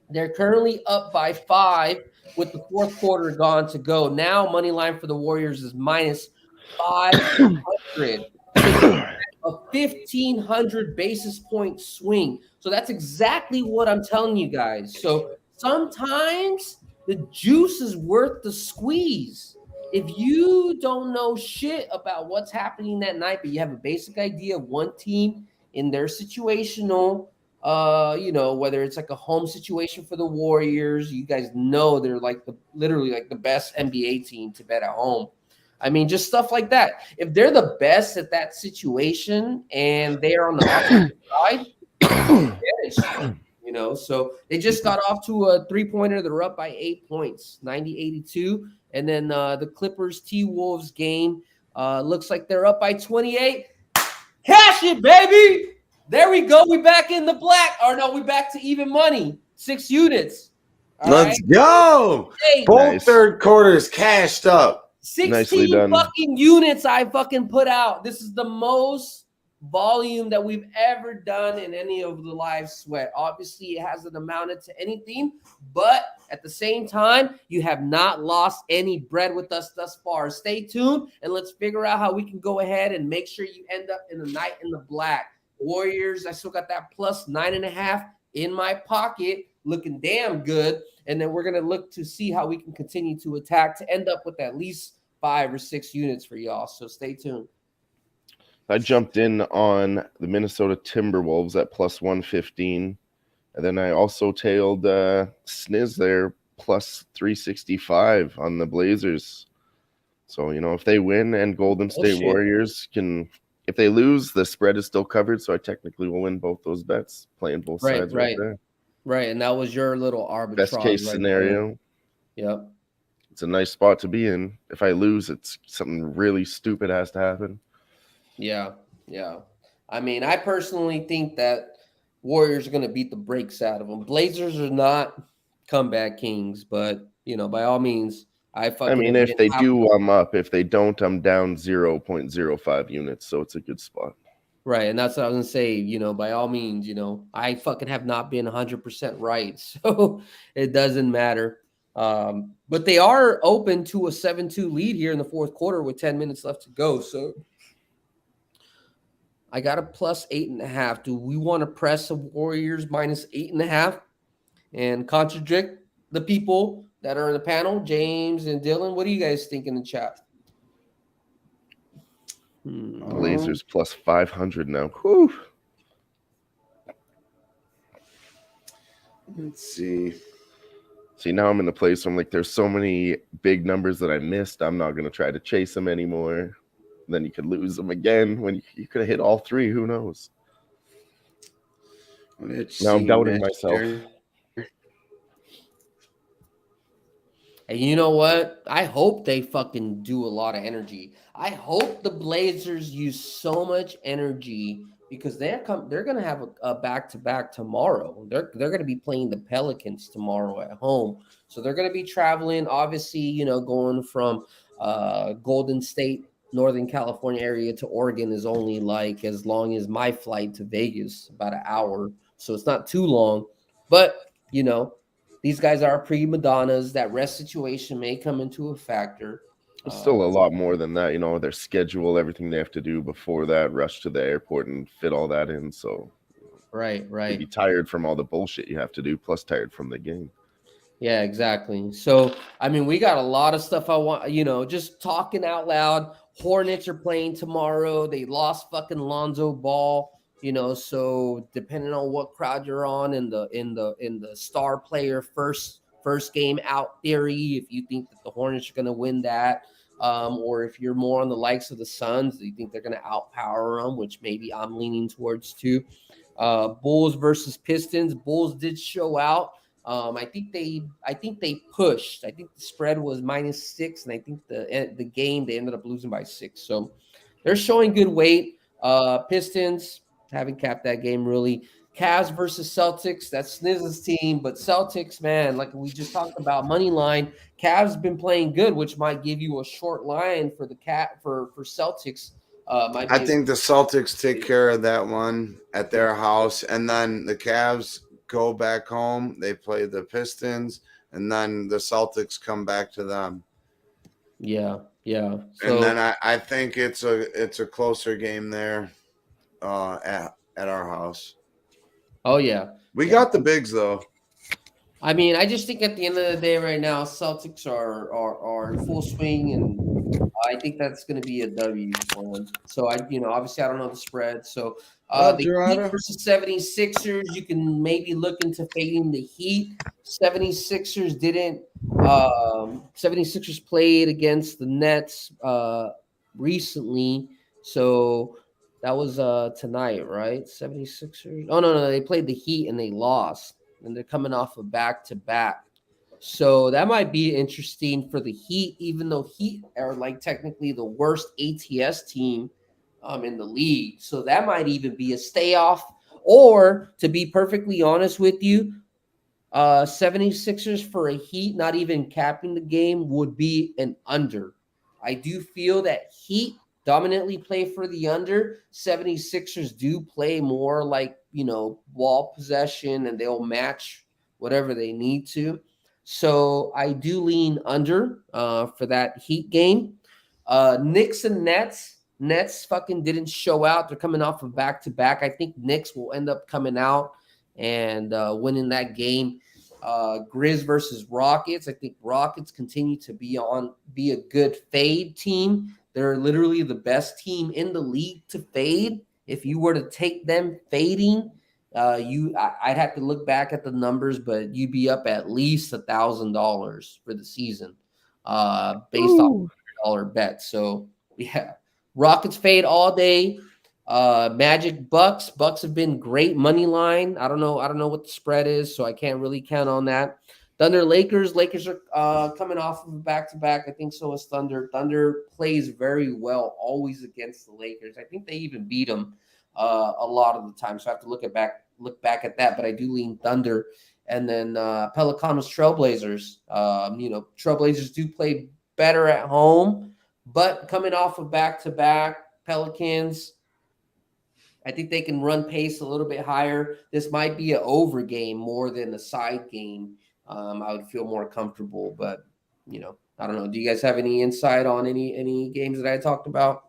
They're currently up by 5 with the fourth quarter gone to go. Now money line for the Warriors is minus 500. A 1,500 basis point swing. So that's exactly what I'm telling you guys. So sometimes the juice is worth the squeeze. If you don't know shit about what's happening that night, but you have a basic idea of one team in their situational, whether it's like a home situation for the Warriors, you guys know they're like literally like the best NBA team to bet at home. I mean, just stuff like that. If they're the best at that situation and they're on the opposite side, so they just got off to a 3-pointer. They're up by 8 points, 90-82. And then the Clippers T-Wolves game looks like they're up by 28. Cash it, baby. There we go. We back in the black. Or no, we back to even money. 6 units. Let's go. Both third quarters cashed up. 16 fucking units I fucking put out. This is the most volume that we've ever done in any of the live sweat. Obviously, it hasn't amounted to anything, but at the same time, you have not lost any bread with us thus far. Stay tuned, and let's figure out how we can go ahead and make sure you end up in the night in the black. Warriors, I still got that plus 9.5 in my pocket, looking damn good. And then we're going to look to see how we can continue to attack to end up with at least 5 or 6 units for y'all. So stay tuned. I jumped in on the Minnesota Timberwolves at plus 115. And then I also tailed Sniz there plus 365 on the Blazers. So, if they win and Golden State Warriors can, if they lose, the spread is still covered. So I technically will win both those bets, playing both sides right there. Right, and that was your little arbitrage. Best case scenario. Yep. It's a nice spot to be in. If I lose, it's something really stupid has to happen. Yeah. I mean, I personally think that Warriors are going to beat the brakes out of them. Blazers are not comeback kings, but, by all means, if they do, I'm up. If they don't, I'm down 0.05 units, so it's a good spot. Right, and that's what I was going to say, by all means, I fucking have not been 100% right, so it doesn't matter. But they are open to a 7-2 lead here in the fourth quarter with 10 minutes left to go, so I got a plus 8.5. Do we want to press the Warriors minus 8.5 and contradict the people that are in the panel, James and Dylan? What do you guys think in the chat? Blazers plus 500 now. Whew. Let's see. See, now I'm in the place where I'm like, there's so many big numbers that I missed. I'm not going to try to chase them anymore. Then you could lose them again when you could have hit all 3. Who knows? Now I'm doubting myself. And you know what? I hope they fucking do a lot of energy. I hope the Blazers use so much energy because they're gonna have a back-to-back tomorrow. They're gonna be playing the Pelicans tomorrow at home. So they're gonna be traveling, obviously, going from Golden State, Northern California area to Oregon is only like as long as my flight to Vegas, about an hour. So it's not too long. But these guys are prima donnas. That rest situation may come into a factor. It's still a lot more than that, their schedule, everything they have to do before that, rush to the airport and fit all that in. So Right. you'd be tired from all the bullshit you have to do, plus tired from the game. Yeah, exactly. So, I mean, we got a lot of stuff I want, just talking out loud. Hornets are playing tomorrow. They lost fucking Lonzo Ball, so depending on what crowd you're on in the star player first game out theory, if you think that the Hornets are going to win that, or if you're more on the likes of the Suns, you think they're going to outpower them, which maybe I'm leaning towards too. Bulls versus Pistons. Bulls did show out. I think they pushed. I think the spread was -6, and I think the game they ended up losing by 6. So they're showing good weight. Pistons haven't capped that game really. Cavs versus Celtics. That's Sniz's team, but Celtics, man, like we just talked about, money line. Cavs been playing good, which might give you a short line for the for Celtics. I think the Celtics take care of that one at their house, and then the Cavs go back home. They play the Pistons, and then the Celtics come back to them. Yeah. And then I think it's a closer game there at our house. Oh yeah. We got the bigs though. I mean, I just think at the end of the day, right now, Celtics are in full swing, and I think that's going to be a W for them. So obviously, I don't know the spread. So the Heat Gerardo? versus 76ers, you can maybe look into fading the Heat. 76ers didn't. 76ers played against the Nets recently, so that was tonight, right? 76ers. Oh no, they played the Heat and they lost. And they're coming off of back-to-back. So that might be interesting for the Heat, even though Heat are like technically the worst ATS team in the league. So that might even be a stay off. Or to be perfectly honest with you, 76ers for a Heat, not even capping the game, would be an under. I do feel that Heat dominantly play for the under. 76ers do play more like, ball possession, and they'll match whatever they need to. So I do lean under for that Heat game. Knicks and Nets. Nets fucking didn't show out. They're coming off of back-to-back. I think Knicks will end up coming out and winning that game. Grizz versus Rockets. I think Rockets continue to be a good fade team. They're literally the best team in the league to fade. If you were to take them fading, I'd have to look back at the numbers, but you'd be up at least $1,000 for the season, based off $100 bet. So yeah, Rockets fade all day. Magic Bucks. Bucks have been great money line. I don't know what the spread is, so I can't really count on that. Thunder Lakers. Lakers are coming off of a back-to-back. I think so is Thunder. Thunder plays very well always against the Lakers. I think they even beat them a lot of the time. So I have to look back at that. But I do lean Thunder. And then Pelicanos Trailblazers. Trailblazers do play better at home, but coming off of back-to-back, Pelicans, I think they can run pace a little bit higher. This might be an over game more than a side game. I would feel more comfortable, but I don't know. Do you guys have any insight on any games that I talked about?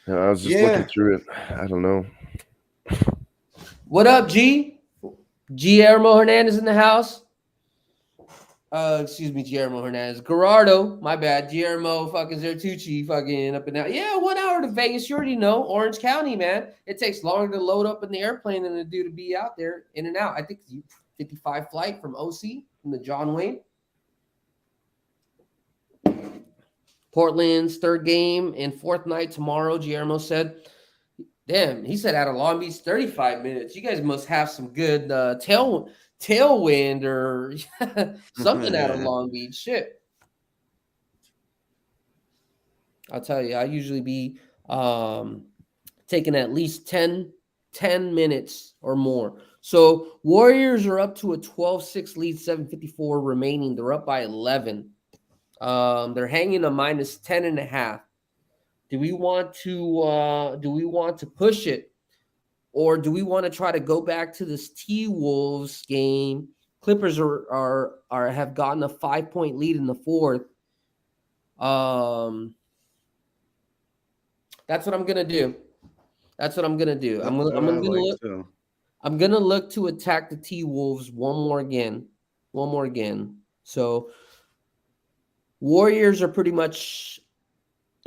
Yeah, I was just looking through it. I don't know. What up, G? Guillermo Hernandez in the house. Excuse me, Guillermo Hernandez. Gerardo, my bad. Guillermo fucking Zertucci fucking up and down. Yeah, 1 hour to Vegas. You already know. Orange County, man. It takes longer to load up in the airplane than it do to be out there in and out. I think 55 flight from OC, from the John Wayne. Portland's third game and fourth night tomorrow, Guillermo said. Damn, he said out of Long Beach 35 minutes. You guys must have some good tailwind or something out of Long Beach. Shit. I'll tell you, I usually be taking at least 10 minutes or more. So Warriors are up to a 12-6 lead, 7:54 remaining. They're up by 11. They're hanging a minus 10.5. Do we want to push it? Or do we want to try to go back to this T-Wolves game? Clippers have gotten a 5-point lead in the fourth. That's what I'm gonna do. I'm gonna look to attack the T-Wolves one more again. So Warriors are pretty much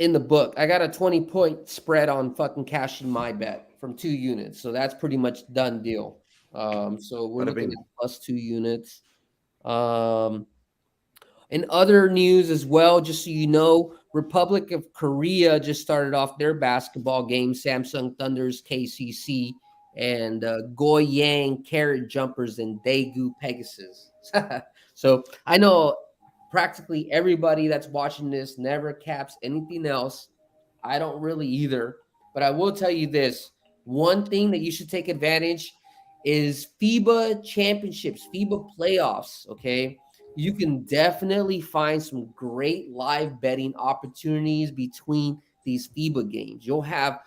in the book. I got a 20-point spread on fucking cashing my bet from 2 units. So that's pretty much done deal. So we're looking at plus 2 units. In other news as well, just so you know, Republic of Korea just started off their basketball game. Samsung Thunders KCC and Goyang Carrot Jumpers and Daegu Pegasus. So I know practically everybody that's watching this never caps anything else. I don't really either. But I will tell you this. One thing that you should take advantage is FIBA championships, FIBA playoffs, okay? You can definitely find some great live betting opportunities between these FIBA games. You'll have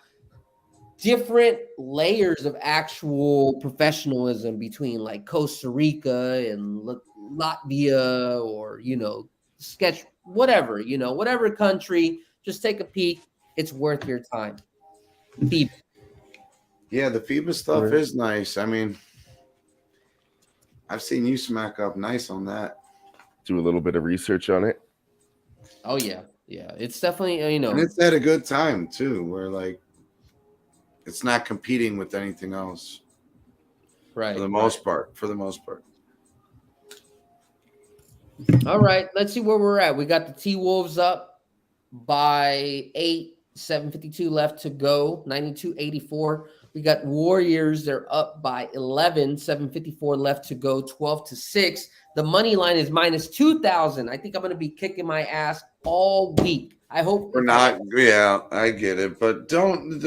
different layers of actual professionalism between like Costa Rica and Latvia or, sketch, whatever, whatever country, just take a peek. It's worth your time. FIBA. Yeah, the FIBA stuff is nice. I mean, I've seen you smack up nice on that. Do a little bit of research on it. Oh yeah, it's definitely and it's at a good time too, where like it's not competing with anything else, right? For the most part. All right, let's see where we're at. We got the T-Wolves up by 8, 7:52 left to go, 92-84. We got Warriors, they're up by 11, 7:54 left to go, 12-6. The money line is minus 2,000. I think I'm going to be kicking my ass all week. I hope we're not. Yeah, I get it, but don't.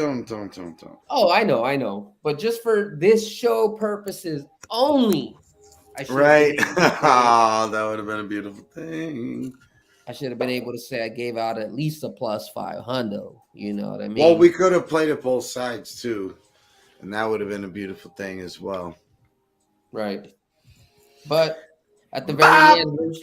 Oh, I know. But just for this show purposes only, right? Oh, that would have been a beautiful thing. I should have been able to say I gave out at least a plus 500. You know what I mean? Well, we could have played it both sides too, and that would have been a beautiful thing as well. Right. But at the very end,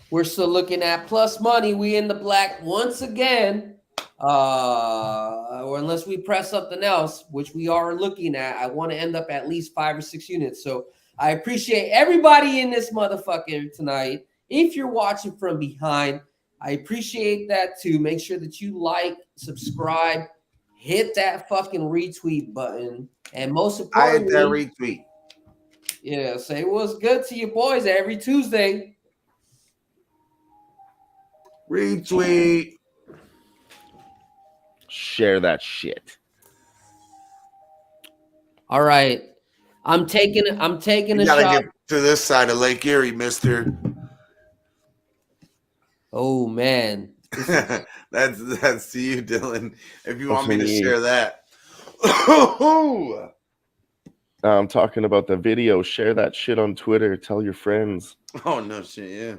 we're still looking at plus money. We in the black once again. Or unless we press something else, which we are looking at. I want to end up at least 5 or 6 units. So I appreciate everybody in this motherfucker tonight. If you're watching from behind, I appreciate that too. Make sure that you like, subscribe, hit that fucking retweet button. And most importantly, I hit that retweet. Yeah, say what's good to your boys every Tuesday. Retweet. Share that shit. All right. I'm taking a shot. Get to this side of Lake Erie, mister. Oh man. That's to you, Dylan. If you want me to share that. I'm talking about the video. Share that shit on Twitter. Tell your friends. Oh no shit, yeah.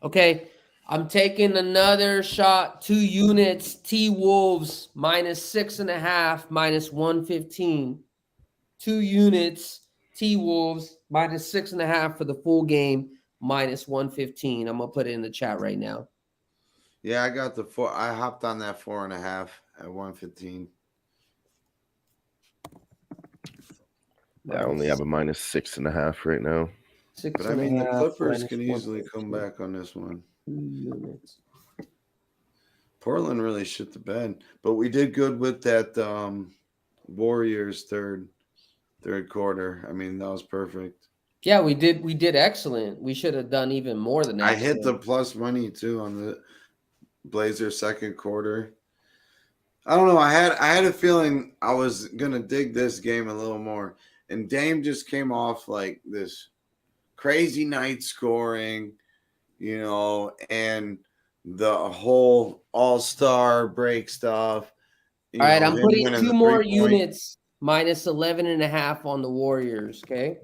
Okay. I'm taking another shot. 2 units. T-Wolves minus 6.5, minus 115. 2 units. T-Wolves minus 6.5 for the full game, minus 115. I'm gonna put it in the chat right now. Yeah, I got the 4. I hopped on that 4.5 at 115. I only have a minus 6.5 right now. But I mean, the Clippers can easily come back on this one. Portland really shit the bed, but we did good with that Warriors third quarter. I mean, that was perfect. Yeah, we did excellent. We should have done even more than that. I hit the plus money too on the Blazers second quarter. I don't know. I had a feeling I was gonna dig this game a little more, and Dame just came off like this crazy night scoring, and the whole All-Star break stuff. All right, I'm Him putting winning 2 the more 3-point. units minus 11.5 on the Warriors, okay?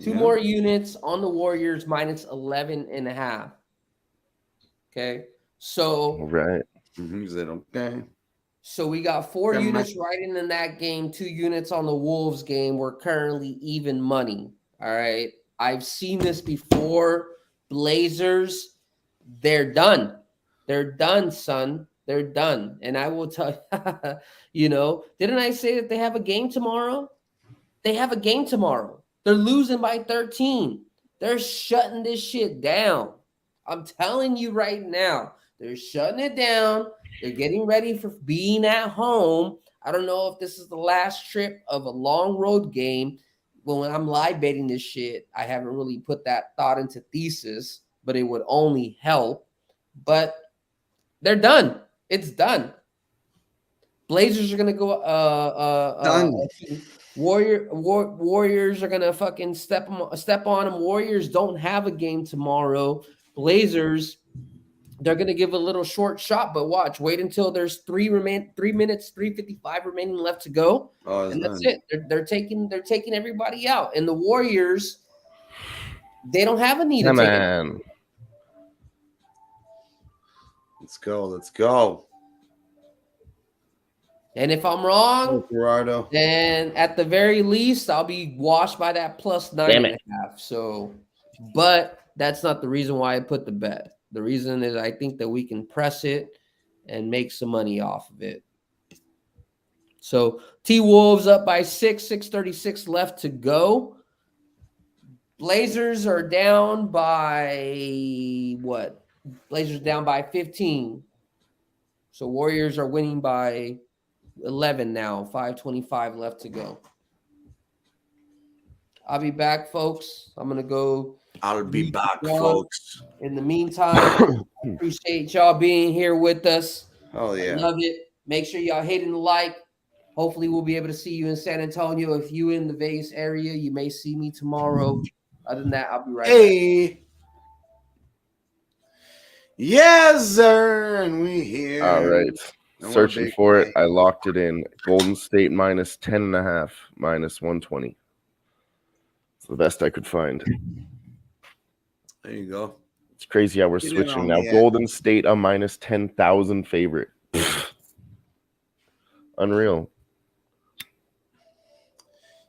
2 more units on the Warriors minus 11.5. Okay. So All right. Is it okay? So we got 4 Come on. units riding in that game, 2 units on the Wolves game. We're currently even money. All right. I've seen this before. Blazers, they're done. They're done, son. They're done. And I will tell you, didn't I say that they have a game tomorrow? They have a game tomorrow. They're losing by 13. They're shutting this shit down. I'm telling you right now, they're shutting it down. They're getting ready for being at home. I don't know if this is the last trip of a long road game. Well, when I'm live betting this shit, I haven't really put that thought into thesis, but it would only help. But they're done. It's done. Blazers are gonna go. Done. Warriors are gonna fucking step on them. Warriors don't have a game tomorrow. Blazers, they're gonna give a little short shot, but watch. Wait until there's 3 minutes, 3:55 remaining left to go, and that's done. it. They're taking everybody out. And the Warriors, they don't have a need to Come take it. on. Let's go. Let's go. And if I'm wrong, Gerardo. then at the very least, I'll be washed by that plus 9.5. So, but that's not the reason why I put the bet. The reason is I think that we can press it and make some money off of it. So T-Wolves up by 6, 6:36 left to go. Blazers are down by what? Blazers down by 15. So Warriors are winning by 11 now, 5:25 left to go. I'll be back, folks. I'm going to go. I'll be back, folks. In the meantime, I appreciate y'all being here with us. Oh, yeah. Love it. Make sure y'all hitting the like. Hopefully, we'll be able to see you in San Antonio. If you in the Vegas area, you may see me tomorrow. Other than that, I'll be right back. Yes, sir. And we here. All right. Searching for it. I locked it in. Golden State minus 10.5, minus 120. It's the best I could find. There you go. It's crazy how we're switching now. Golden State a minus 10,000 favorite. Unreal.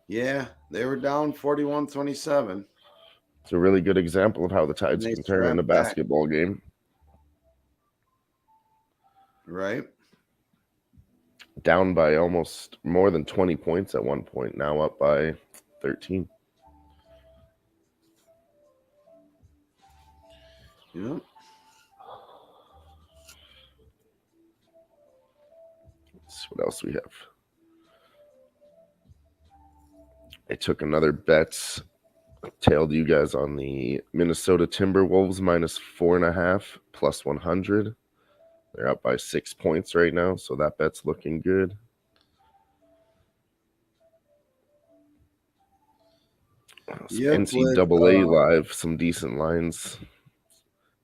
Yeah, they were down 41-27. It's a really good example of how the tides can turn in a basketball game. Right. Down by almost more than 20 points at one point. Now up by 13. Yeah. What else we have? I took another bet. Tailed you guys on the Minnesota Timberwolves minus 4.5 plus 100. They're up by 6 points right now, so that bet's looking good. NCAA live, some decent lines.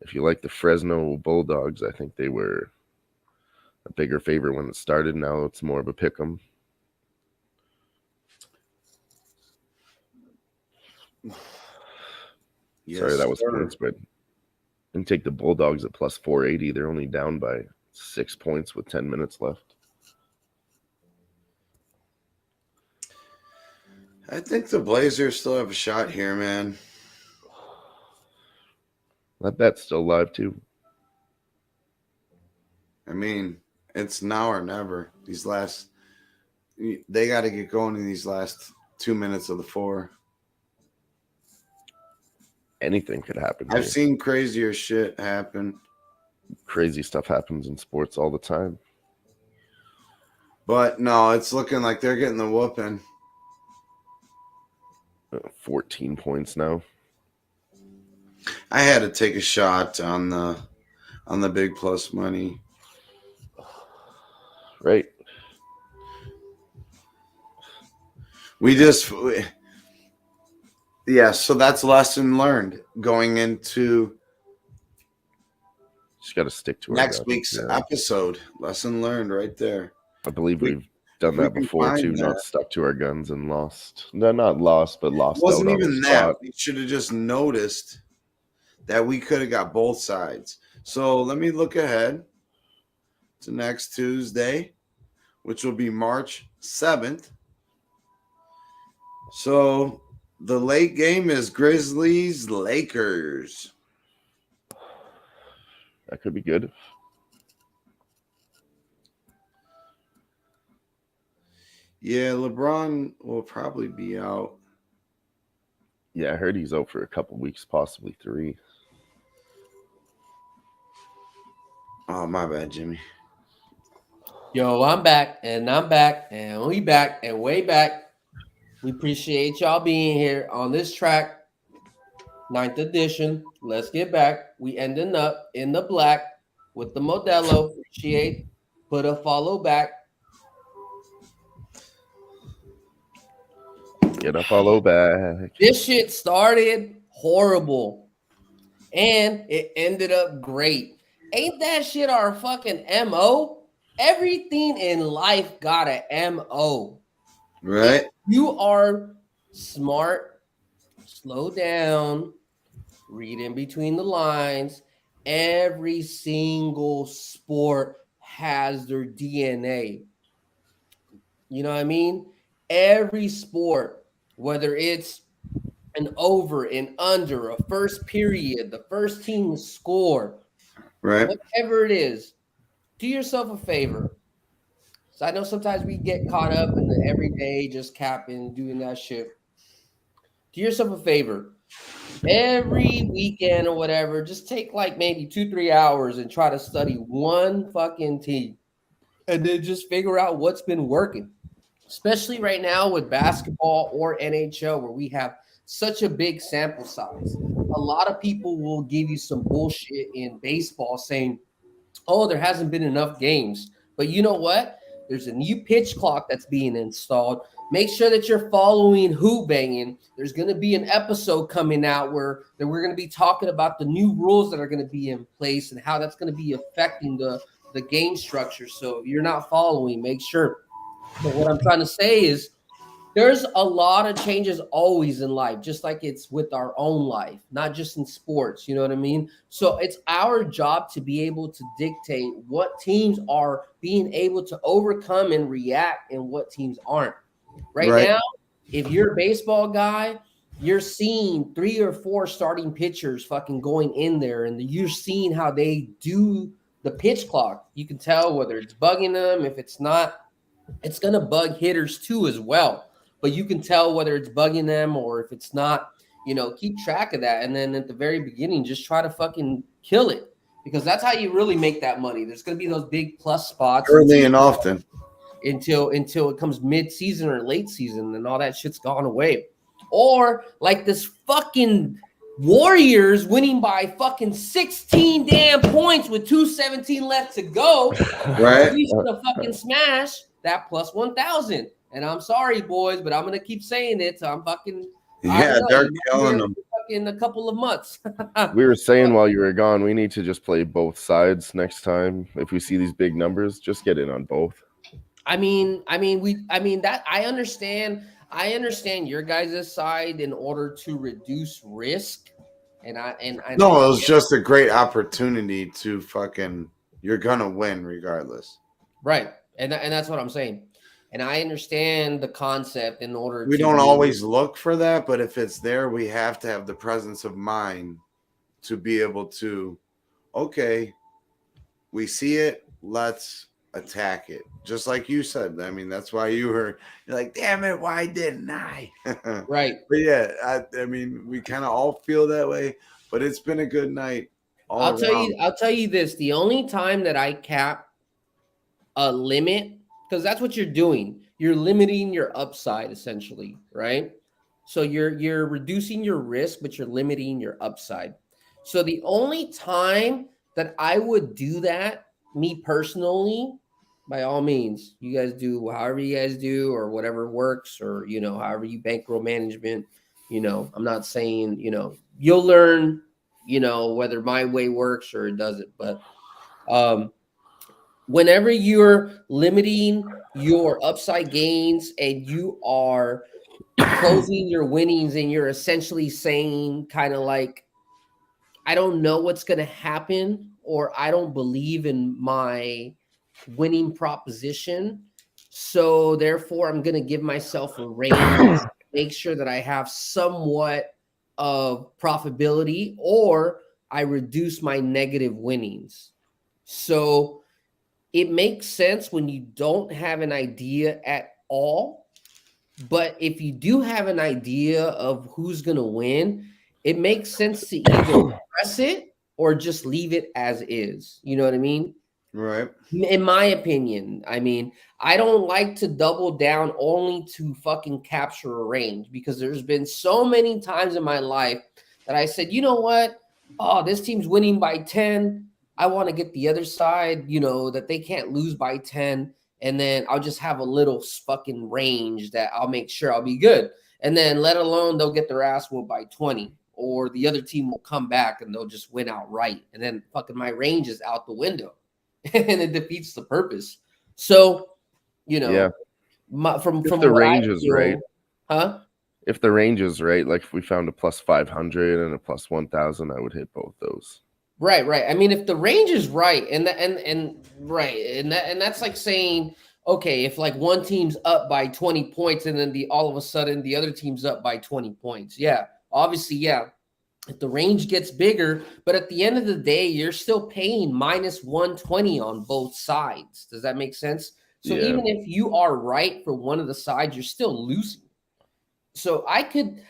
If you like the Fresno Bulldogs, I think they were a bigger favorite when it started. Now it's more of a pick 'em. Yes, sorry, that was points, but didn't take the Bulldogs at plus 480. They're only down by 6 points with 10 minutes left. I think the Blazers still have a shot here, man. That bet's still live, too. I mean, it's now or never. They got to get going in these last 2 minutes of the 4. Anything could happen. I've seen crazier shit happen. Crazy stuff happens in sports all the time. But no, it's looking like they're getting the whooping. 14 points now. I had to take a shot on the big plus money. Right. Yeah, so that's lesson learned going into Just got to stick to our next guns, week's yeah. episode. Lesson learned right there. I believe We- we've done we that can before find too. that. Not stuck to our guns and lost. No, not lost, but It lost wasn't out on the even that. spot. We should have just noticed that we could have got both sides. So let me look ahead to next Tuesday, which will be March 7th. So the late game is Grizzlies Lakers. That could be good. Yeah, LeBron will probably be out. Yeah, I heard he's out for a couple weeks, possibly 3. Oh, my bad, Jimmy. Yo, I'm back, and we back, and way back. We appreciate y'all being here on this track, 9th edition. Let's get back. We ending up in the black with the Modelo. Appreciate. Put a follow back. Get a follow back. This shit started horrible, and it ended up great. Ain't that shit our fucking MO? Everything in life got a MO. Right? You are smart, slow down, read in between the lines. Every single sport has their DNA. You know what I mean? Every sport, whether it's an over and under, a first period, the first team to score, Right. whatever it is, do yourself a favor. So I know sometimes we get caught up in the everyday just capping, doing that shit. Do yourself a favor. Every weekend or whatever, just take like maybe 2-3 hours and try to study one fucking team. And then just figure out what's been working. Especially right now with basketball or NHL, where we have such a big sample size. A lot of people will give you some bullshit in baseball saying, oh, there hasn't been enough games. But you know what? There's a new pitch clock that's being installed. Make sure that you're following Who-Bangin. There's going to be an episode coming out where we're going to be talking about the new rules that are going to be in place and how that's going to be affecting the game structure. So if you're not following, make sure. But what I'm trying to say is there's a lot of changes always in life, just like it's with our own life, not just in sports. You know what I mean? So it's our job to be able to dictate what teams are being able to overcome and react and what teams aren't. Right now, if you're a baseball guy, you're seeing 3 or 4 starting pitchers fucking going in there, and you're seeing how they do the pitch clock. You can tell whether it's bugging them. If it's not, it's going to bug hitters too as well. But you can tell whether it's bugging them or if it's not, keep track of that. And then at the very beginning, just try to fucking kill it, because that's how you really make that money. There's going to be those big plus spots Early and often. until it comes mid-season or late season and all that shit's gone away. Or like this fucking Warriors winning by fucking 16 damn points with 2:17 left to go. Right. We should have fucking smashed that plus 1,000. And I'm sorry, boys, but I'm gonna keep saying it. I'm fucking They're killing them. in a couple of months. We were saying while you were gone, we need to just play both sides next time. If we see these big numbers, just get in on both. I mean that I understand your guys' side in order to reduce risk. And it was just a great opportunity to fucking, you're gonna win regardless. Right. And that's what I'm saying. And I understand the concept in order We don't always look for that, but if it's there, we have to have the presence of mind to be able to, okay, we see it, let's attack it. Just like you said. I mean, that's why you're like, damn it, why didn't I? Right. But yeah, I mean, we kind of all feel that way, but it's been a good night. I'll tell you this. The only time that I cap a limit, because that's what you're doing. You're limiting your upside essentially, right? So you're reducing your risk, but you're limiting your upside. So the only time that I would do that, me personally, By all means, you guys do however you guys do, or whatever works, or however you bankroll management. I'm not saying you'll learn, whether my way works or it doesn't. But whenever you're limiting your upside gains and you are closing your winnings, and you're essentially saying kind of like, I don't know what's going to happen, or I don't believe in my winning proposition. So therefore, I'm going to give myself a range, make sure that I have somewhat of profitability, or I reduce my negative winnings. So it makes sense when you don't have an idea at all. But if you do have an idea of who's going to win, it makes sense to either press it or just leave it as is. You know what I mean? Right. In my opinion, I mean, I don't like to double down only to fucking capture a range, because there's been so many times in my life that I said, you know what? Oh, this team's winning by 10. I want to get the other side, that they can't lose by 10. And then I'll just have a little fucking range that I'll make sure I'll be good. And then let alone they'll get their ass whooped by 20, or the other team will come back and they'll just win outright. And then fucking my range is out the window. And it defeats the purpose. So, Yeah. from If the what range I is feel, right. huh? If the range is right, like if we found a plus 500 and a plus 1,000, I would hit both those. Right. I mean, if the range is right, and that's like saying, okay, if like one team's up by 20 points and then all of a sudden the other team's up by 20 points. Yeah, obviously, yeah. If the range gets bigger, but at the end of the day, you're still paying minus 120 on both sides. Does that make sense? So Yeah. even if you are right for one of the sides, you're still losing. So I could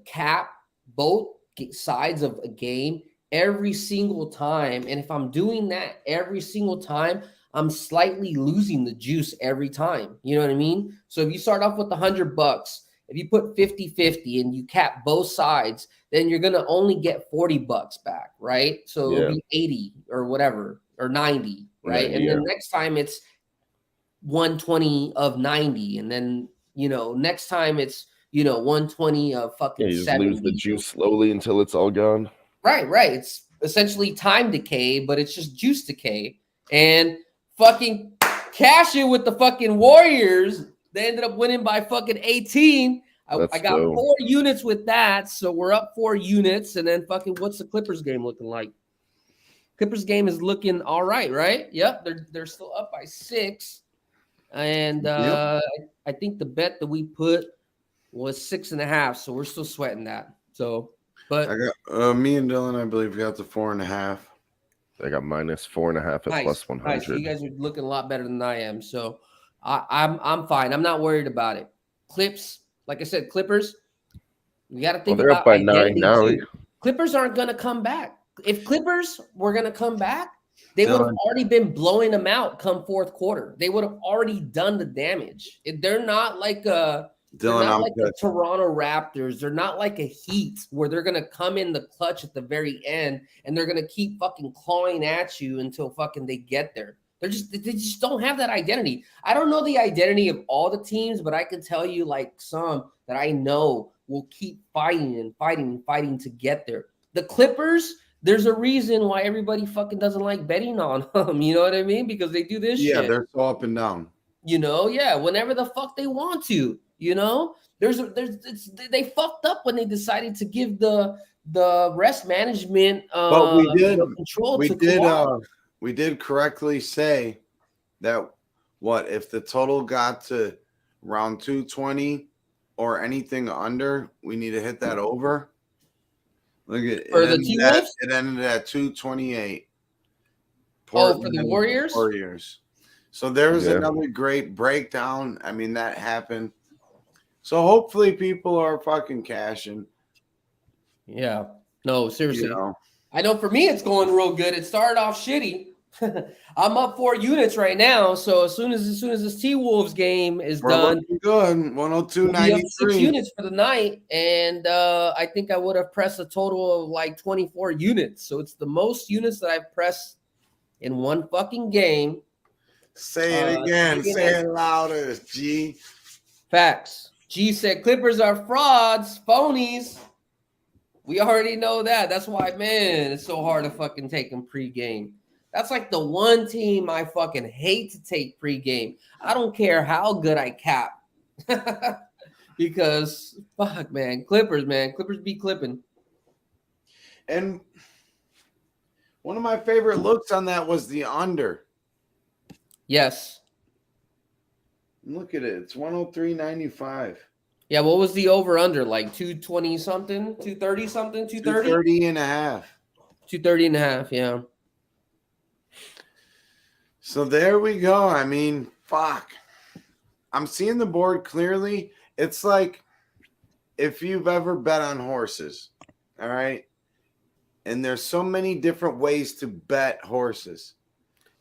cap both sides of a game every single time. And if I'm doing that every single time, I'm slightly losing the juice every time. You know what I mean? So if you start off with $100, if you put 50-50 and you cap both sides, then you're going to only get $40 back, right? So it'll be 80 or whatever, or 90, right? And then next time it's 120 of 90. And then, next time it's, 120 of fucking you just 70. lose the juice slowly until it's all gone. Right. It's essentially time decay, but it's just juice decay. And fucking cash it with the fucking Warriors. They ended up winning by fucking 18. I got 4 units with that, so we're up 4 units. And then fucking, what's the Clippers game looking like? Clippers game is looking all right? Yep, they're still up by 6. And I think the bet that we put was 6.5, so we're still sweating that. So, but I got me and Dylan, I believe, got the 4.5. I got minus 4.5 at plus 100. Nice. You guys are looking a lot better than I am, so I'm fine. I'm not worried about it. Clips, like I said, Clippers. You got to think they're about up by 9 now. Too. Clippers aren't going to come back. If Clippers were going to come back, they would have already been blowing them out come fourth quarter. They would have already done the damage. They're not like the Toronto Raptors. They're not like a Heat where they're going to come in the clutch at the very end and they're going to keep fucking clawing at you until fucking they get there. They just don't have that identity. I don't know the identity of all the teams, but I can tell you like some that I know will keep fighting and fighting and fighting to get there. The Clippers, there's a reason why everybody fucking doesn't like betting on them. You know what I mean? Because they do this shit. Yeah, they're so up and down. Whenever the fuck they want to. They fucked up when they decided to give the rest management but we did control. We did correctly say that if the total got to round 220 or anything under, we need to hit that over. Look at it. It ended at 228. For the Warriors? Warriors. So there was another great breakdown. I mean, that happened. So hopefully people are fucking cashing. Yeah. No, seriously. I know for me it's going real good. It started off shitty. I'm up 4 units right now. So as soon as this T-Wolves game is done, good. 102.93. 6 units for the night, and I think I would have pressed a total of like 24 units. So it's the most units that I've pressed in one fucking game Say it again. Say it louder, G. Facts. G said Clippers are frauds, phonies. We already know that. That's why, man, it's so hard to fucking take them pregame. That's like the one team I fucking hate to take pregame. I don't care how good I cap. Because, fuck, man. Clippers be clipping. And one of my favorite looks on that was the under. Yes. Look at it. It's 103.95. Yeah, what was the over-under? Like 220 something? 230 something? 230? 230 and a half. 230 and a half, yeah. So there we go. I mean, fuck. I'm seeing the board clearly. It's like if you've ever bet on horses, all right? And there's so many different ways to bet horses.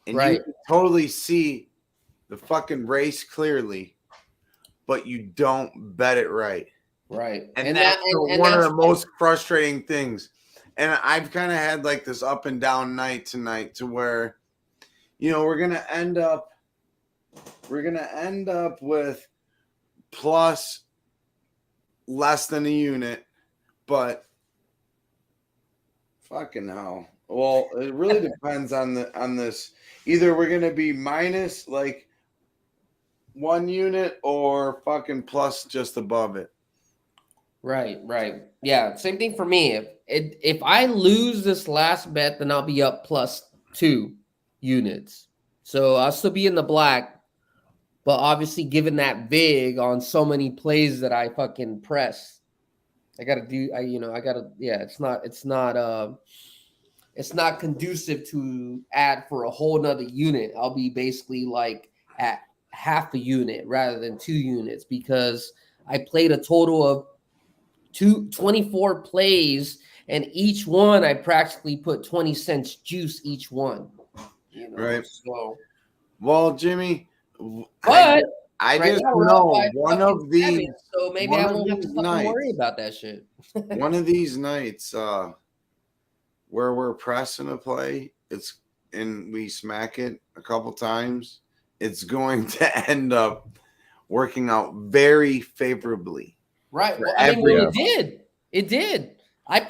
And Right. you can totally see the fucking race clearly, but you don't bet it right. Right. And that's one of the most frustrating things. And I've kind of had like this up and down night tonight to where, you know, we're gonna end up with plus less than a unit, but fucking hell. Well, it really depends on this. Either we're gonna be minus like 1 unit or fucking plus just above it. Right. Yeah, same thing for me. If I lose this last bet, then I'll be up plus 2 units. So I'll still be in the black, but obviously given that vig on so many plays that I fucking press, it's not conducive to add for a whole nother unit. I'll be basically like at half a unit rather than 2 units because I played a total of 24 plays, and each one I practically put 20 cents juice each one. You know? Right. So, well, Jimmy, but I right just now we're know up by one of these. 7, so maybe I won't have to fucking worry about that shit. One of these nights, where we're pressing a play, and we smack it a couple times, it's going to end up working out very favorably. Right. Well, I mean, it did. It did. I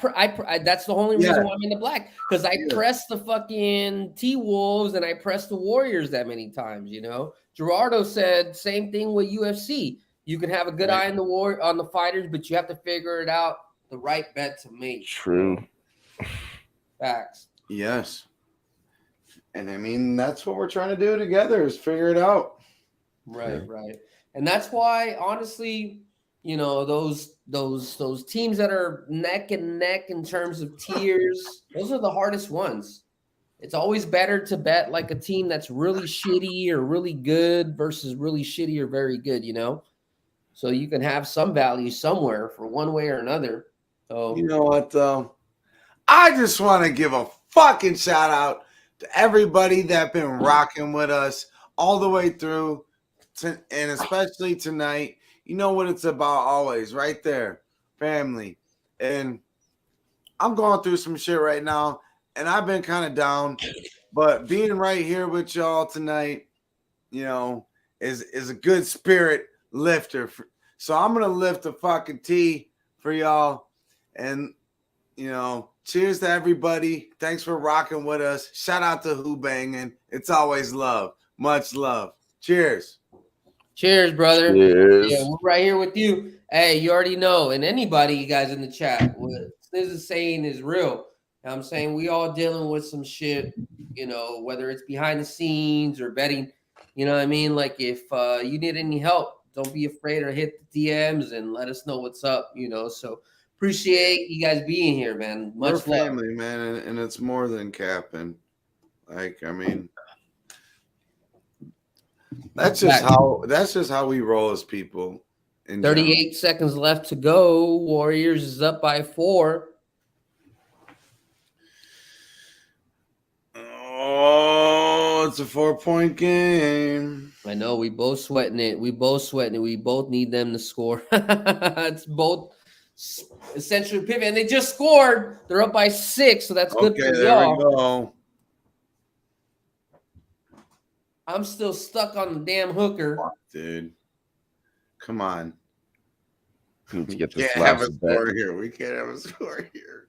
that's the only reason why I'm in the black, because I pressed the fucking T-Wolves and I pressed the Warriors that many times, you know. Gerardo said same thing with UFC. You can have a good eye on the fighters, but you have to figure it out the right bet to make. True. Facts. Yes. And I mean, that's what we're trying to do together is figure it out. Right. And that's why, honestly, you know, those teams that are neck and neck in terms of tiers, those are the hardest ones. It's always better to bet like a team that's really shitty or really good versus really shitty or very good, you know? So you can have some value somewhere for one way or another. So you know what, though? I just want to give a fucking shout out to everybody that been rocking with us all the way through, and especially tonight. You know what it's about always, right there, family. And I'm going through some shit right now, and I've been kind of down, but being right here with y'all tonight, you know, is a good spirit lifter. So I'm gonna lift a fucking tea for y'all, and you know, cheers to everybody. Thanks for rocking with us. Shout out to Who-Bangin. It's always love, much love. Cheers. Cheers, brother. Cheers. Yeah, we're right here with you. Hey, you already know, and anybody, you guys in the chat, what this is saying is real. I'm saying we all dealing with some shit, you know, whether it's behind the scenes or betting. You know what I mean? Like if you need any help, don't be afraid to hit the DMs and let us know what's up, you know. So appreciate you guys being here, man. Much love. Family, man, and it's more than capping. Like, I mean, that's just how we roll as people. 38 seconds left to go. Warriors is up by 4. Oh, it's a 4-point game. I know we both sweating it. We both need them to score. It's both essentially pivot, and they just scored. They're up by 6, so that's good for there y'all. we go. I'm still stuck on the damn hooker. Fuck, dude. Come on. Need to get We this can't have a last bet. score here. We can't have a score here.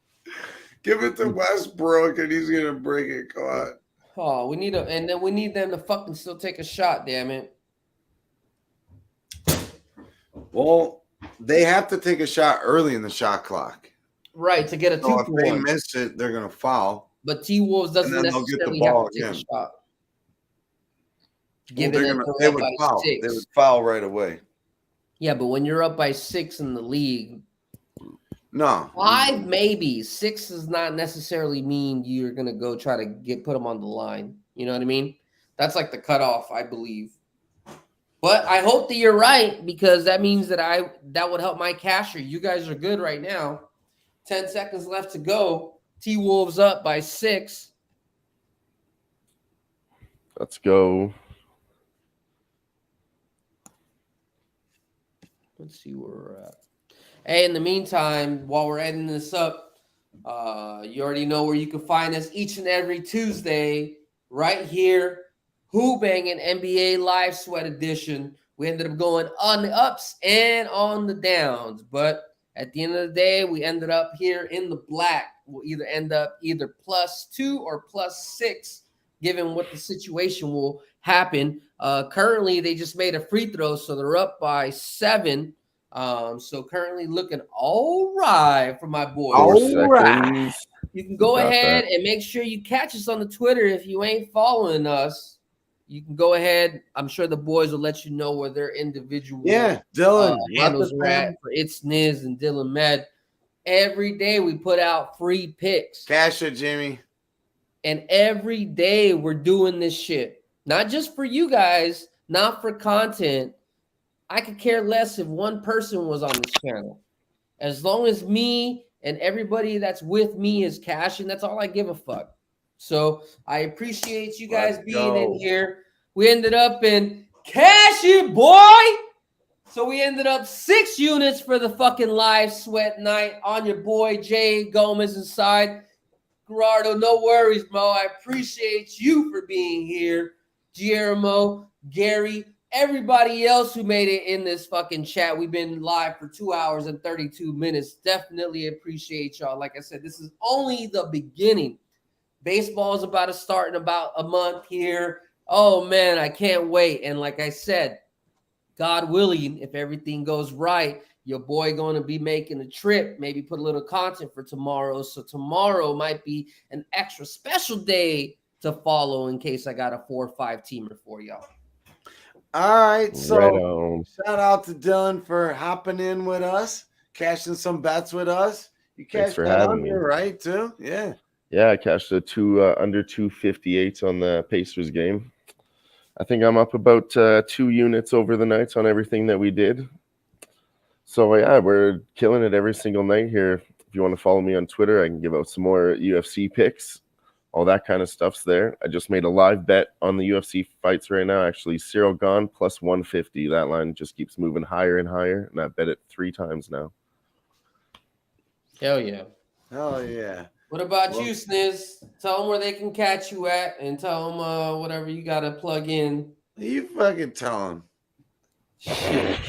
Give it to Westbrook, and he's gonna break it. Come on. Oh, we need and then we need them to fucking still take a shot. Damn it. Well, they have to take a shot early in the shot clock. Right, to get a So 2 if for they 1. miss it, they're gonna foul. But T-Wolves doesn't And then they'll get the necessarily ball have to take again. a shot. Well, Given that they they're up would by foul. 6. They would foul right away. Yeah, but when you're up by 6 in the league, No. 5 maybe. 6 does not necessarily mean you're gonna go try to put them on the line. You know what I mean? That's like the cutoff, I believe. But I hope that you're right, because that means that would help my casher. You guys are good right now. 10 seconds left to go. T-Wolves up by 6. Let's go. Let's see where we're at. Hey, in the meantime, while we're ending this up, you already know where you can find us each and every Tuesday right here. Who-Bangin NBA Live Sweat Edition. We ended up going on the ups and on the downs, but at the end of the day, we ended up here in the black. We'll either end up either +2 or +6, given what the situation will happen. Currently, they just made a free throw, so they're up by 7. So currently looking all right for my boys. 4 seconds. You can go Got ahead that. and make sure you catch us on the Twitter. If you ain't following us, you can go ahead. I'm sure the boys will let you know where their individual Dylan. handles are at for It's Niz and Dylan Med. Every day we put out free picks. Cash it, Jimmy. And every day we're doing this shit. Not just for you guys, not for content. I could care less if one person was on this channel. As long as me and everybody that's with me is cashing, that's all I give a fuck. So I appreciate you guys Let's being in go. here. We ended up in cash it, boy. So we ended up 6 units for the fucking live sweat night on your boy Jay Gomez inside. Gerardo, no worries, Mo. I appreciate you for being here. Guillermo, Gary, everybody else who made it in this fucking chat. We've been live for 2 hours and 32 minutes. Definitely appreciate y'all. Like I said, this is only the beginning. Baseball is about to start in about a month here. Oh, man, I can't wait. And like I said, God willing, if everything goes right, your boy going to be making a trip, maybe put a little content for tomorrow. So tomorrow might be an extra special day to follow in case I got a 4 or 5 teamer for y'all. All right. So Right on. shout out to Dylan for hopping in with us, cashing some bets with us. You Thanks cashed for that having me. under, right, too? Yeah. Yeah, I cashed a under 258 on the Pacers game. I think I'm up about 2 units over the nights on everything that we did. So, yeah, we're killing it every single night here. If you want to follow me on Twitter, I can give out some more UFC picks. All that kind of stuff's there. I just made a live bet on the UFC fights right now. Actually, Cyril Gane plus 150. That line just keeps moving higher and higher, and I bet it 3 times now. Hell yeah. Hell yeah. What about you, Sniz? Tell them where they can catch you at and tell them whatever you got to plug in. You fucking tell him. Shit.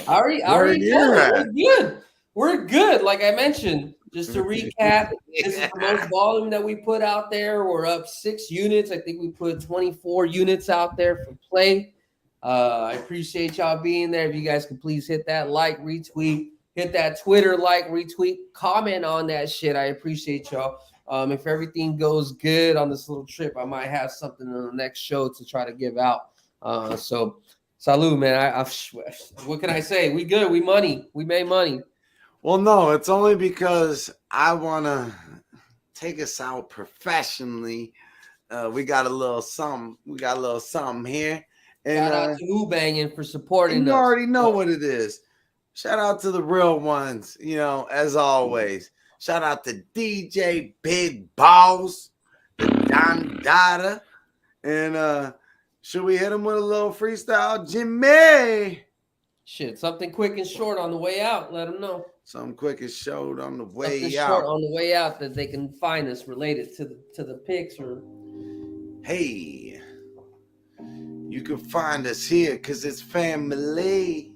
I already told you. We're good. Like I mentioned, just to recap, this is the most volume that we put out there. We're up 6 units. I think we put 24 units out there for play. I appreciate y'all being there. If you guys could please hit that like, retweet, hit that Twitter like, retweet, comment on that shit. I appreciate y'all. If everything goes good on this little trip, I might have something on the next show to try to give out. So salud, man. What can I say? We good. We money. We made money. Well, no, it's only because I want to take us out professionally. We got a little something. We got a little something here. And shout out to Who-Bangin for supporting us. You already know what it is. Shout out to the real ones, as always. Shout out to DJ Big Balls, the Don Dada. And should we hit him with a little freestyle? Jimmy. Shit, something quick and short on the way out. Let them know. Something quick and short on the way something out. Short on the way out that they can find us related to the picks or. Hey. You can find us here because it's family.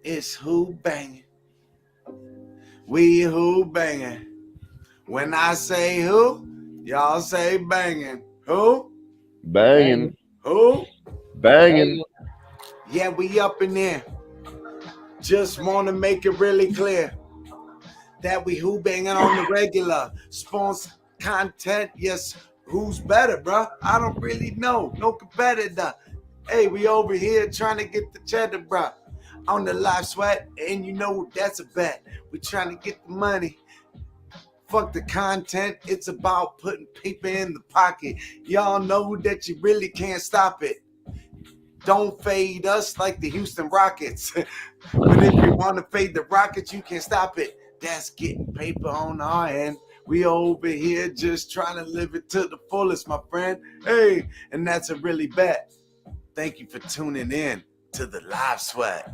It's Who-Bangin. We Who-Bangin. When I say who, y'all say bangin'. Who? Banging. Who? Banging. Yeah, we up in there. Just want to make it really clear that we Who-Bangin' on the regular. Sponsor content, yes. Who's better, bro? I don't really know. No competitor. Hey, we over here trying to get the cheddar, bro. On the live sweat, and you know that's a bet. We trying to get the money. Fuck the content. It's about putting paper in the pocket. Y'all know that you really can't stop it. Don't fade us like the Houston Rockets. But if you want to fade the Rockets, you can't stop it. That's getting paper on our end. We over here just trying to live it to the fullest, my friend. Hey, and that's a really bet. Thank you for tuning in to the Live Sweat.